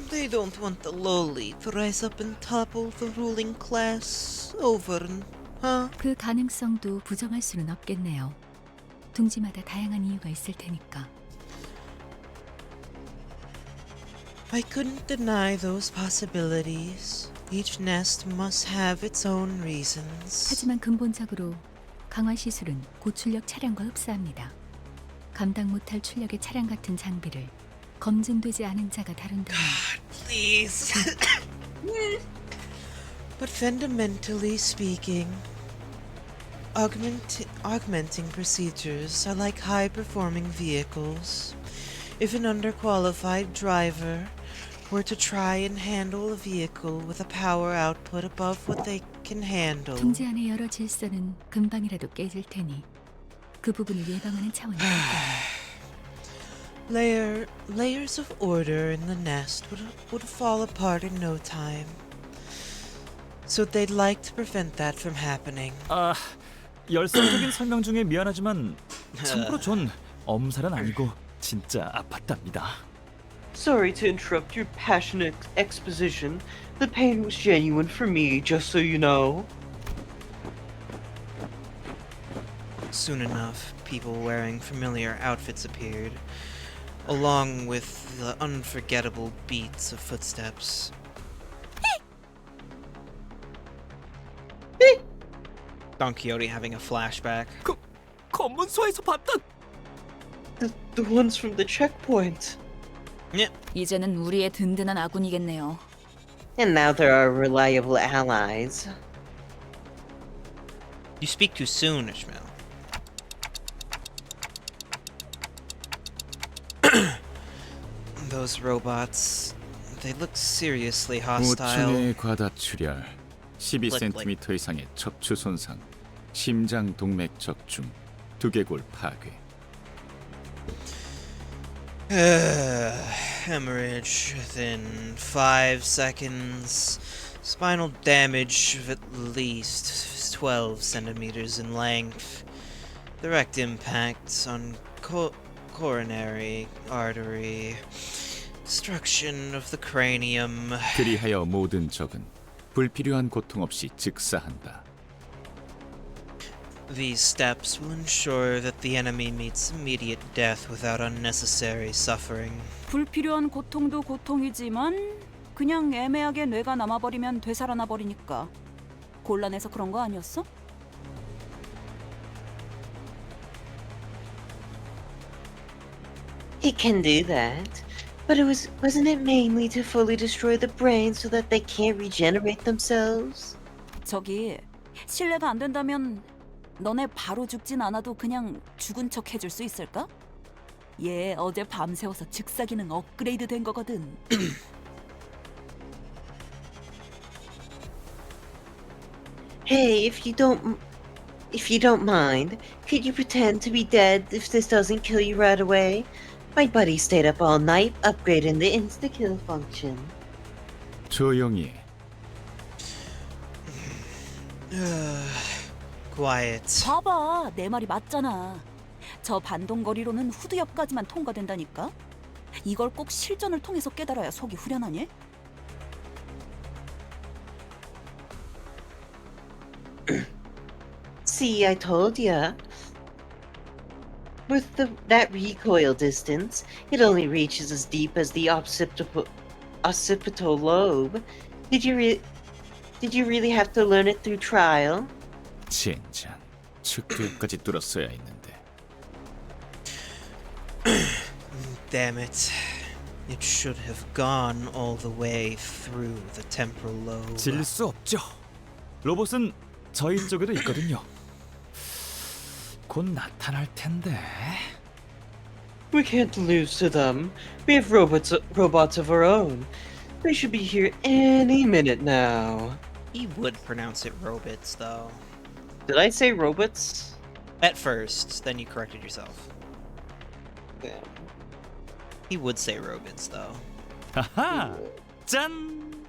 They don't want the lowly to rise up and topple the ruling class over, huh? 그 가능성도 부정할 수는 없겠네요. 둥지마다 다양한 이유가 있을 테니까. I couldn't deny those possibilities. Each nest must have its own reasons. 하지만 근본적으로 강화 시술은 고출력 차량과 흡사합니다. 감당 못할 출력의 차량 같은 장비를 검증되지 않은 자가 다룬다면 Please. But fundamentally speaking, augmenting procedures are like high-performing vehicles. If an underqualified driver were to try and handle a vehicle with a power output above what they can handle, 둥지 안의 여러 질서는 금방이라도 깨질 테니 그 부분을 예방하는 차원이니까요. layers of order in the nest would fall apart in no time. So they'd like to prevent that from happening. 아, 열성적인 설명 중에 미안하지만 참고로 전 엄살은 아니고 진짜 아팠답니다. Sorry to interrupt your passionate exposition. The pain was genuine for me, just so you know. Soon enough, people wearing familiar outfits appeared, along with the unforgettable beats of footsteps. Don Quixote having a flashback. 검문소에서 봤던 The ones from the checkpoint. 이제는 우리의 든든한 아군이겠네요. And now there are reliable allies. You speak too soon, Ishmael. Those robots, they look seriously hostile. 5층의 과다 출혈, 12cm 이상의 척추 손상, 심장 동맥 적중, 두개골 파괴. Hemorrhage within 5 seconds. Spinal damage of at least 12 centimeters in length. Direct impacts on coronary artery. Destruction of the cranium. 그리하여 모든 적은 불필요한 고통 없이 즉사한다. These steps will ensure that the enemy meets immediate death without unnecessary suffering. 불필요한 고통도 고통이지만 그냥 애매하게 뇌가 남아버리면 되살아나 버리니까 곤란해서 그런 거 아니었어? It can do that, but wasn't it mainly to fully destroy the brain so that they can't regenerate themselves? 저기 실례가 안 된다면 너네 바로 죽진 않아도 그냥 죽은 척 해줄 수 있을까? 얘 어제 밤새워서 즉사 기능 업그레이드 된 거거든. Hey, if you don't mind, could you pretend to be dead if this doesn't kill you right away? My buddy stayed up all night upgrading the insta-kill function. 조용히. Quiet. 봐봐, 내 말이 맞잖아. 저 반동거리로는 후드 옆까지만 통과된다니까. 이걸 꼭 실전을 통해서 깨달아야 속이 후련하니? See, I told ya. With that recoil distance, it only reaches as deep as the occipital lobe. Did you really have to learn it through trial? 젠장, 측교까지 뚫었어야 했는데. Damn it. It should have gone all the way through the temporal lobe. 질 수 없죠. 로봇은 저희 쪽에도 있거든요. 곧 나타날 텐데. We can't lose to them. We have robots of our own. They should be here any minute now. He would pronounce it robots, though. Did I say robots? At first, then you corrected yourself. Yeah. He would say robots, though. 하하! 짠!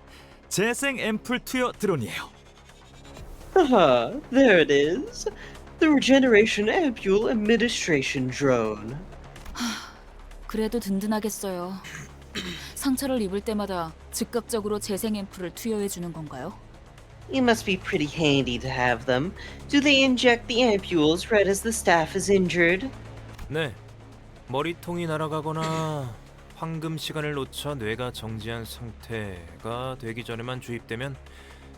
재생 앰플 투여 드론이에요. Haha, there it is. The Regeneration Ampule Administration Drone. 그래도 든든하겠어요. 상처를 입을 때마다 즉각적으로 재생 앰플을 투여해 주는 건가요? It must be pretty handy to have them. Do they inject the ampules right as the staff is injured? 네. 머리통이 날아가거나 황금 시간을 놓쳐 뇌가 정지한 상태가 되기 전에만 주입되면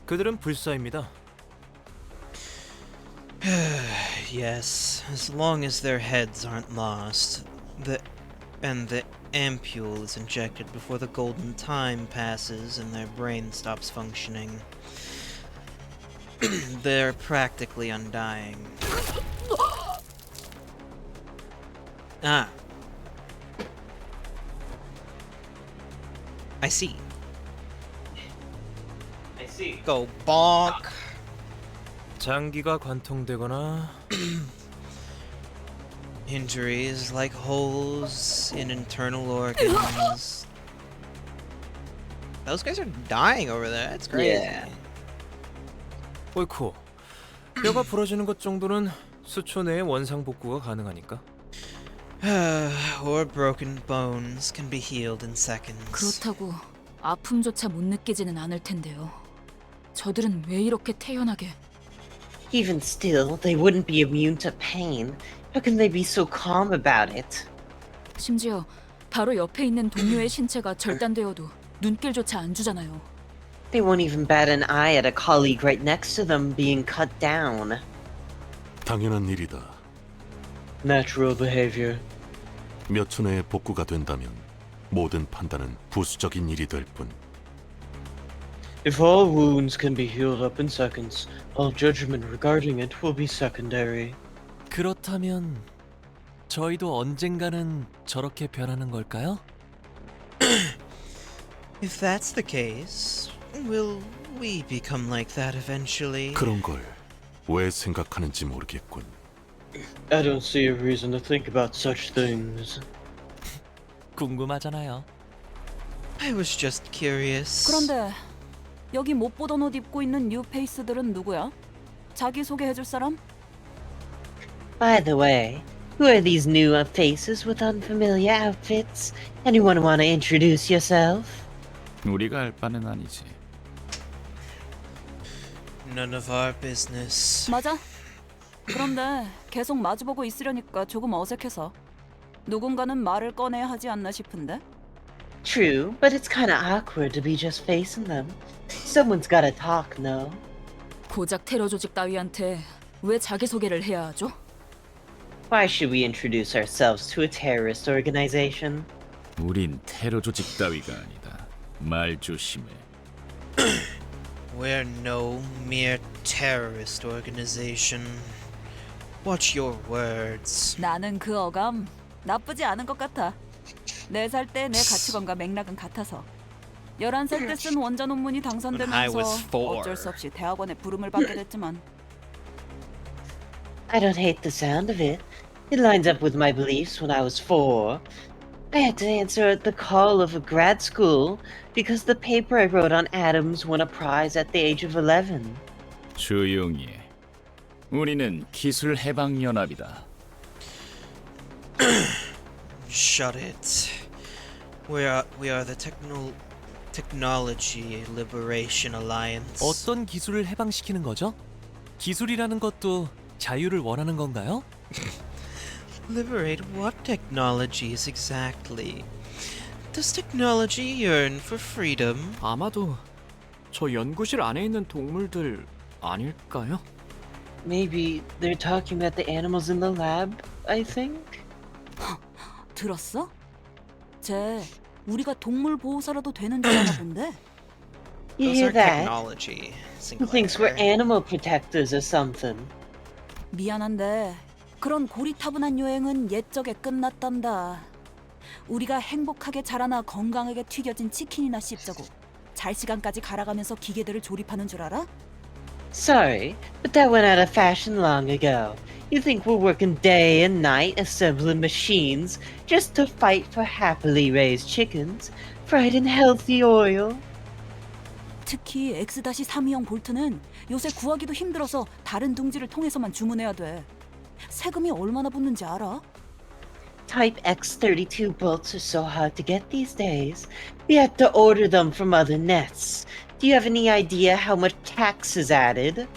그들은 불사입니다. Yes, as long as their heads aren't lost, and the ampule is injected before the golden time passes and their brain stops functioning, they're practically undying. Ah. I see. I see. Go bonk. 장기가 관통되거나 Injuries like holes in internal organs. Those guys are dying over there. That's crazy. Yeah. 어이쿠. 뼈가 부러지는 것 정도는 수초 내에 원상 복구가 가능하니까. Or broken bones can be healed in seconds. 그렇다고 아픔조차 못 느끼지는 않을 텐데요. 저들은 왜 이렇게 태연하게? Even still, they wouldn't be immune to pain. How can they be so calm about it? 심지어 바로 옆에 있는 동료의 신체가 절단되어도 눈길조차 안 주잖아요. They won't even bat an eye at a colleague right next to them being cut down. 당연한 일이다. Natural behavior. 몇 초 내에 복구가 된다면 모든 판단은 부수적인 일이 될 뿐. If all wounds can be healed up in seconds, all judgment regarding it will be secondary. 그렇다면 저희도 언젠가는 저렇게 변하는 걸까요? If that's the case, we'll we become like that eventually. 그런 걸 왜 생각하는지 모르겠군. I don't see a reason to think about such things. 궁금하잖아요. I was just curious. 그런데 여기 못 보던 옷 입고 있는 뉴 페이스들은 누구야? 자기 소개해줄 사람? By the way, who are these new faces with unfamiliar outfits? Anyone want to introduce yourself? 우리가 알 바는 아니지. None of our business. 맞아. 그런데 계속 마주보고 있으려니까 조금 어색해서 누군가는 말을 꺼내야 하지 않나 싶은데. True, but it's kind of awkward to be just facing them. Someone's gotta talk, no? 고작 테러 조직 따위한테 왜 자기 소개를 해야 하죠? Why should we introduce ourselves to a terrorist organization? 우린 테러 조직 따위가 아니다. 말 조심해. We're no mere terrorist organization. Watch your words. 나는 그 어감 나쁘지 않은 것 같아. 4살 때 내 가치관과 맥락은 같아서 11살 때 쓴 원자 논문이 When I 당선되면서 was 4. 어쩔 수 없이 대학원에 부름을 받게 됐지만 I don't hate the sound of it. It lines up with my beliefs when I was 4. I had to answer the call of a grad school because the paper I wrote on atoms won a prize at the age of 11. 조용히 해. 우리는 기술 해방 연합이다. Shut it. We are the Technology Liberation Alliance. 어떤 기술을 해방시키는 거죠? 기술이라는 것도 자유를 원하는 건가요? Liberate what technologies exactly? Does technology yearn for freedom? 아마도 저 연구실 안에 있는 동물들 아닐까요? Maybe they're talking about the animals in the lab, I think? 들었어? 쟤 우리가 동물 보호사라도 되는 줄 아나 본데? You Those hear are that? technology. Who thinks we're animal protectors or something? 미안한데 그런 고리타분한 여행은 옛적에 끝났단다. 우리가 행복하게 자라나 건강하게 튀겨진 치킨이나 씹자고 잘 시간까지 갈아가면서 기계들을 조립하는 줄 알아? Sorry, but that went out of fashion long ago. You think we're working day and night assembling machines just to fight for happily raised chickens, fried in healthy oil? 특히 X-32형 볼트는 요새 구하기도 힘들어서 다른 둥지를 통해서만 주문해야 돼. 세금이 얼마나 붙는지 알아? Type X32 bolts are so hard to get these days. We have to order them from other nets. Do you have any idea how much tax is added?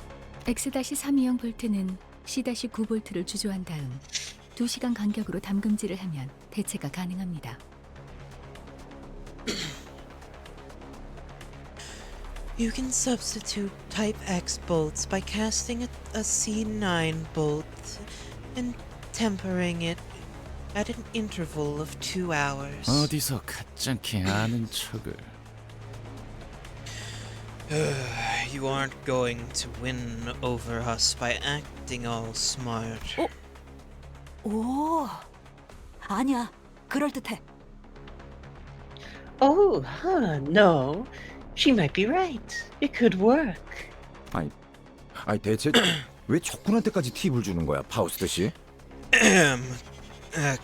X-32형 볼트는 C-9 볼트를 주조한 다음 2시간 간격으로 담금질을 하면 대체가 가능합니다. You can substitute Type X bolts by casting a C9 bolt and tempering it at an interval of 2 hours. 어디서 가짜게 아는 척을. You aren't going to win over us by acting all smart. 오, 아니야. 그럴듯해. Oh, no. She might be right. It could work. 아니 대체 왜 적군한테까지 팁을 주는 거야, 파우스트 씨?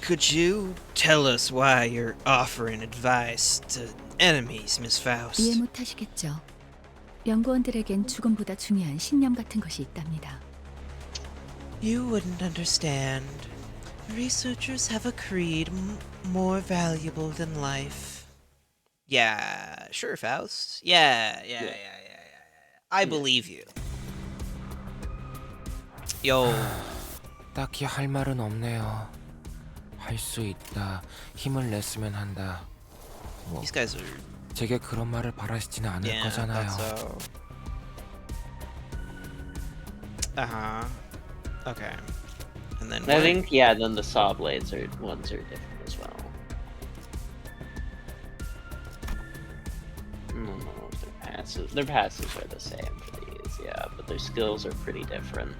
Could you tell us why you're offering advice to enemies, Miss Faust? 이해 못하시겠죠. 연구원들에겐 죽음보다 중요한 신념 같은 것이 있답니다. You wouldn't understand. Researchers have a creed more valuable than life. Yeah, sure, Faust. Yeah. I believe you. Yo. 딱히 할 말은 없네요. 할 수 있다. 힘을 냈으면 한다. 뭐 These guys are. 제게 그런 말을 바라시지는 않을 Yeah, 거잖아요. that's so. Okay. And then I think, yeah, then the saw blades ones are different as well. No, their passives are the same for these, yeah, but their skills are pretty different.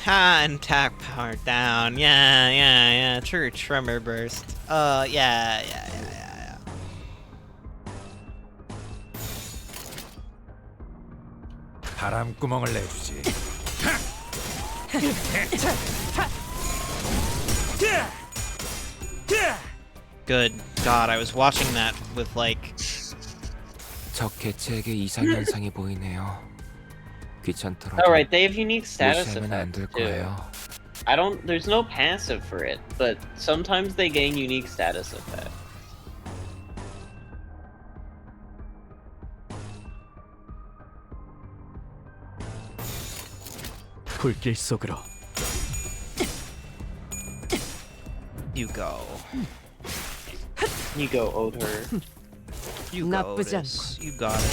Ha, and attack power down. Yeah. True tremor burst. Yeah. 바람구멍을 내주지. Good God, I was watching that with like. 적 개체에게 이상 현상이 보이네요. 귀찮더라도 Alright, they have unique status 무시하면 안 될 effects too. 거예요. There's no passive for it, but sometimes they gain unique status effects. 불길 속으로. You go. You go, Odor. You go, 나쁘지 Otis. You got it.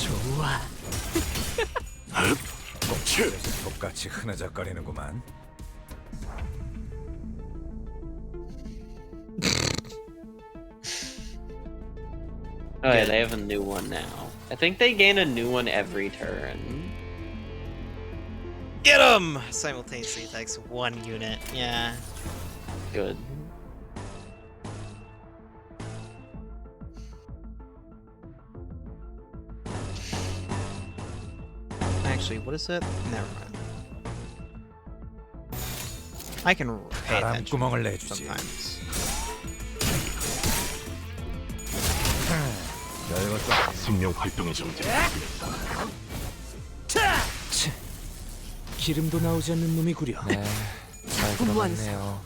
좋아. 똑같이 흐느적거리는구만. Oh yeah, they have a new one now. I think they gain a new one every turn. Get him! Simultaneously attacks 1 unit. Yeah. Good. Actually, what is it? Never mind. I can pay attention 바람구멍을 내주지. sometimes. 생명 활동의 정지를 확인했다. 기름도 나오지 않는 놈이구려. 네, 잘 들어갔네요.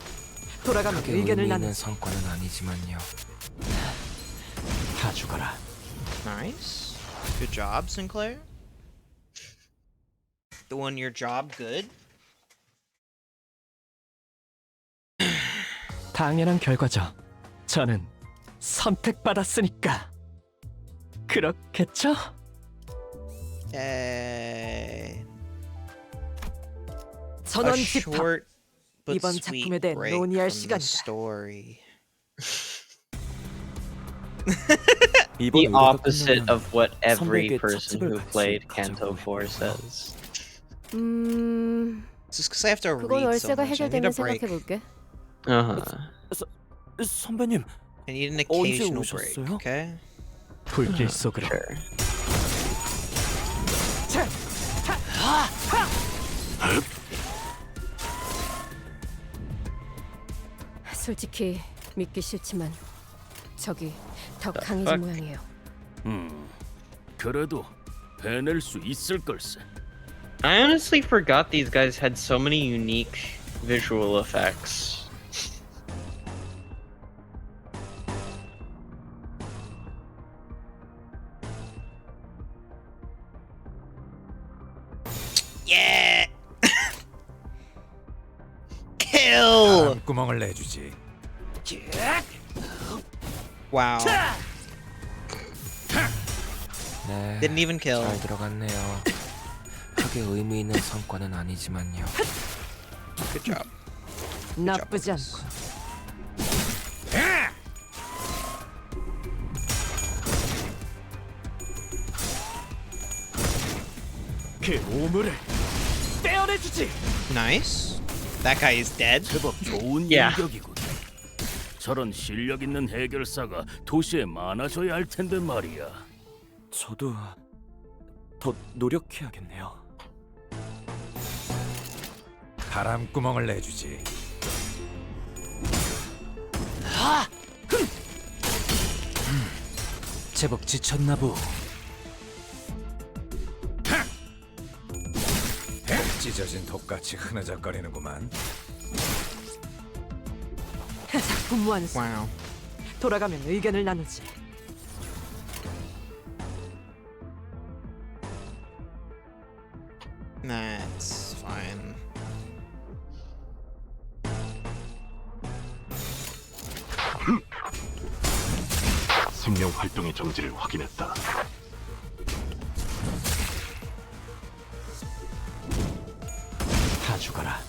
돌아가면 크게 의견을 의미 있는 나누지. 성과는 아니지만요. 다 죽어라. Nice. Good job, Sinclair. Doing your job good. 당연한 결과죠. 저는 선택받았으니까. 그렇겠죠? Yay. 전원 A 집합. short but 이번 sweet 작품에 대해 break 논의할 from the 시간이다. story. The opposite of what every 선배에게 person 찻집을 who 같이 played Canto 4 says. Just because I have to 그건 read so 월세가 much, I need a 해결되면 break. 생각해볼게. 선배님, I need an 언제 occasional break, 오셨어요? okay? 불길 속으로. 솔직히 믿기 싫지만 적이 더 강해진 모양이에요. 그래도 해낼 수 있을 걸세. I honestly forgot these guys had so many unique visual effects. Yeah! Kill! 바람구멍을 내주지. Wow. 네, Didn't even kill. 잘 들어갔네요. 크게 의미 있는 성과는 아니지만요. Good job. 나쁘지 않고. 그 오물을 떼어내주지. Nice. That guy is dead. 제법 좋은 Yeah. 인격이군. 저런 실력 있는 해결사가 도시에 많아져야 할 텐데 말이야. 저도 더 노력해야겠네요. 바람구멍을 내주지. 제법 지쳤나 보. 찢어진 독같이 흐느적거리는구만. 작품 완성. Wow. 돌아가면 의견을 나누지. That's fine. 생명 활동의 정지를 확인했다. 다 죽어라.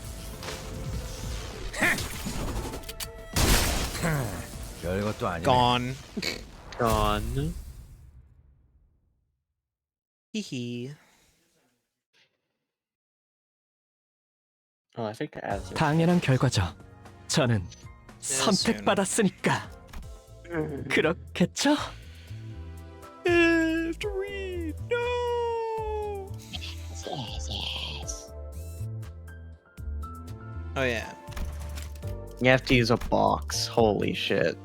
별것도 아니네. Gone. Gone. Hehe. Oh, I think the ads are... 당연한 결과죠. 저는 선택받았으니까. 그렇겠죠? have to read. No. Yes. Oh yeah. You have to use a box. Holy shit.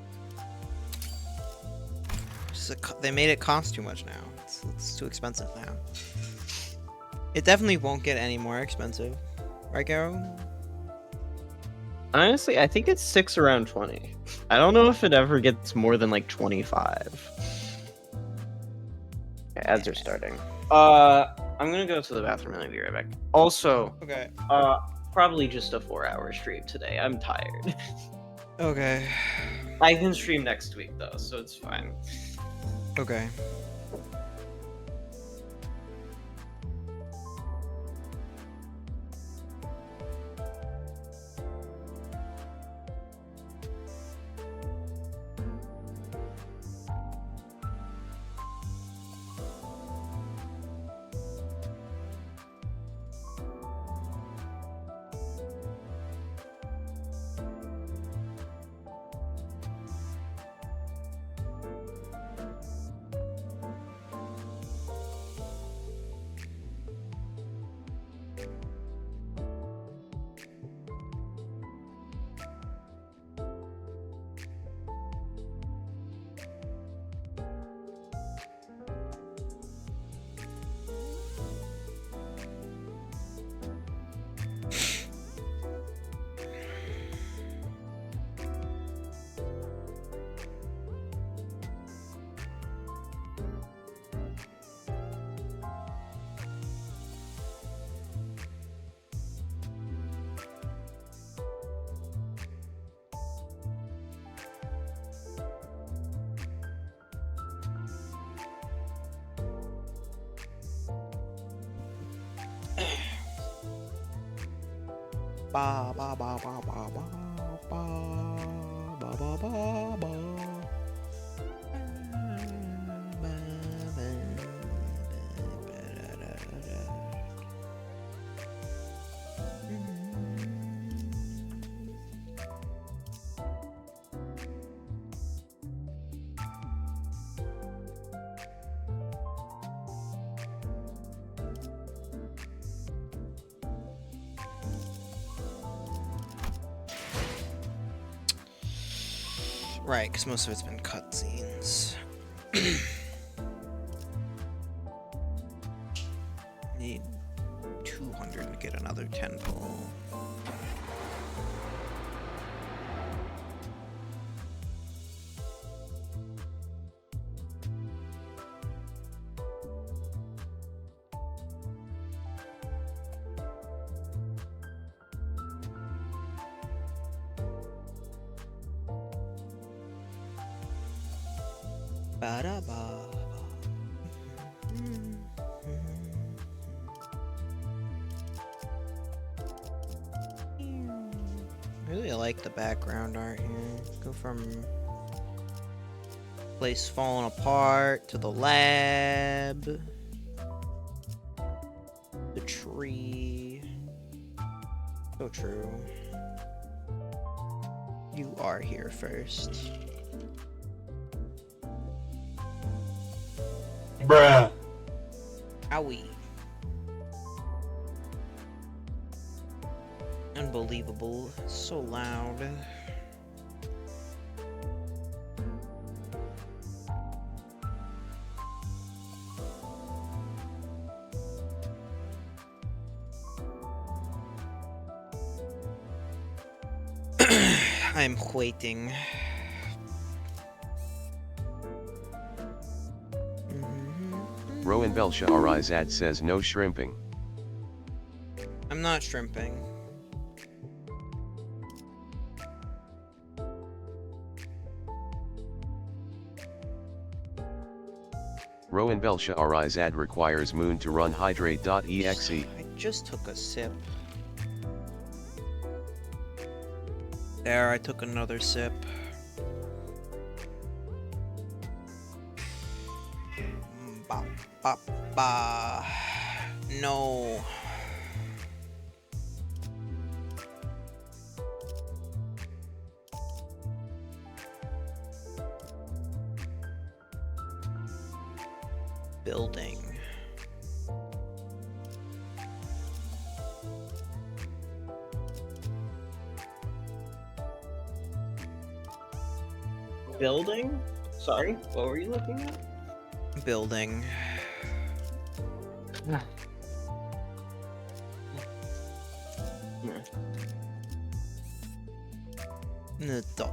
They made it cost too much now. It's too expensive now. It definitely won't get any more expensive, right, Garo? Honestly, I think it sticks around 20. I don't know if it ever gets more than like 25. Okay, ads are starting. I'm gonna go to the bathroom and I'll be right back. Also, okay. Probably just a 4-hour stream today. I'm tired. Okay. I can stream next week though, so it's fine. Okay. Ba ba ba ba ba ba ba ba ba ba ba. Right, because most of it's been cutscenes. Need 200 to get another 10 pull. Ba-da-ba. I really like the background art here. Go from place falling apart to the lab, the tree. So true. You are here first. Bruh. Owie. Unbelievable. So loud. I'm waiting. Rowan Belsha Arizad says no shrimping. I'm not shrimping. Rowan Belsha Arizad requires Moon to run hydrate.exe. I just took a sip. There, I took another sip. Ba, ba, ba. No. building. Building? Sorry, what were you looking at? Building.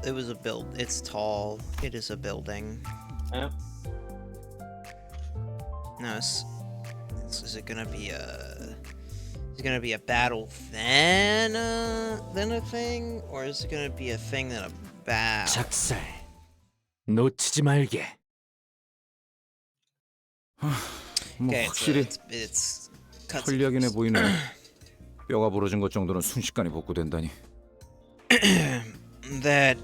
It was a build. It's tall. It is a building. Yeah. No, is it gonna be a? Is it gonna be a battle then a thing, or is it gonna be a thing then a battle? 작살 놓치지 말게. 뭐 Okay, 확실히 it's 편리하긴 해 보이네. 뼈가 부러진 것 정도는 순식간에 복구된다니. That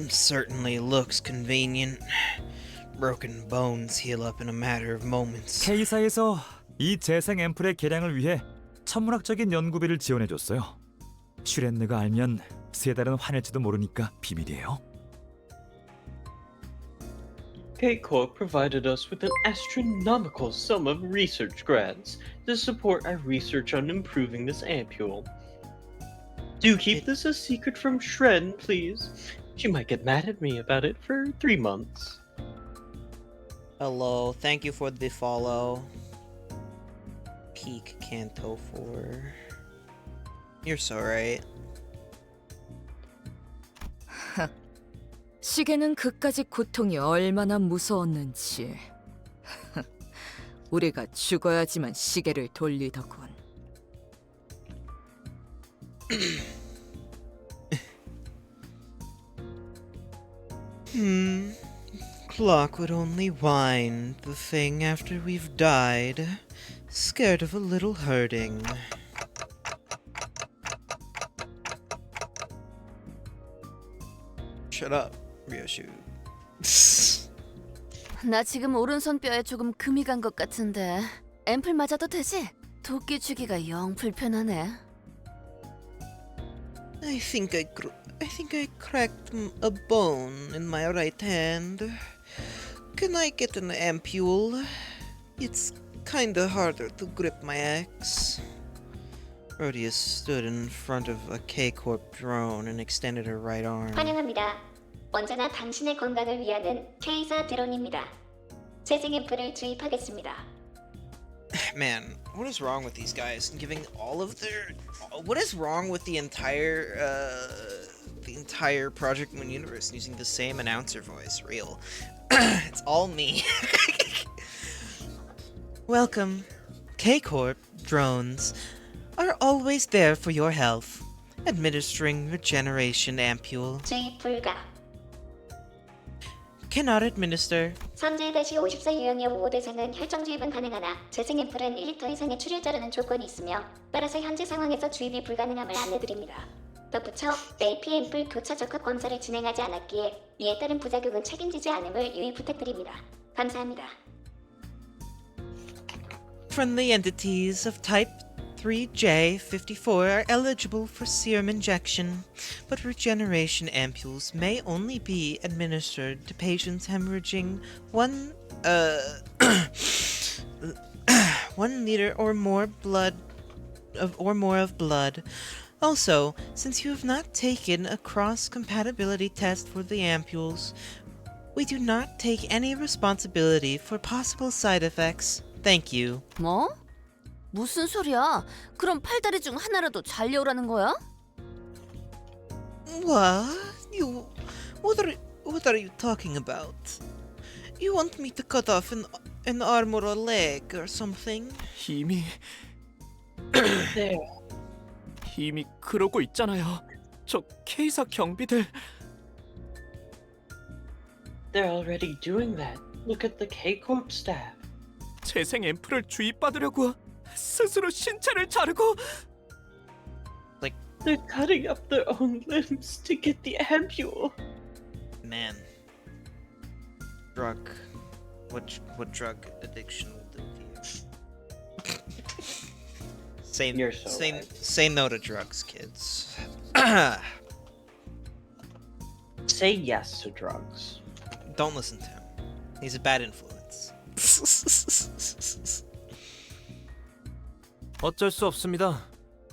certainly looks convenient. Broken bones heal up in a matter of moments. K사에서 이 재생 앰플의 개량을 위해 천문학적인 연구비를 지원해줬어요. 슈렌느가 알면 세달은 화낼지도 모르니까 비밀이에요. K-Corp provided us with an astronomical sum of research grants to support our research on improving this ampule. Do keep this a secret from Shren, please. She might get mad at me about it for 3 months. Hello, thank you for the follow. Peak Canto 4. You're so right. 시계는 그까지 고통이 얼마나 무서웠는지. 우리가 죽어야지만 시계를 돌리더군. Clock would only wind the thing after we've died. Scared of a little hurting. Shut up, Ryoshu. 나 지금 오른손 뼈에 조금 금이 간 것 같은데 앰플 맞아도 되지? 도끼 주기가 영 불편하네. I think I cracked a bone in my right hand. Can I get an ampule? It's kinda harder to grip my axe. Rhodius stood in front of a K-Corp drone and extended her right arm. 환영합니다. 언제나 당신의 건강을 위하는 K사 드론입니다. 재생 앰플을 주입하겠습니다. Man, what is wrong with these guys and giving all of their... What is wrong with the entire Project Moon universe using the same announcer voice? Real. It's all me. Welcome. K-Corp drones are always there for your health. Administering regeneration ampule. 주입 불가. Cannot administer. 선제 54 유형의 5대생은 혈정 주입은 가능하나 재생 앰플은 1리터 이상의 출혈자라는 조건이 있으며 따라서 현재 상황에서 주입이 불가능함을 안내드립니다. 덧붙여 AP 앰플 교차 적합 검사를 진행하지 않았기에 이에 따른 부작용은 책임지지 않음을 유의 부탁드립니다. 감사합니다. Friendly entities of type 3J54 are eligible for serum injection, but regeneration ampules may only be administered to patients hemorrhaging 1 liter or more of blood. Also, since you have not taken a cross-compatibility test for the ampules, we do not take any responsibility for possible side effects. Thank you. 뭐? 무슨 소리야? 그럼 팔다리 중 하나라도 잘려오라는 거야? What? What are you talking about? You want me to cut off an arm or a leg or something? 이미 이미 그러고 있잖아요. 저 K사 경비들. They're already doing that. Look at the K-Corp staff. 재생 앰플을 주입받으려고 스스로 신체를 자르고. They're cutting up their own limbs to get the ampule. Man. Drug. What drug addiction will do to you? Say no to drugs, kids. Say yes to drugs. Don't listen to him. He's a bad influence. 어쩔 수 없습니다.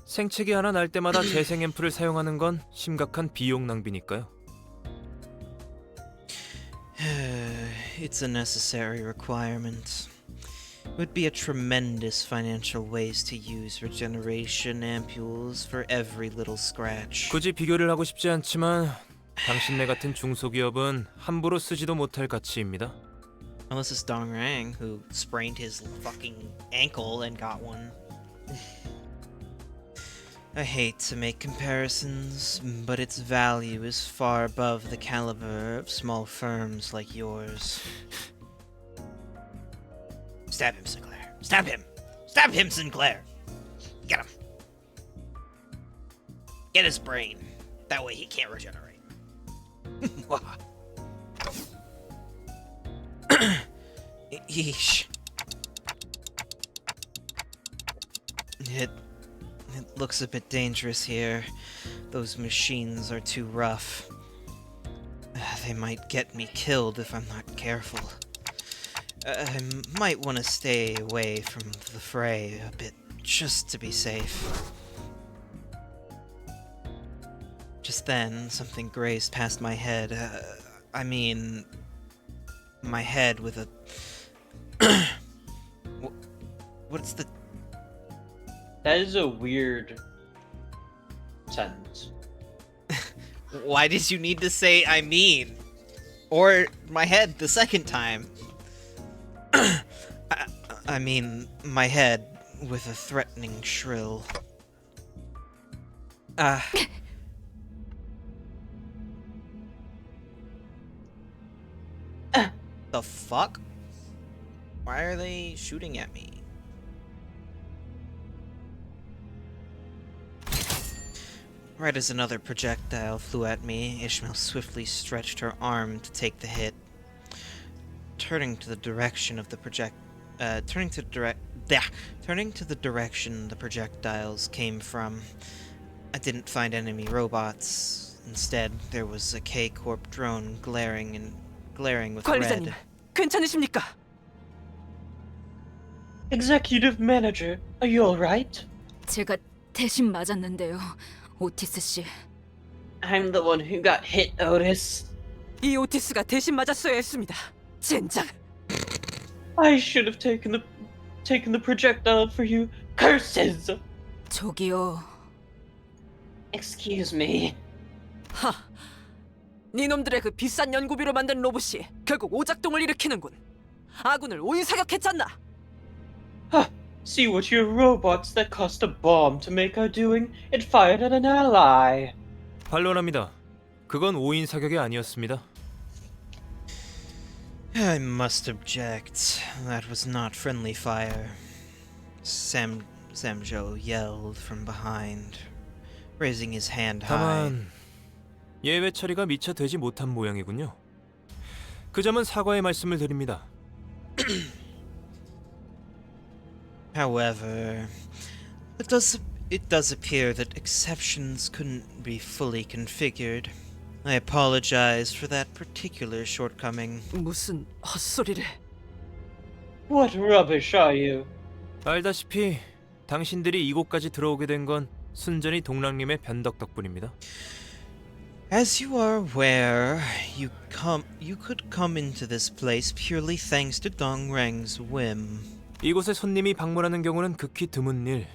생채기 하나 날 때마다 재생 앰플을 사용하는 건 심각한 비용 낭비니까요. It's a necessary requirement. It would be a tremendous financial waste to use regeneration ampules for every little scratch. 굳이 비교를 하고 싶지 않지만 당신네 같은 중소기업은 함부로 쓰지도 못할 가치입니다. Unless it's Dongrang, who sprained his fucking ankle and got one. I hate to make comparisons, but its value is far above the caliber of small firms like yours. Stab him, Sinclair. Stab him! Stab him, Sinclair! Get him. Get his brain. That way he can't regenerate. Yeesh. It looks a bit dangerous here. Those machines are too rough. They might get me killed if I'm not careful. I might want to stay away from the fray a bit, just to be safe. Just then, something grazed past my head. I mean, my head with a... What's the... That is a weird sentence. Why did you need to say I mean? Or my head the second time? I mean, my head with a threatening shrill. The fuck? Why are they shooting at me? Right as another projectile flew at me, Ishmael swiftly stretched her arm to take the hit. Turning to the direction the projectiles came from, I didn't find enemy robots. Instead, there was a K-Corp drone glaring with 관리자님, red. 괜찮으십니까? Executive Manager, are you alright? 제가 대신 맞았는데요, 오티스 씨. I'm the one who got hit, Otis. 이 오티스가 대신 맞았어야 했습니다. 젠장. I should have taken the projectile for you. Curses! 저기요. Excuse me. 하, 니놈들의 그 비싼 연구비로 만든 로봇이 결국 오작동을 일으키는군. 아군을 오인사격했잖아. See what your robots that cost a bomb to make are doing? It fired at an ally. 반론합니다. 그건 오인 사격이 아니었습니다. I must object. That was not friendly fire. Samjo yelled from behind, raising his hand high. 다만 예외 처리가 미처 되지 못한 모양이군요. 그 점은 사과의 말씀을 드립니다. However, it does appear that exceptions couldn't be fully configured. I apologize for that particular shortcoming. 무슨 헛소리를. What rubbish are you? 알다시피 당신들이 이곳까지 들어오게 된 건 순전히 동랑님의 변덕 덕분입니다. As you are aware, you could come into this place purely thanks to Dongrang's whim. 이곳에 손님이 방문하는 경우는 극히 드문 일.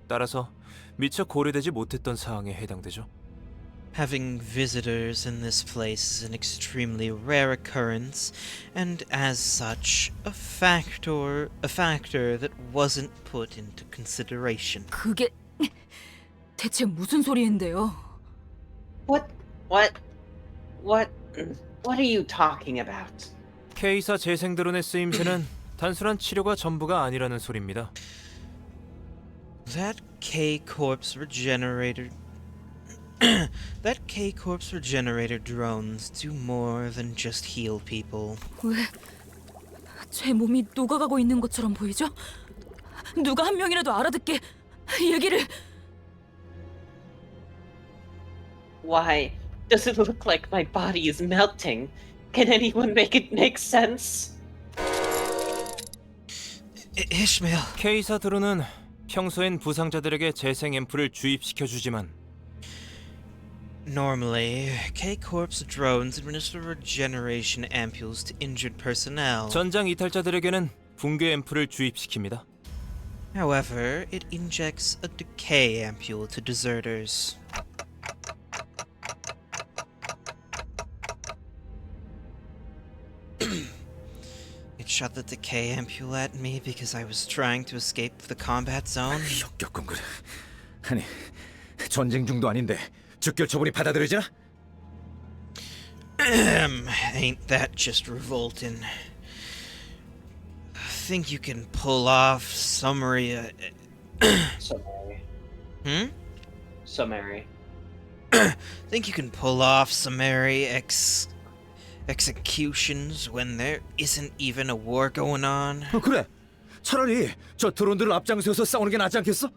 따라서 미처 고려되지 못했던 사항에 해당되죠. Having visitors in this place is an extremely rare occurrence, and as such, a factor that wasn't put into consideration. 그게 대체 무슨 소리인데요? What are you talking about? K사 재생 드론의 쓰임새는 단순한 치료가 전부가 아니라는 소리입니다. That K-Corp's regenerator drones do more than just heal people. 왜 제 몸이 녹아가고 있는 것처럼 보이죠? 누가 한 명이라도 알아듣게 얘기를. Why, does it look like my body is melting? Can anyone make it make sense? Ishmael. K사 드론은 평소엔 부상자들에게 재생 앰플을 주입시켜 주지만 Normally, K-Corp's drones administer regeneration ampules to injured personnel. 전장 이탈자들에게는 붕괴 앰플을 주입시킵니다. However, it injects a decay ampule to deserters. It shot the decay ampule at me because I was trying to escape the combat zone. 역겹군 그래. 아니, 전쟁 중도 아닌데 즉결 처분이 받아들여지나? Ain't that just revolting? Think you can pull off summary? Summary. Hmm? Summary. Think you can pull off summary executions when there isn't even a war going on? 그래. 차라리 저 드론들을 앞장서서 싸우는 게 낫지 않겠어?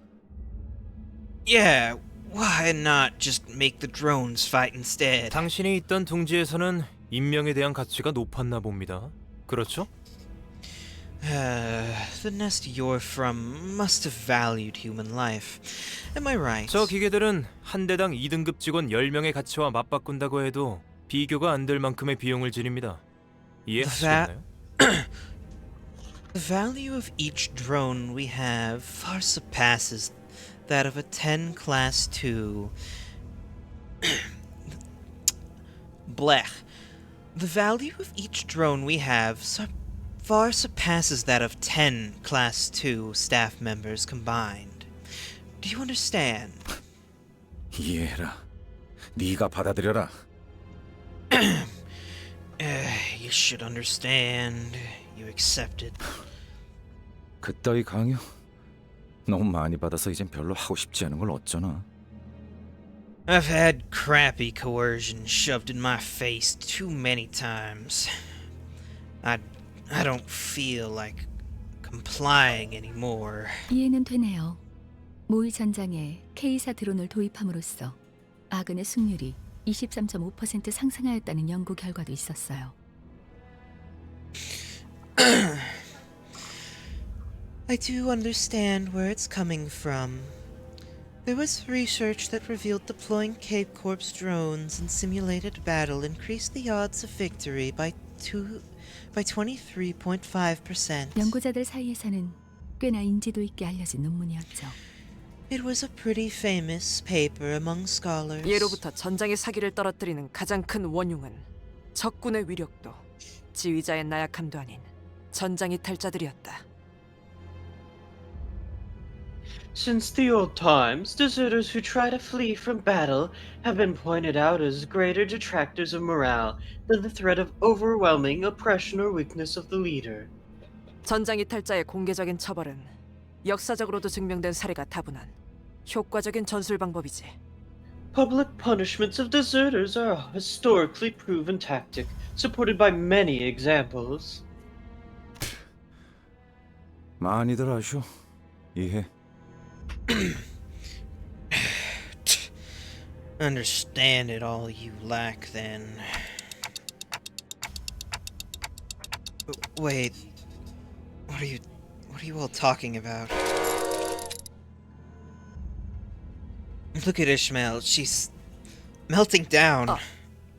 Yeah, why not just make the drones fight instead? 당신이 있던 둥지에서는 인명에 대한 가치가 높았나 봅니다. 그렇죠? The nest you're from must have valued human life. Am I right? 저 기계들은 한 대당 2등급 직원 10명의 가치와 맞바꾼다고 해도 비교가 안 될 만큼의 비용을 지닙니다. 이해하시겠나요? The value of each drone we have far surpasses that of a 10 Class 2. Blech. The value of each drone we have far surpasses that of 10 Class 2 staff members combined. Do you understand? 이해해라. 네가 받아들여라. You should understand. You accept it. 그따위 강요? 너무 많이 받아서 이젠 별로 하고 싶지 않은 걸 어쩌나? I've had crappy coercion shoved in my face too many times. I don't feel like complying anymore. 이해는 되네요. 모의 전장에 K사 드론을 도입함으로써 아군의 승률이 23.5% 상승하였다는 연구 결과도 있었어요. I do understand where it's coming from. There was research that revealed deploying Cape Corp's drones in simulated battle increased the odds of victory by 23.5%. 연구자들 사이에서는 꽤나 인지도 있게 알려진 논문이었죠. It was a pretty famous paper among scholars. 예로부터 전장의 사기를 떨어뜨리는 가장 큰 원흉은 적군의 위력도 지휘자의 나약함도 아닌 전장 이탈자들이었다. Since the old times, deserters who try to flee from battle have been pointed out as greater detractors of morale than the threat of overwhelming oppression or weakness of the leader. 전장 이탈자의 공개적인 처벌은 역사적으로도 증명된 사례가 다분한 효과적인 전술 방법이지. Public punishments of deserters are a historically proven tactic, supported by many examples. 많이들 아셔. 이해. Understand it all you lack, then. Wait, what are you all talking about? Look at Ishmael, she's melting down.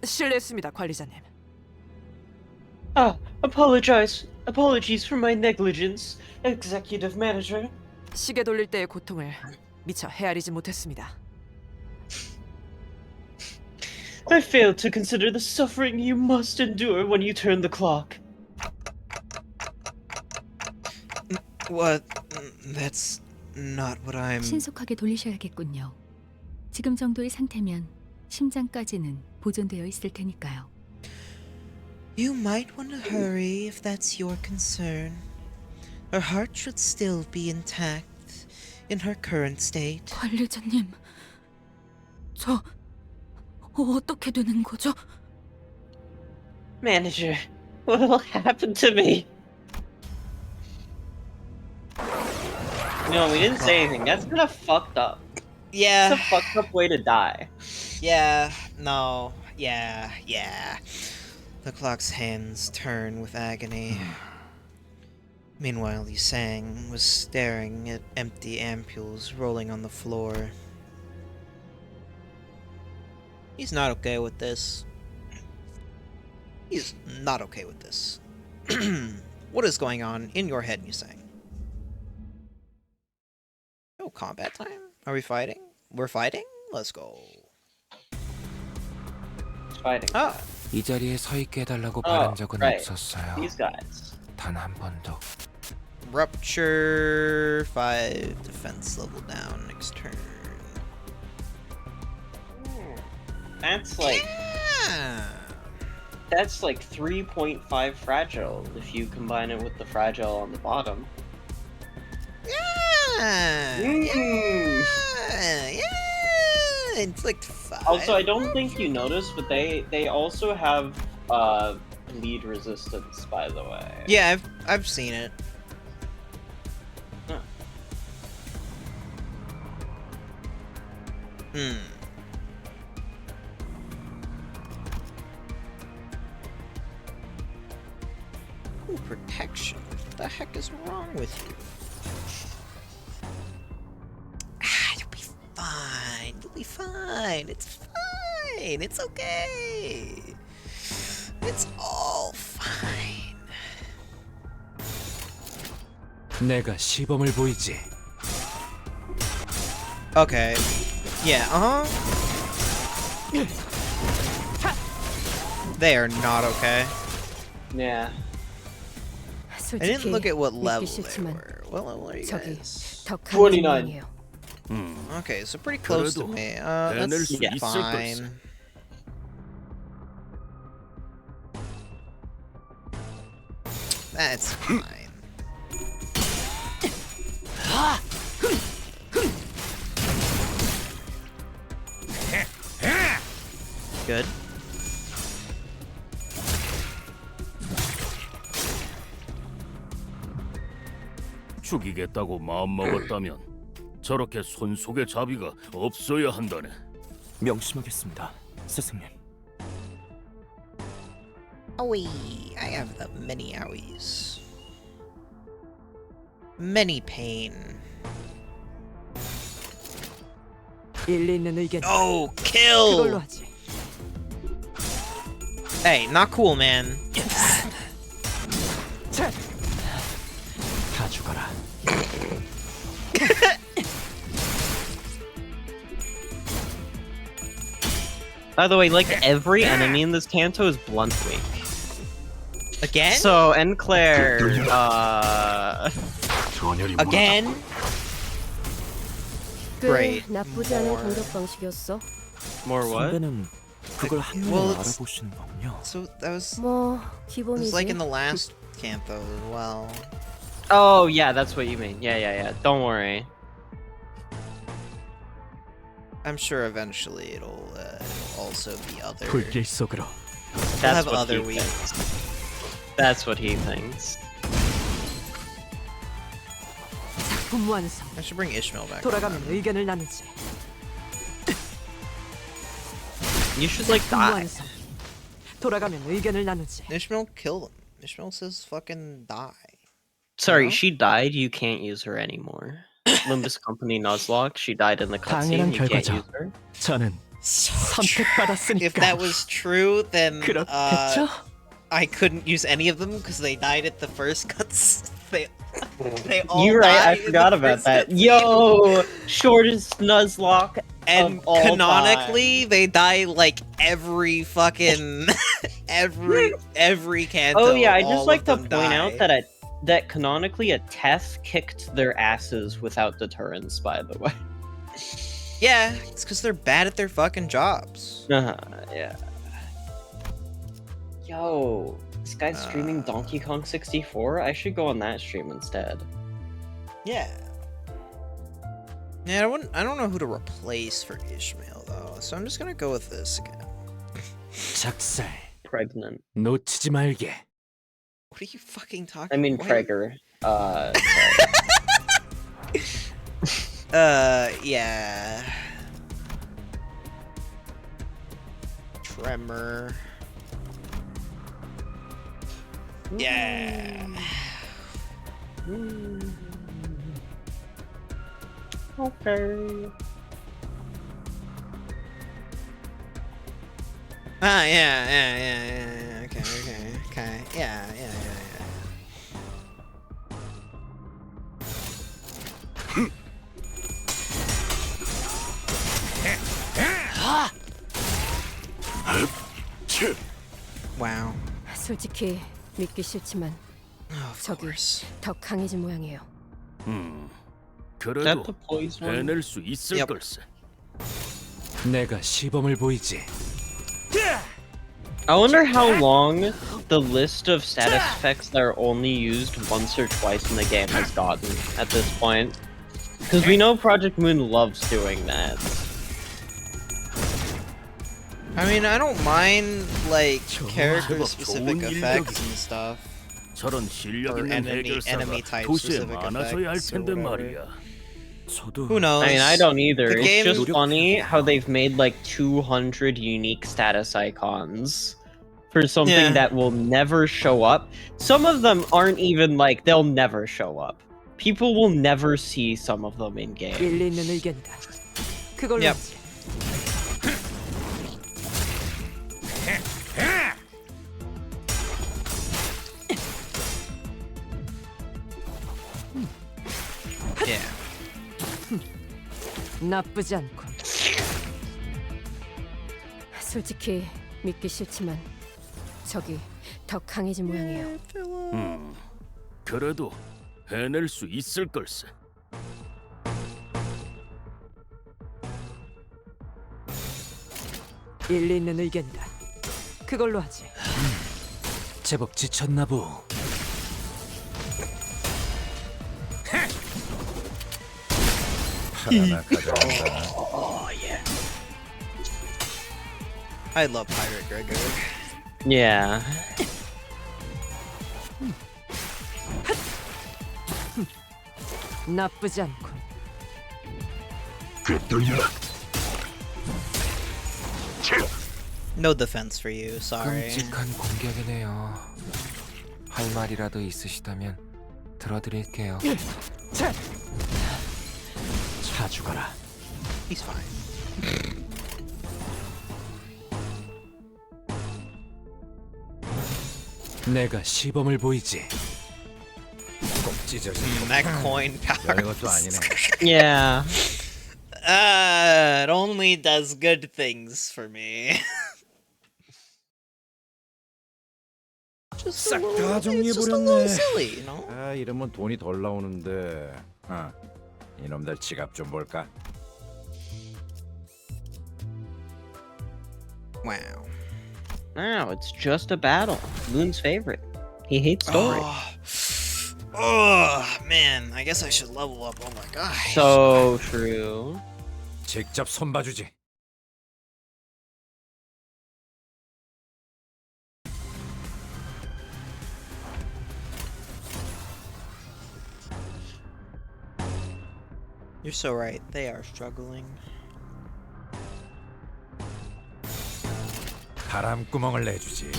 실례했습니다, 관리자님. Apologies for my negligence, executive manager. 시계 돌릴 때의 고통을 미처 헤아리지 못했습니다. I failed to consider the suffering you must endure when you turn the clock. What? That's not what I'm... 신속하게 돌리셔야겠군요. 지금 정도의 상태면 심장까지는 보존되어 있을 테니까요. You might want to hurry if that's your concern. Her heart should still be intact in her current state. 관리자님, 저 어떻게 되는 거죠? Manager, what will happen to me? No, we didn't say anything. That's kind of fucked up. Yeah. It's a fucked up way to die. Yeah, no, yeah. The clock's hands turn with agony. Meanwhile, Yusang was staring at empty ampules rolling on the floor. He's not okay with this. He's not okay with this. What is going on in your head, Yusang? Oh, combat time? Are we fighting? We're fighting? Let's go. Fighting. Oh. 이 자리에 서 있게 해달라고 바란 적은 right. 없었어요. These guys. 단 한 번도. Rupture 5 defense level down next turn. That's like that's like 3.5 fragile if you combine it with the fragile on the bottom. Yeah. It's like 5. Also, I don't think you noticed, but they also have bleed resistance, by the way. Yeah, I've seen it. Huh. Ooh, protection. What the heck is wrong with you? You'll be fine. You'll be fine. It's fine. It's okay. It's all fine. 내가 시범을 보이지. Okay. Yeah, They are not okay. Yeah. I didn't look at what level they were. What level are you guys? 29. Okay, so pretty close to me. That's fine. That's fine. Good. 죽이겠다고 마음먹었다면 저렇게 손속에 자비가 없어야 한다네. 명심하겠습니다, 스승님. Owie, I have the many owies. Many pain. 일리 있는 의견. Oh, kill! 그걸로 하지. Hey, not cool, man. 다 죽어라. By the way, like every enemy in this Canto is blunt weak. Again? So, and Claire, Again? 꽤 나쁘지 않은 공격 방식이었어. More what? 선배는 그걸 한눈에 Well, 알아보시는 거군요. So that was. 뭐 It was 기본이지. like in the last Canto as well. Oh, yeah, that's what you mean. Yeah. Don't worry. I'm sure eventually it'll also be other. 불길 속으로. We'll That's have what other he weeks. thinks. That's what he thinks. 작품 완성. I should bring Ishmael back. 돌아가면 의견을 나누지. You should like 작품 die. 완성. 돌아가면 의견을 나누지. Ishmael killed him. Ishmael says fucking die. Sorry, she died. You can't use her anymore. Limbus Company Nuzlocke. She died in the 당연한 cutscene. You can't 결과죠. use her. 저는 선택받았으니까. If that was true, then 그렇겠죠? I couldn't use any of them because they died at the first cuts. They all You're right. I died in forgot the about first that. cutscene. Yo, shortest Nuzlocke And of all canonically, they die like every fucking every Canto. Oh yeah, I all just like of to them point die. out that canonically a Teth kicked their asses without deterrence. By the way. Yeah, it's because they're bad at their fucking jobs. Yeah. Yo, this guy's streaming Donkey Kong 64. I should go on that stream instead. Yeah. Yeah, I don't know who to replace for Ishmael though, so I'm just gonna go with this again. 작살. Pregnant. 놓치지 말게. What are you fucking talking? I mean, Why- Prager. Yeah. Tremor. Yeah. Okay. Yeah. Okay. Yeah. Wow. 솔직히 믿기 싫지만 저기 더 강해진 모양이에요. 그래도 해낼 수 있을 걸세. 내가 시범을 보이지. I wonder how long the list of status effects that are only used once or twice in the game has gotten at this point. Because we know Project Moon loves doing that. I mean, I don't mind like character-specific effects and stuff. 저런 실력 Or 있는 enemy 해결사가 type 도시에 specific 많아져야 할 effects or 텐데 whatever. 말이야. Who knows? I mean, I don't either. The It's game- just funny how they've made like 200 unique status icons for something Yeah. that will never show up. Some of them aren't even like, they'll never show up. People will never see some of them in game. 일리 있는 의견이다. 그걸로 Yep. 하지. Yeah. 나쁘지 않군. 솔직히 믿기 싫지만 저기 더 강해진 모양이에요. 그래도 해낼 수 있을 걸세. 일리 있는 의견이다. 그걸로 하지. 제법 지쳤나 보. 하나 가져간다. Oh yeah. I love Pirate Gregor. Yeah. 나쁘지 않군. No defense for you. Sorry. 끔찍한 공격이네요. 할 말이라도 있으시다면 들어드릴게요. 차 죽어라. He's fine. 내가 시범을 보이지. 꼭 찢어져. That coin power. 별것도 아니네. Yeah. It only does good things for me. 싹 다 It's just a little 정리해버렸네. silly, you know? 아, 이러면 돈이 덜 나오는데. 이놈들 지갑 좀 볼까? Wow. Wow, it's just a battle. Moon's favorite. He hates story. Oh man, I guess I should level up. Oh my gosh. So true. 직접 손봐주지. You're so right. They are struggling. 바람구멍을 내주지.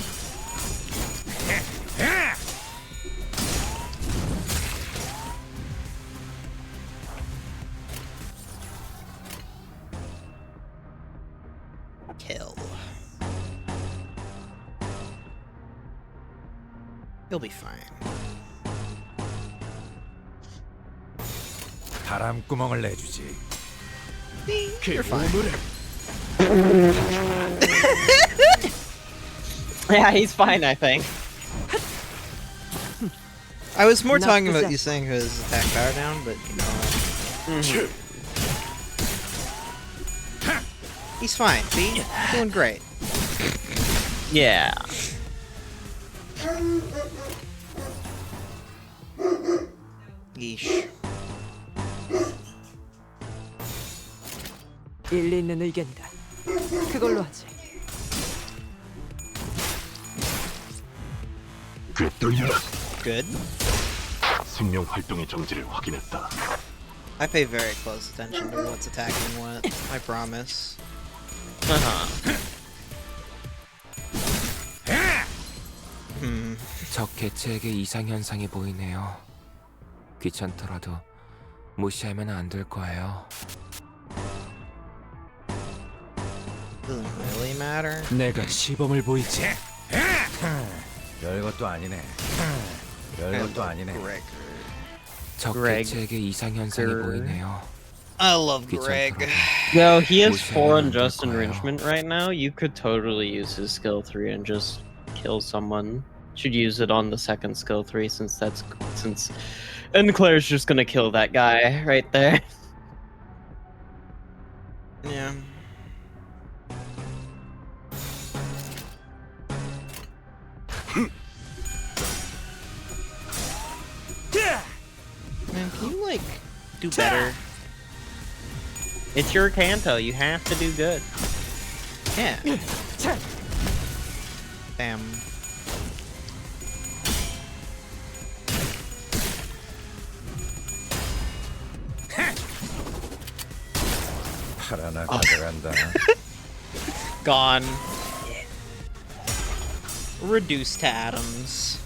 Kill. He'll be fine. 바람구멍을 내주지. You're fine. Yeah, he's fine, I think. I was more Not talking about possessed. you saying his attack power down, but you know. He's fine, see? Doing great. Yeah. Yeesh. 일리 있는 의견이다. 그걸로 하지. Good. 생명 활동의 정지를 확인했다. I pay very close attention to what's attacking what. I promise. 적 개체에게 이상 현상이 보이네요. 귀찮더라도 무시하면 안 될 거예요. Doesn't really matter. 내가 시범을 보이지. 별것도 아니네. 별것도 아니네. 적 Greg. 개체에게 이상 현상이 보이네요. I love Greg. Yo, he has 4 무시하면 안 될 unjust 거예요. enrichment right now. You could totally use his skill 3 and just kill someone. Should use it on the second skill 3 since and Claire's just gonna kill that guy right there. Yeah. Man, can you like do better? It's your Canto. You have to do good. Yeah. Damn. 팔 하나 가져간다. Gone. Reduced to atoms.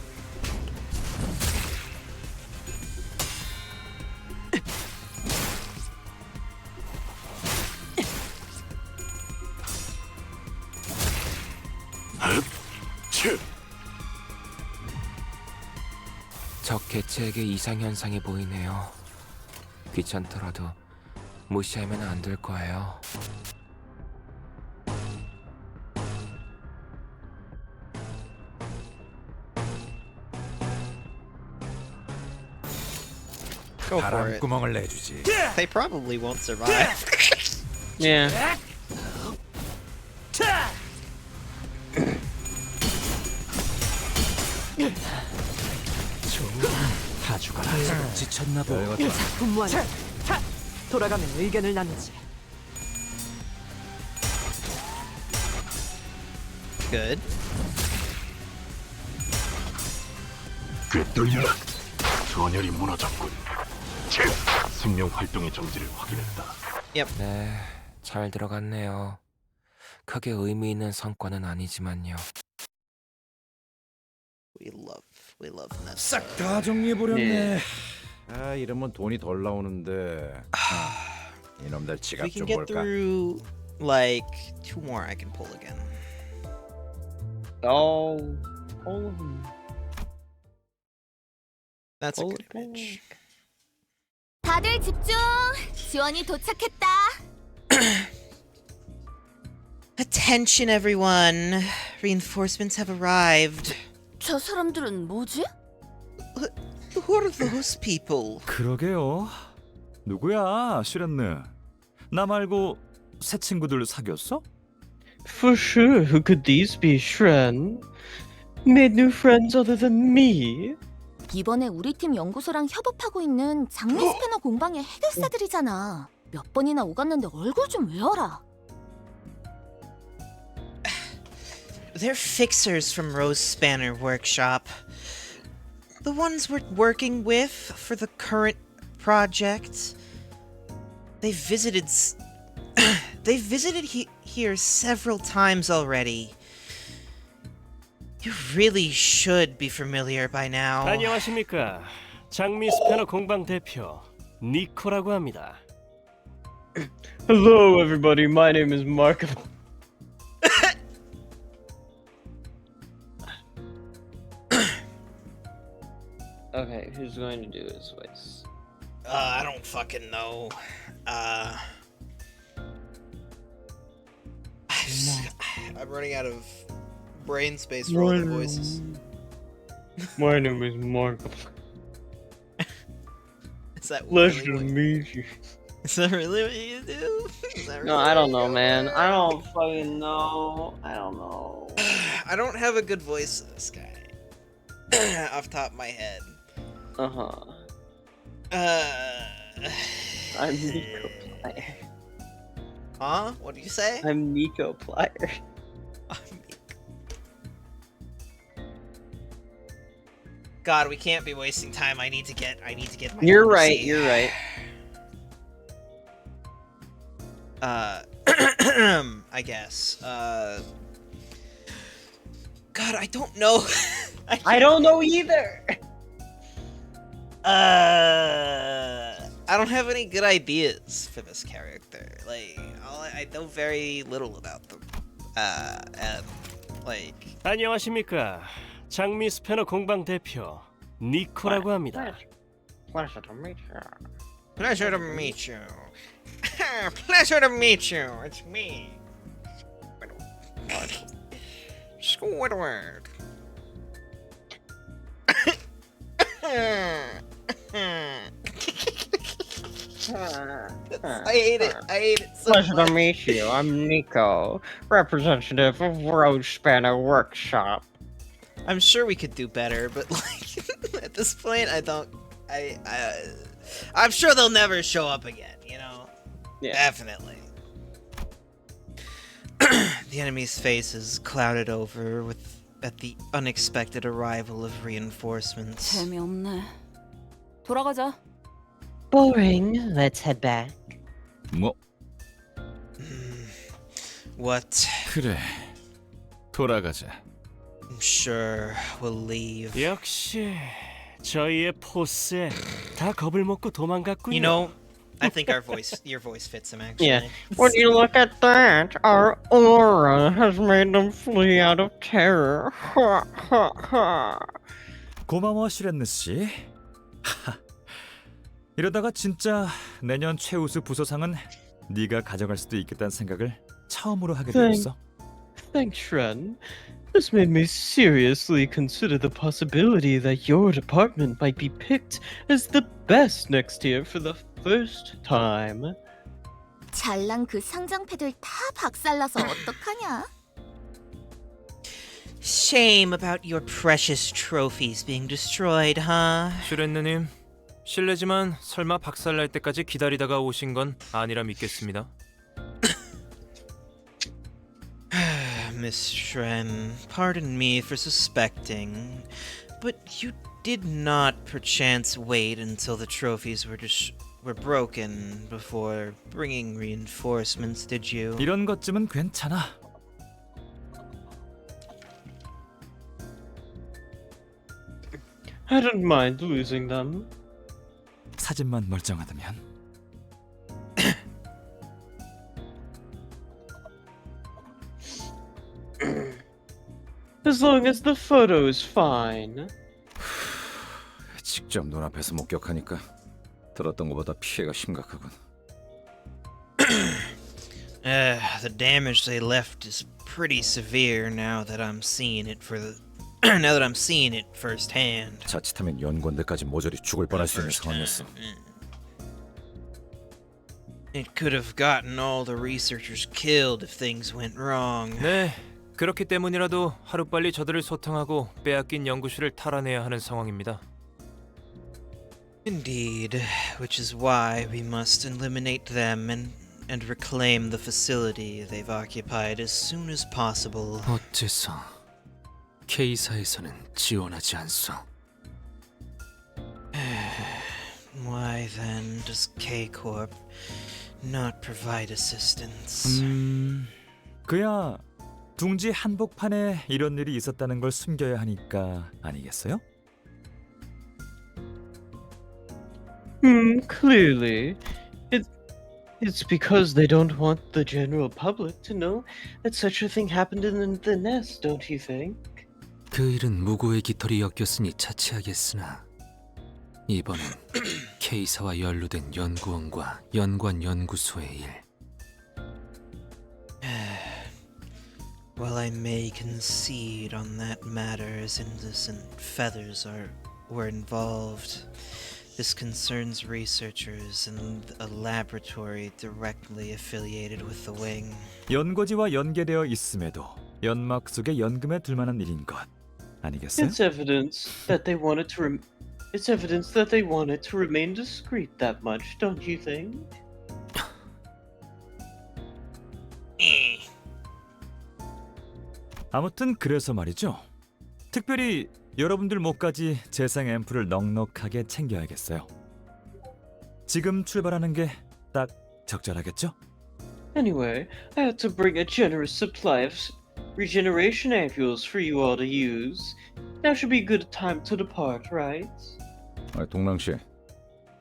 적 개체에게 이상 현상이 보이네요. 귀찮더라도 무시하면 안 될 거예요. Go for 바람 it. 구멍을 내주지. They probably won't survive. Yeah. 다 죽어라. 지쳤나 보. 별것도 아니네. 분모하자. 돌아가면 의견을 나누지. Good. 꿰뚫려라. 전열이 무너졌군. 생명 활동의 정지를 확인했다. 네, 잘 들어갔네요. 크게 의미 있는 성과는 아니지만요. We love that. 싹 다 정리해버렸네. 아, 이러면 돈이 덜 나오는데. 이놈들 If 지갑 we can 좀 get 볼까? through like 2 more, I can pull again. Oh, all of them. That's a Pull good it back. image. 다들 집중. 지원이 도착했다. Attention, everyone. Reinforcements have arrived. 저 사람들은 뭐지? Who are those people? 그러게요. 누구야, 슈렌느? 나 말고 새 친구들 사귀었어? For sure, who could these be, Shren? Made new friends other than me? 이번에 우리 팀 연구소랑 협업하고 있는 장미 스패너 공방의 해결사들이잖아. 몇 번이나 오갔는데 얼굴 좀 외워라. They're fixers from Rose Spanner Workshop. The ones we're working with for the current project. They visited here several times already. You really should be familiar by now. 안녕하십니까. 장미 스패너 공방 대표 니코라고 합니다. Hello, everybody. My name is Mark. Okay, who's going to do his voice? I don't fucking know. I'm running out of brain space for all the voices. My name is Mark. Is that Pleasure really to what- meet you. Is that really what you do? Is that No, really I don't what you know, do? man. I don't fucking know. I don't know. I don't have a good voice for this guy. Off the top of my head. Uh-huh. I'm Nico Plier. Huh? What did you say? I'm Nico Plier. God, we can't be wasting time. I need to get my You're own right, seat. you're right. I guess. God, I don't know. I don't know either. I don't have any good ideas for this character. Like, I know very little about them. And like. 안녕하십니까. 장미 스패너 공방 대표 니코라고 합니다. Pleasure to meet you. Pleasure to meet you. Pleasure to meet you. It's me. Squidward. I hate it. I hate it so Pleasure much. to meet you. I'm Nico, representative of Road Spanner Workshop. I'm sure we could do better, but like at this point, I'm sure they'll never show up again. You know, Yeah. Definitely. The enemy's face is clouded over at the unexpected arrival of reinforcements. 재미없네. 돌아가자. Boring. Let's head back. 뭐 What? 그래. 돌아가자. Sure, we'll leave. 역시 저희의 포스에 다 겁을 먹고 도망갔군요. You know, I think your voice fits him actually. Yeah. When you look at that, our aura has made them flee out of terror. Ha ha ha. 고마워 슈렌느 씨. 이러다가 진짜 내년 최우수 부서상은 네가 가져갈 수도 있겠다는 생각을 처음으로 하게 되었어. Thanks, Shred. This made me seriously consider the possibility that your department might be picked as the best next year for the first time. 잘난 그 상장패들 다 박살나서 어떡하냐? Shame about your precious trophies being destroyed, huh? 슈렌느님, 실례지만 설마 박살날 때까지 기다리다가 오신 건 아니라 믿겠습니다. Miss Shrem, pardon me for suspecting, but you did not perchance wait until the trophies were broken before bringing reinforcements, did you? 이런 것쯤은 괜찮아. I don't mind losing them. 사진만 멀쩡하다면. As long as the photo is fine. 직접 눈앞에서 목격하니까 들었던 것보다 피해가 심각하군. The damage they left is pretty severe now that I'm seeing it now that I'm seeing it firsthand. 자칫하면 연구원들까지 모조리 죽을 뻔할 수 있는 상황이었어. It could have gotten all the researchers killed if things went wrong. 네, 그렇기 때문이라도 하루빨리 저들을 소탕하고 빼앗긴 연구실을 탈환해야 하는 상황입니다. Indeed, which is why we must eliminate them and reclaim the facility they've occupied as soon as possible. 어째서 K사에서는 지원하지 않소? Why then does K-Corp not provide assistance? 그야 둥지 한복판에 이런 일이 있었다는 걸 숨겨야 하니까 아니겠어요? Clearly. It's because they don't want the general public to know that such a thing happened in the nest, don't you think? 그 일은 무고의 깃털이 엮였으니 차치하겠으나 이번엔 K사와 연루된 연구원과 연관 연구소의 일. While I may concede on that matter as innocent feathers were involved, this concerns researchers in a laboratory directly affiliated with the wing. 연고지와 연계되어 있음에도 연막 속에 연금에 들만한 일인 것 아니겠어요? It's evidence that they wanted to remain discreet that much, don't you think? 아무튼 그래서 말이죠. 특별히 여러분들 목까지 재생 앰플을 넉넉하게 챙겨야겠어요. 지금 출발하는 게 딱 적절하겠죠? Anyway, I had to bring a generous supply of regeneration ampules for you all to use. Now should be a good time to depart, right? 동랑 씨,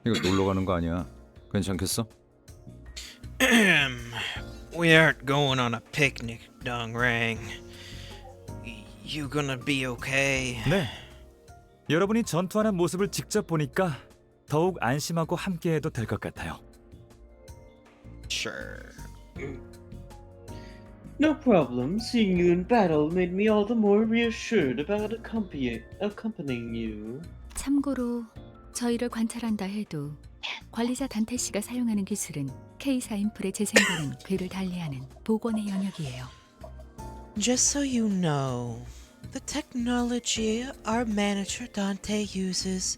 이거 놀러 가는 거 아니야? 괜찮겠어? We aren't going on a picnic, Dongrang. You gonna be okay? 네. 여러분이 전투하는 모습을 직접 보니까 더욱 안심하고 함께해도 될 것 같아요. Sure. No problem. Seeing you in battle made me all the more reassured about accompanying you. 참고로 저희를 관찰한다 해도 관리자 단테 씨가 사용하는 기술은 K사 인플의 재생과는 궤를 달리하는 복원의 영역이에요. Just so you know, the technology our manager Dante uses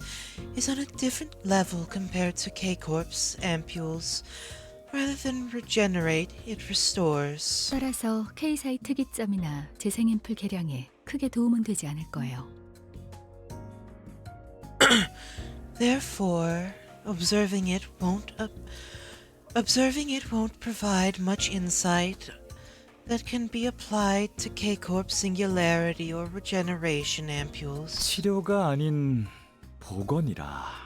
is on a different level compared to K-Corp's ampules. Rather than regenerate, it restores. 따라서 K사의 특이점이나 재생 인플 개량에 크게 도움은 되지 않을 거예요. Therefore, observing it won't provide much insight that can be applied to K-Corp's singularity or regeneration ampules. 치료가 아닌 복원이라.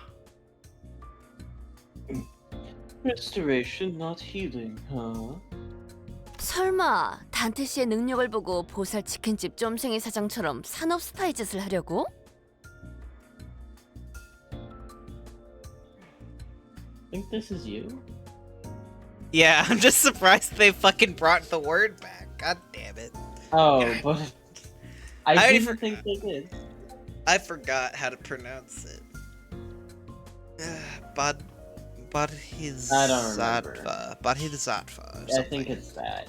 Restoration, not healing, huh? 설마 단테 씨의 능력을 보고 보살 치킨집 쫌생이 사장처럼 산업 스파이 짓을 하려고? Think this is you? Yeah, I'm just surprised they fucking brought the word back. God damn it. Oh, but I already didn't think they did. I forgot how to pronounce it. Bodhisattva. Bodhisattva. I think it's that.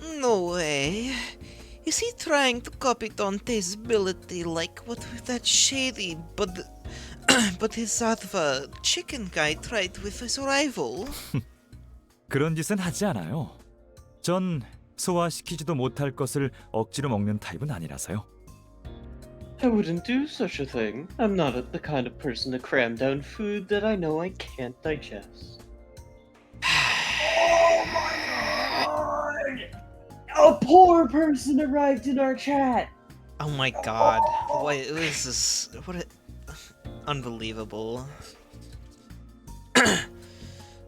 Yeah. No way. Is he trying to copy Dante's ability like what that shady Bodhisattva chicken guy tried with his rival? 그런 짓은 하지 않아요. 전 소화시키지도 못할 것을 억지로 먹는 타입은 아니라서요. I wouldn't do such a thing. I'm not the kind of person to cram down food that I know I can't digest. Oh my god! A poor person arrived in our chat! Oh my god. What is this? Unbelievable.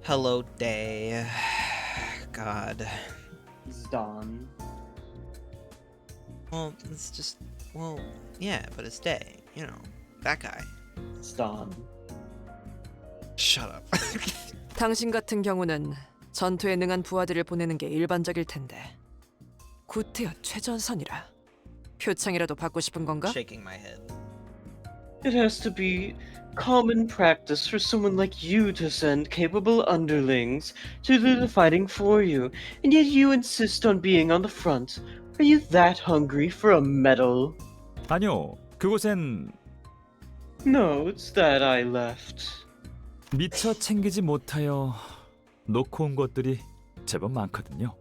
Hello, day. God. It's Dawn. Well, it's just... Well, yeah, but it's day. You know, that guy. It's Dawn. Shut up. 당신 같은 경우는 전투에 능한 부하들을 보내는 게 일반적일 텐데 구태여 최전선이라 표창이라도 받고 싶은 건가? Shaking my head. It has to be common practice for someone like you to send capable underlings to do the fighting for you, and yet you insist on being on the front. Are you that hungry for a medal? 아니요, 그곳엔 No, it's that I left. 미처 챙기지 못하여 놓고 온 것들이 제법 많거든요.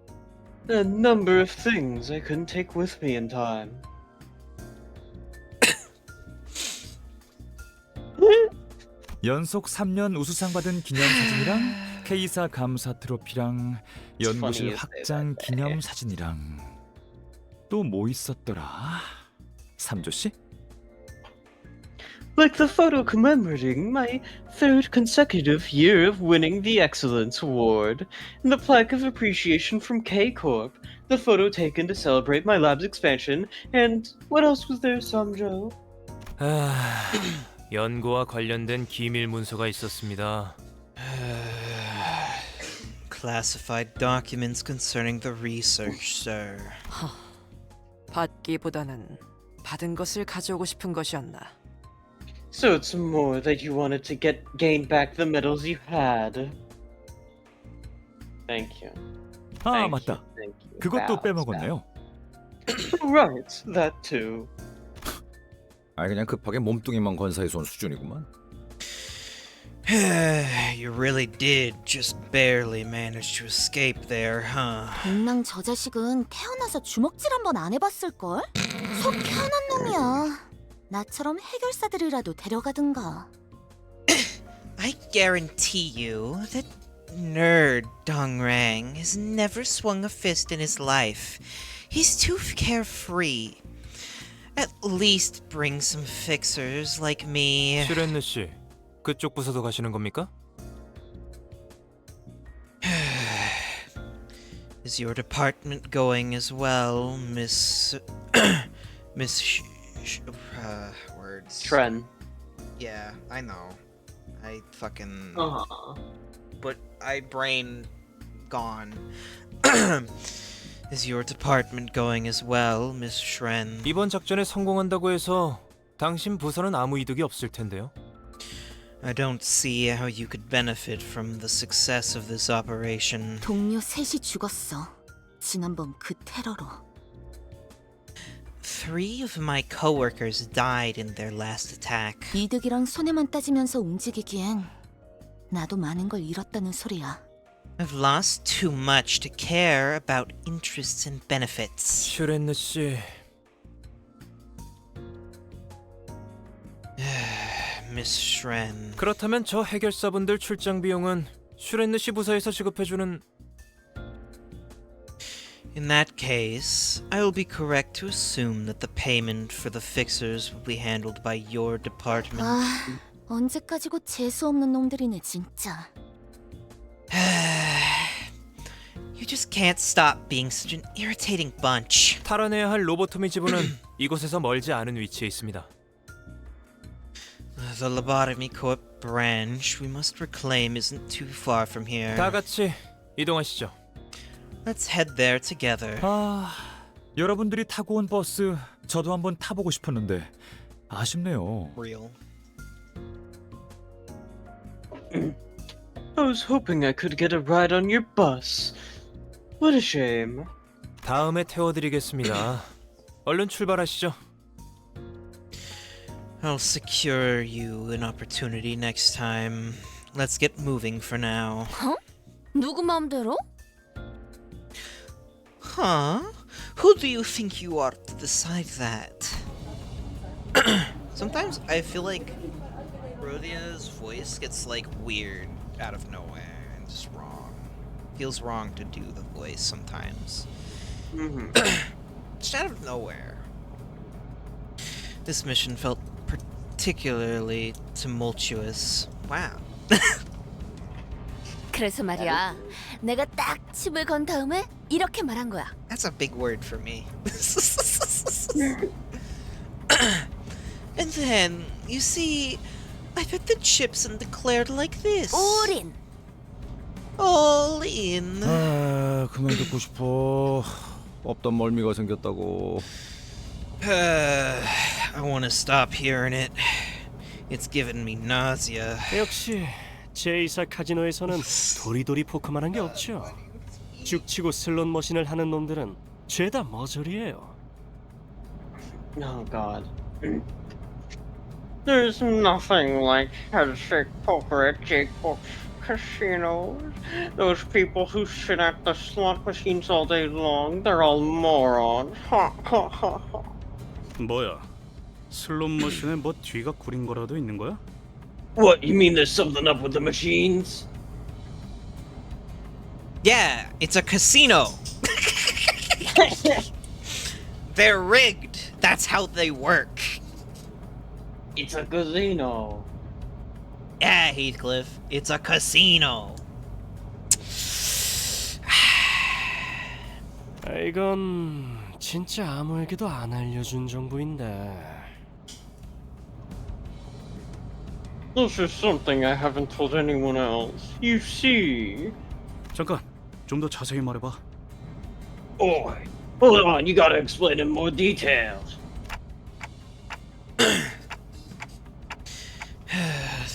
A number of things I couldn't take with me in time. 연속 3년 우수상 받은 기념사진이랑 K사 감사 트로피랑 연구실 확장 기념사진이랑 또 뭐 있었더라? 삼조씨? Like the photo commemorating my third consecutive year of winning the Excellence Award, and the plaque of appreciation from K-Corp, the photo taken to celebrate my lab's expansion, and what else was there, Samjo? 연구와 관련된 기밀 문서가 있었습니다. Classified documents concerning the research, sir. 받기보다는 받은 것을 가져오고 싶은 것이었나? So it's more that you wanted to gain back the medals you had. Thank you. 아, 맞다. 그것도 빼먹었네요. Right, that too. 그냥 급하게 몸뚱이만 건사해서 온 수준이구만. You really did just barely manage to escape there, huh? 동랑 저 자식은 태어나서 주먹질 한 번 안 해봤을걸? 속 편한 놈이야. 나처럼 해결사들이라도 데려가든가. I guarantee you that nerd Dongrang has never swung a fist in his life. He's too carefree. At least bring some fixers like me. 슈렌느 씨, 그쪽 부서도 가시는 겁니까? Is your department going as well, Miss... words. Tren. Yeah, I know. I fucking... Uh-huh. But brain gone. Is your department going as well, Miss Shren? 이번 작전에 성공한다고 해서 당신 부서는 아무 이득이 없을 텐데요. I don't see how you could benefit from the success of this operation. 동료 셋이 죽었어. 지난번 그 테러로. 3 of my coworkers died in their last attack. 이득이랑 손해만 따지면서 움직이기엔 나도 많은 걸 잃었다는 소리야. I've lost too much to care about interests and benefits. 슈렌느 씨, Miss Shren. 그렇다면 저 해결사분들 출장 비용은 슈렌느 씨 부서에서 지급해주는... In that case, I will be correct to assume that the payment for the fixers will be handled by your department. 아, 언제까지고 재수 없는 놈들이네 진짜. You just can't stop being such an irritating bunch. 탈환해야 할 로보토미 지부는 이곳에서 멀지 않은 위치에 있습니다. The lobotomy co-op branch we must reclaim isn't too far from here. 다 같이 이동하시죠. Let's head there together. 아, 여러분들이 타고 온 버스 저도 한번 타보고 싶었는데 아쉽네요. Real. I was hoping I could get a ride on your bus. What a shame. 다음에 태워드리겠습니다. 얼른 출발하시죠. I'll secure you an opportunity next time. Let's get moving for now. 어? 누구 마음대로? Huh? Who do you think you are to decide that? Sometimes I feel like Rhodia's voice gets like weird out of nowhere and just wrong. Feels wrong to do the voice sometimes. Just out of nowhere. This mission felt particularly tumultuous. Wow. 그래서 말이야, 내가 딱 칩을 건 다음에 이렇게 말한 거야. That's a big word for me. And then, you see, I put the chips and declared like this. All in. All in. 아, 그만 듣고 싶어. 없던 멀미가 생겼다고. I want to stop hearing it. It's giving me nausea. 역시 제2사 카지노에서는 도리도리 포크만한 게 없죠. 죽치고 슬롯 머신을 하는 놈들은 죄다 머저리예요. Oh God. There's nothing like headshake poker at Jacob's casinos. Those people who sit at the slot machines all day long, they're all morons. Ha ha ha ha. 뭐야? 슬롯 머신에 뭐 뒤가 구린 거라도 있는 거야? What, you mean there's something up with the machines? Yeah, it's a casino. They're rigged. That's how they work. It's a casino. Yeah, Heathcliff, it's a casino. 이건 진짜 아무에게도 안 알려준 정보인데. This is something I haven't told anyone else. You see? 잠깐, 좀 더 자세히 말해봐. Oh, hold on, you gotta explain in more detail.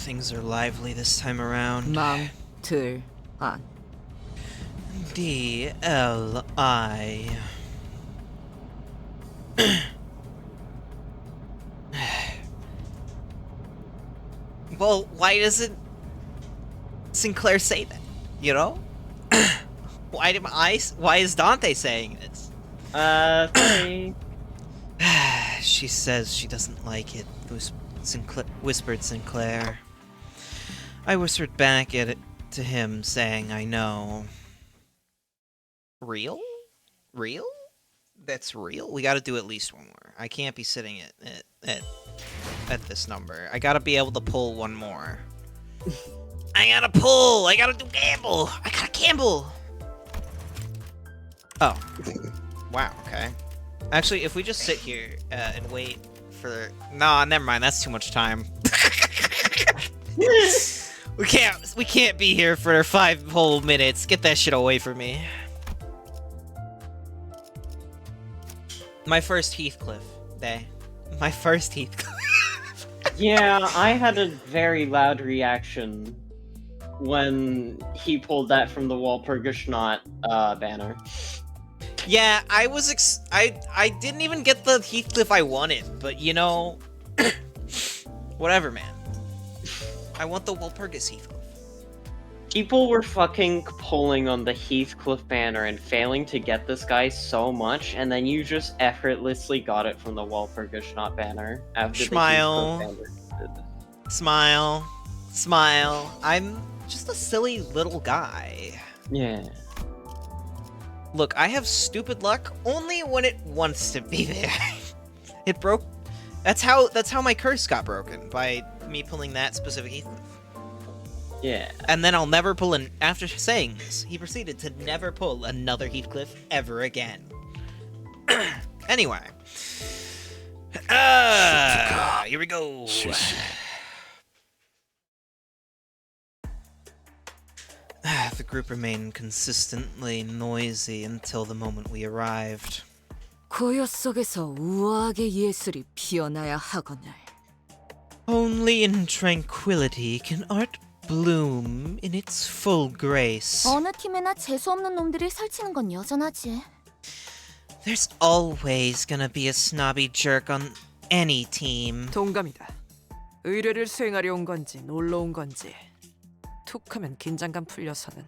Things are lively this time around. 망틀안. D-L-I. Well, why doesn't Sinclair say that? You know? Why is Dante saying this? Sorry. She says she doesn't like it, whispered Sinclair. I whispered back at it to him, saying I know. Real? Real? That's real? We gotta do at least one more. I can't be sitting at this number. I gotta be able to pull one more. I gotta pull! I gotta do gamble! I gotta gamble! Oh. Wow, okay. Actually, if we just sit here and wait for... Nah, never mind. That's too much time. We can't be here for 5 whole minutes. Get that shit away from me. My first Heathcliff day. My first Heathcliff. Yeah, I had a very loud reaction when he pulled that from the Walpurgisnacht banner. Yeah, I was I didn't even get the Heathcliff I wanted, but you know, whatever, man. I want the Walpurgis Heathcliff. People were fucking pulling on the Heathcliff banner and failing to get this guy so much, and then you just effortlessly got it from the Walpurgisnacht banner after Smile. the Heathcliff banner. Smile. Smile. I'm just a silly little guy. Yeah. Look, I have stupid luck only when it wants to be there. It broke. That's how my curse got broken, by me pulling that specific Heathcliff. Yeah. And then I'll never pull an. After saying this, he proceeded to never pull another Heathcliff ever again. Anyway. Here we go. The group remained consistently noisy until the moment we arrived. 고요 속에서 우아하게 예술이 피어나야 하거늘. Only in tranquility can art bloom in its full grace. 어느 팀에나 재수 없는 놈들이 설치는 건 여전하지. There's always gonna be a snobby jerk on any team. 동감이다. 의뢰를 수행하려 온 건지 놀러 온 건지 툭하면 긴장감 풀려서는.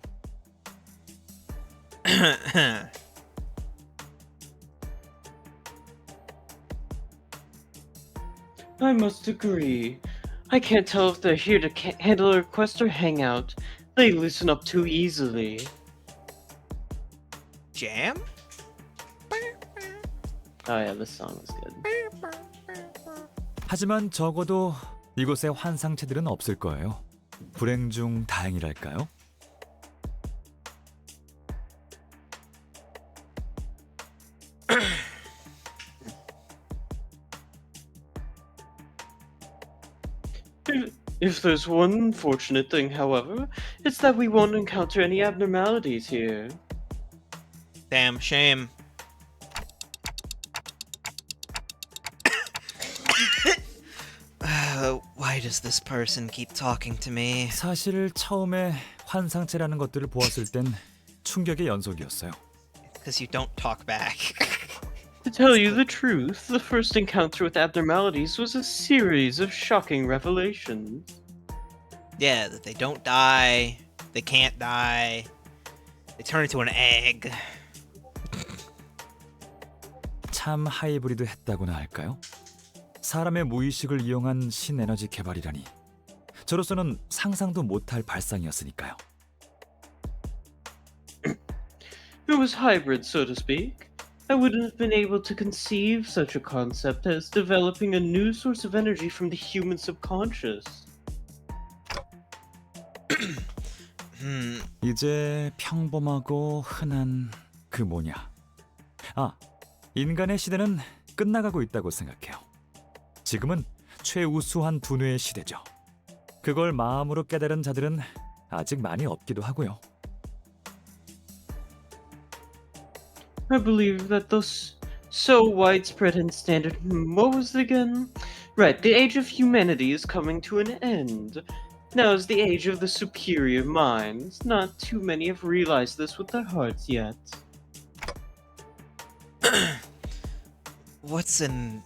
I must agree. I can't tell if they're here to handle a request or hang out. They loosen up too easily. Jam? Oh yeah, this song is good. 하지만 적어도 이곳에 환상체들은 없을 거예요. 불행 중 다행이랄까요? If there's one unfortunate thing, however, it's that we won't encounter any abnormalities here. Damn shame. Why does this person keep talking to me? 사실 처음에 환상체라는 것들을 보았을 땐 충격의 연속이었어요. Because you don't talk back. To tell you the truth, the first encounter with abnormalities was a series of shocking revelations. Yeah, that they don't die, they can't die, they turn into an egg. 참 하이브리드 했다고나 할까요? 사람의 무의식을 이용한 신에너지 개발이라니. 저로서는 상상도 못할 발상이었으니까요. It was hybrid, so to speak. I wouldn't have been able to conceive such a concept as developing a new source of energy from the human subconscious. 이제 평범하고 흔한 그 뭐냐. 아, 인간의 시대는 끝나가고 있다고 생각해요. 지금은 최우수한 두뇌의 시대죠. 그걸 마음으로 깨달은 자들은 아직 많이 없기도 하고요. I believe that those so widespread and standard. What was it again? Right, the age of humanity is coming to an end. Now is the age of the superior minds. Not too many have realized this with their hearts yet. What's an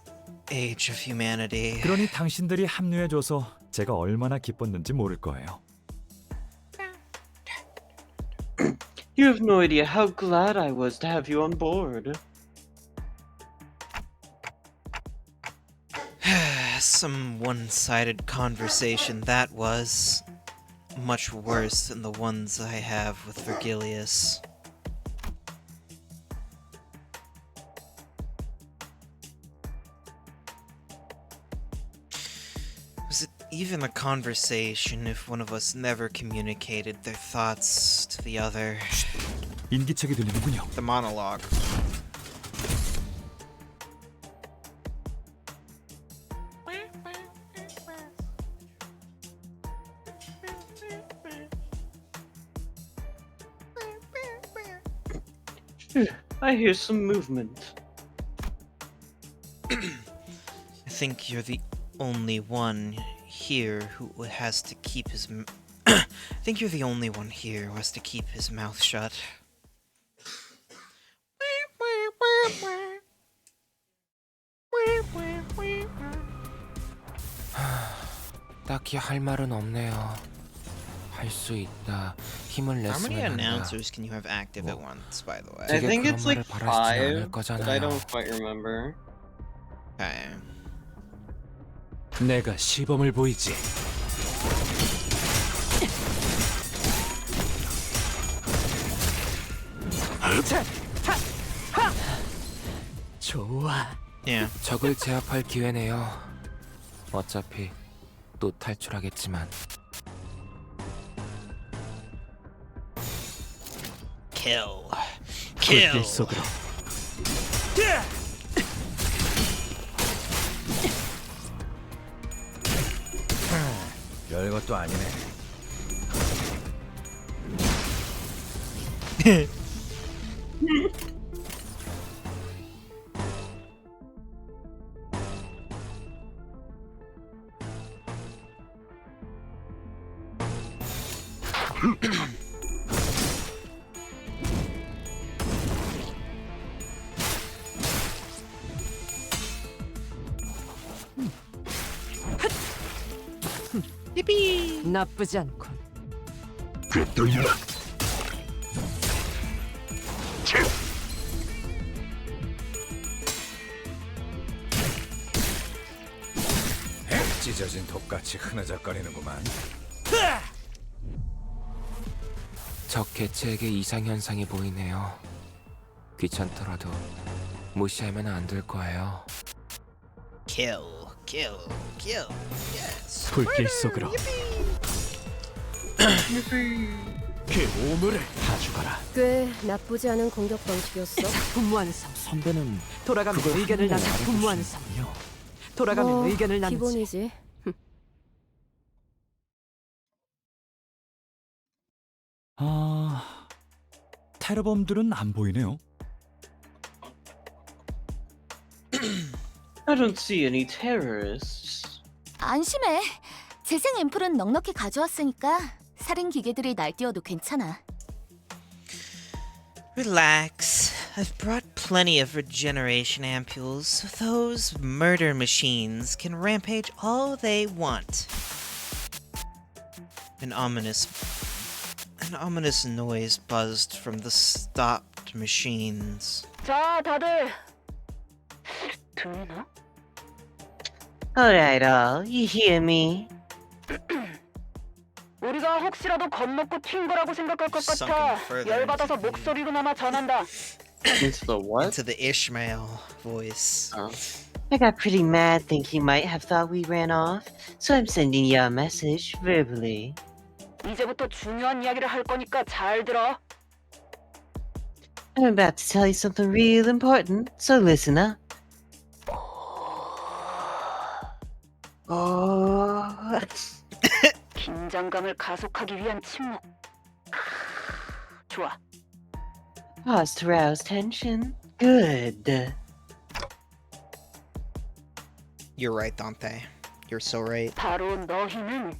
age of humanity? 그러니 당신들이 합류해줘서 제가 얼마나 기뻤는지 모를 거예요. You have no idea how glad I was to have you on board. Some one-sided conversation that was. Much worse than the ones I have with Virgilius. Even a conversation, if one of us never communicated their thoughts to the other. 인기척이 들리는군요. The monologue. I hear some movement. I think you're the only one here who has to keep his. I think you're the only one here who has to keep his mouth shut. 딱히 할 말은 없네요. 할 수 있다. 힘을 How many 냈으면 한다. announcers can you have active at once, by the way? I think it's like 그런 말을 바라시진 않을 5, but I 거잖아요. don't quite remember. Okay. 내가 시범을 보이지. 좋아. Yeah. 적을 제압할 기회네요. 어차피 또 탈출하겠지만. Kill. 불길 속으로. 별것도 아니네. 나쁘지 않군. 찢어진 독같이 흐느적거리는구만. 적 개체에게 이상 현상이 보이네요. 귀찮더라도 무시하면 안 될 거예요. Kill. Kill. Kill. Yes. 불길 속으로. 그 오물을 다 죽어라. 꽤 나쁘지 않은 공격 방식이었어. 작품 완성. 선배는 돌아가면 그걸 의견을 나 한번에 작품 알아볼 완성. 수 있군요. 돌아가면 뭐, 의견을 나누지. 기본이지. 아, 테러범들은 안 보이네요. I don't see any terrorists. 안심해. 재생 앰플은 넉넉히 가져왔으니까 살인 기계들이 날뛰어도 괜찮아. Relax. I've brought plenty of regeneration ampules, so those murder machines can rampage all they want. An ominous noise buzzed from the stopped machines. 자, 다들 들리나? Alright, all. You hear me? 우리가 혹시라도 겁먹고 튄 거라고 생각할 것 같아. Sunken further 열받아서 목소리로나마 전한다. Into the what? Into the Ishmael voice. Oh. I got pretty mad thinking you might have thought we ran off, so I'm sending you a message verbally. 이제부터 중요한 이야기를 할 거니까 잘 들어. I'm about to tell you something real important, so listen up. Oh. 긴장감을 가속하기 위한 침묵. 좋아. Pause to rouse tension. Good. You're right, Dante. You're so right. 바로 너희는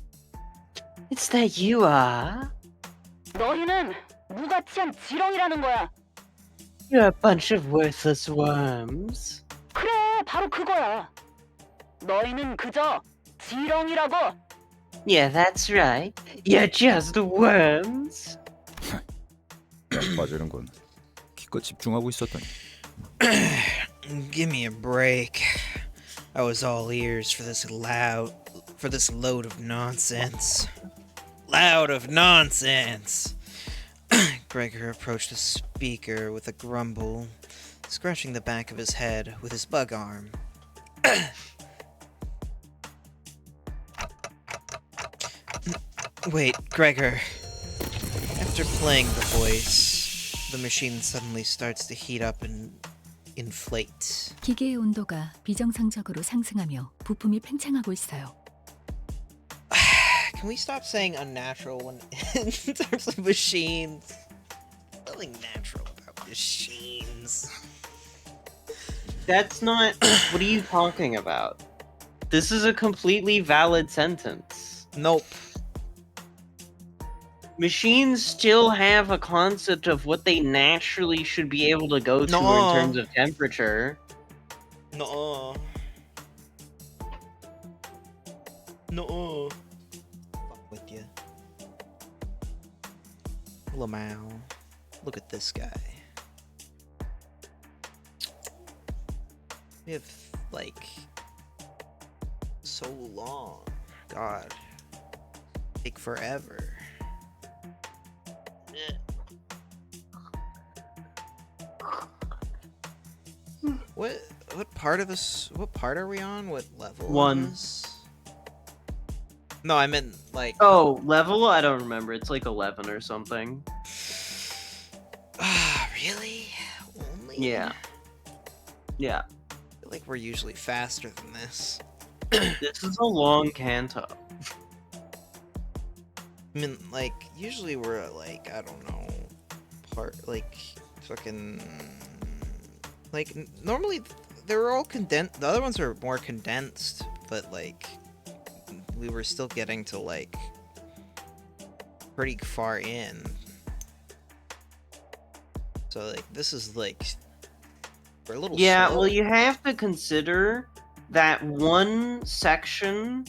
It's that you are. 너희는 무가치한 지렁이라는 거야. You're a bunch of worthless worms. 그래, 바로 그거야. 너희는 그저 지렁이라고. Yeah, that's right. You're just worms. 빠지는군. 기껏 집중하고 있었더니. Give me a break. I was all ears for this load of nonsense. Loud of nonsense. Gregor approached the speaker with a grumble, scratching the back of his head with his bug arm. Wait, Gregor. After playing the voice, the machine suddenly starts to heat up and inflate. 기계의 온도가 비정상적으로 상승하며 부품이 팽창하고 있어요. Can we stop saying unnatural when in terms of machines? Nothing natural about machines. That's not. What are you talking about? This is a completely valid sentence. Nope. Machines still have a concept of what they naturally should be able to go to in terms of temperature. No. No. Fuck with you. Lamau. Look at this guy. We have, like, so long. God. Take forever. What part of this? What part are we on? What level? One. Is? No, I meant like. Oh, level? I don't remember. It's like 11 or something. Ah, really? Only? Yeah. Yeah. I feel like we're usually faster than this. This is a long Canto. I mean, like, usually we're at, like, I don't know, like, fucking, like, normally they're all condensed, the other ones are more condensed, but, like, we were still getting to, like, pretty far in. So, like, this is, like, we're a little Yeah, slow. well, you have to consider that one section,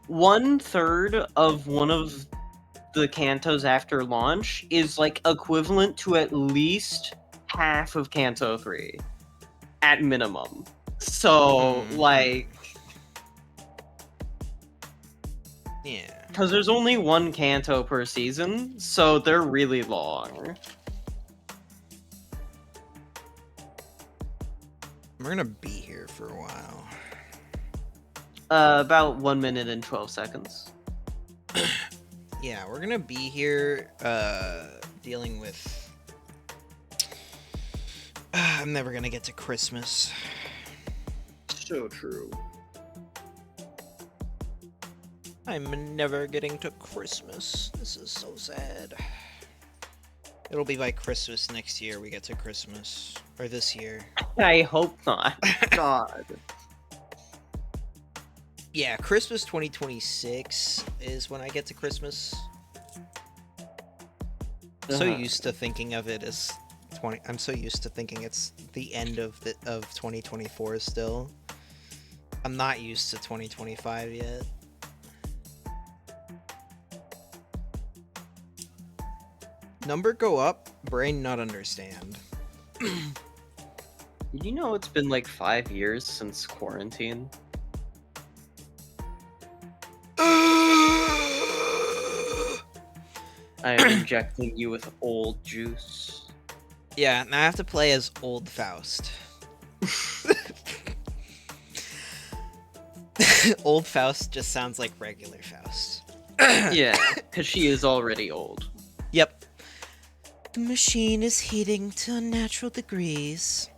1/3 of one of the Cantos after launch is like equivalent to at least half of Canto 3 at minimum. So, like, yeah, because there's only one Canto per season, so they're really long. We're gonna be here for a while. About 1 minute and 12 seconds. Yeah, we're gonna be here, dealing with... I'm never gonna get to Christmas. So true. I'm never getting to Christmas. This is so sad. It'll be like Christmas next year we get to Christmas. Or this year. I hope not. God. Yeah, Christmas 2026 is when I get to Christmas. I'm so used to thinking of it as I'm so used to thinking it's the end of 2024 still. I'm not used to 2025 yet. Number go up, brain not understand. Did you know it's been like 5 years since quarantine? I am injecting you with old juice. Yeah, now I have to play as Old Faust. Old Faust just sounds like regular Faust. Yeah, because she is already old. Yep. The machine is heating to unnatural degrees.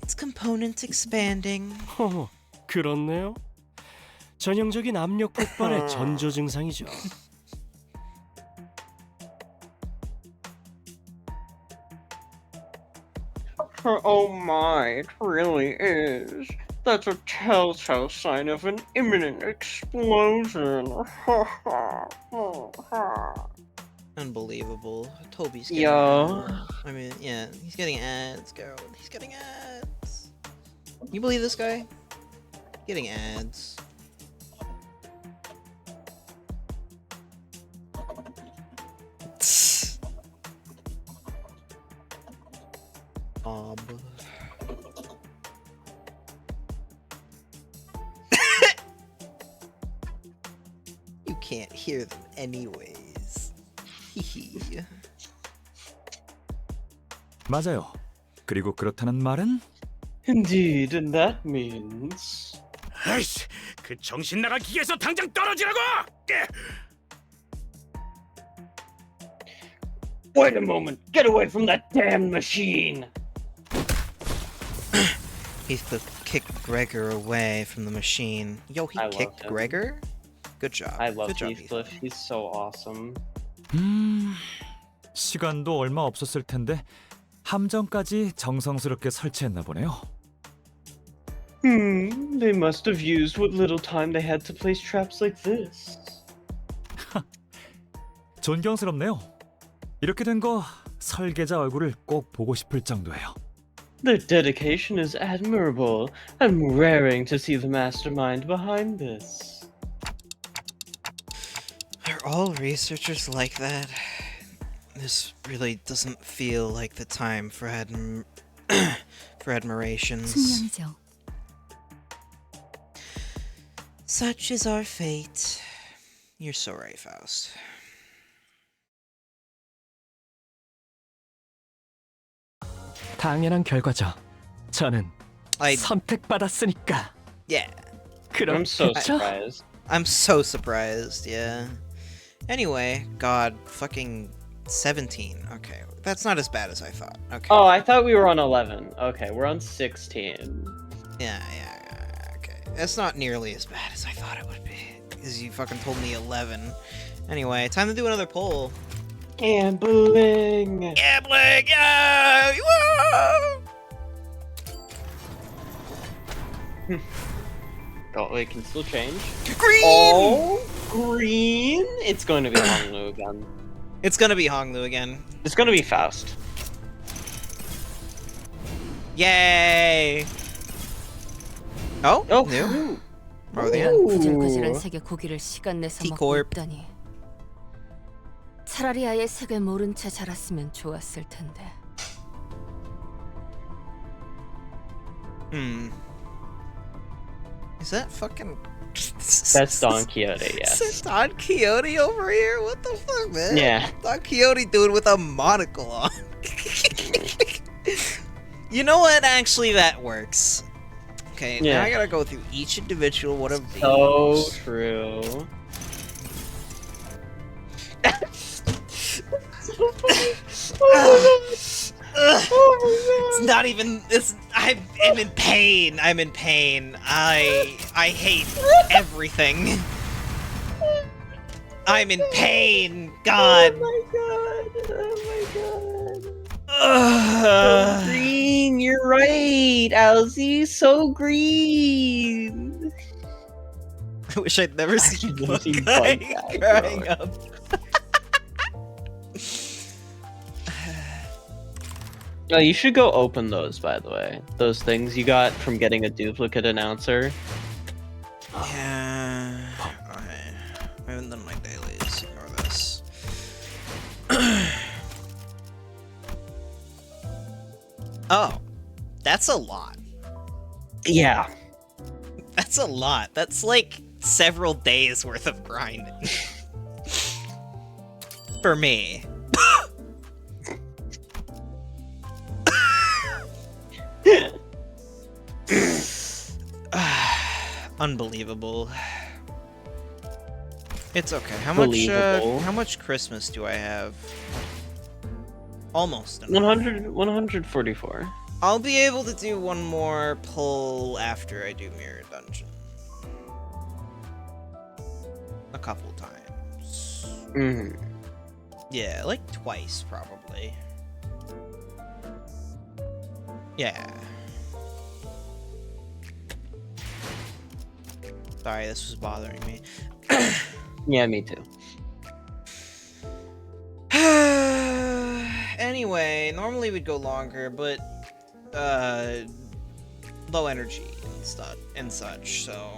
Its components expanding. 그렇네요. 전형적인 압력 폭발의 전조 증상이죠. Oh my, it really is. That's a telltale sign of an imminent explosion. Unbelievable. Toby's getting Yo. I mean, yeah, he's getting ads, girl. He's getting ads. You believe this guy? Getting ads. You can't hear them anyways. Hehe. 맞아요. 그리고 그렇다는 말은 Indeed, and that means... 아이씨, 그 정신 나간 기계에서 당장 떨어지라고! Wait a moment! Get away from that damn machine! Heathcliff kicked Gregor away from the machine. Yo, he kicked Gregor? Good job. I love Good job, Heathcliff. He's so awesome. 시간도 얼마 없었을 텐데 함정까지 정성스럽게 설치했나 보네요. They must have used what little time they had to place traps like this. 존경스럽네요. 이렇게 된 거 설계자 얼굴을 꼭 보고 싶을 정도예요. Their dedication is admirable. I'm raring to see the mastermind behind this. Are all researchers like that? This really doesn't feel like the time for for admirations. 숙명이죠. Such is our fate. You're so right, Faust. 당연한 결과죠. 저는 선택받았으니까. Yeah. 그럼 I'm so 됐죠? surprised. I'm so surprised, yeah. Anyway, God, fucking 17. Okay, that's not as bad as I thought. Okay. Oh, I thought we were on 11. Okay, we're on 16. Yeah, okay. That's not nearly as bad as I thought it would be. Because you fucking told me 11. Anyway, time to do another poll. Gambling! Gambling! Yeah! Woo! Oh, it can still change. Green! Oh, green! It's going to be Honglu again. It's gonna be Honglu again. It's going to be Faust. Yay! Oh, new. Oh, yeah. 이런 구질구질한 색의 고기를 시간 내서 먹고 있다니. 차라리 아예 색을 모른 채 자랐으면 좋았을 텐데. Is that fucking... That's Don Quixote, yes. Is that Don Quixote over here? What the fuck, man? Yeah. Don Quixote dude with a monocle on. You know what? Actually, that works. Okay, Yeah. now I gotta go through each individual one of these. So true. It's not even. I'm in pain. I'm in pain. I hate everything. I'm in pain. God. Oh my god. So green. You're right, Owlsy. So green. I wish I'd never seen never one seen guy Bug Guy growing growing. up. Oh, you should go open those, by the way. Those things you got from getting a duplicate announcer. Yeah. Okay. I haven't done my dailies or this. Oh, that's a lot. Yeah. That's a lot. That's like several days worth of grinding. For me. Unbelievable. It's okay. Believable. How much Christmas do I have? Almost enough. 144. I'll be able to do one more pull after I do Mirror Dungeon. A couple times. Mm-hmm. Yeah, like twice probably. Yeah. Sorry, this was bothering me. Yeah, me too. Anyway, normally we'd go longer, but low energy and such, so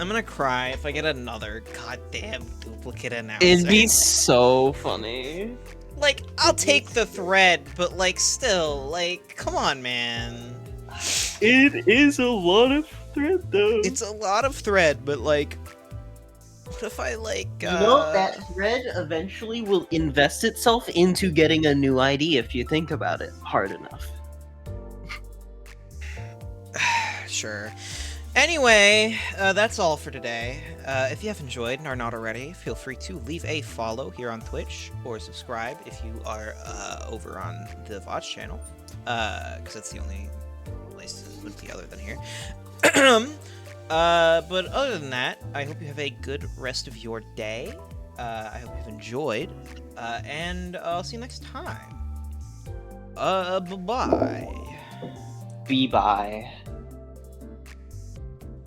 I'm gonna cry if I get another goddamn duplicate announcer. It'd be so funny. Like, I'll take the thread, but like still, like, come on, man. It is a lot of thread, though. It's a lot of thread, but like, what if I like? You know, that thread eventually will invest itself into getting a new ID if you think about it hard enough. Sure. Anyway, that's all for today. If you have enjoyed and are not already, feel free to leave a follow here on Twitch or subscribe if you are over on the VOD channel, because that's the only place it would be other than here. But other than that, I hope you have a good rest of your day. I hope you've enjoyed, and I'll see you next time. Bye-bye. Be bye.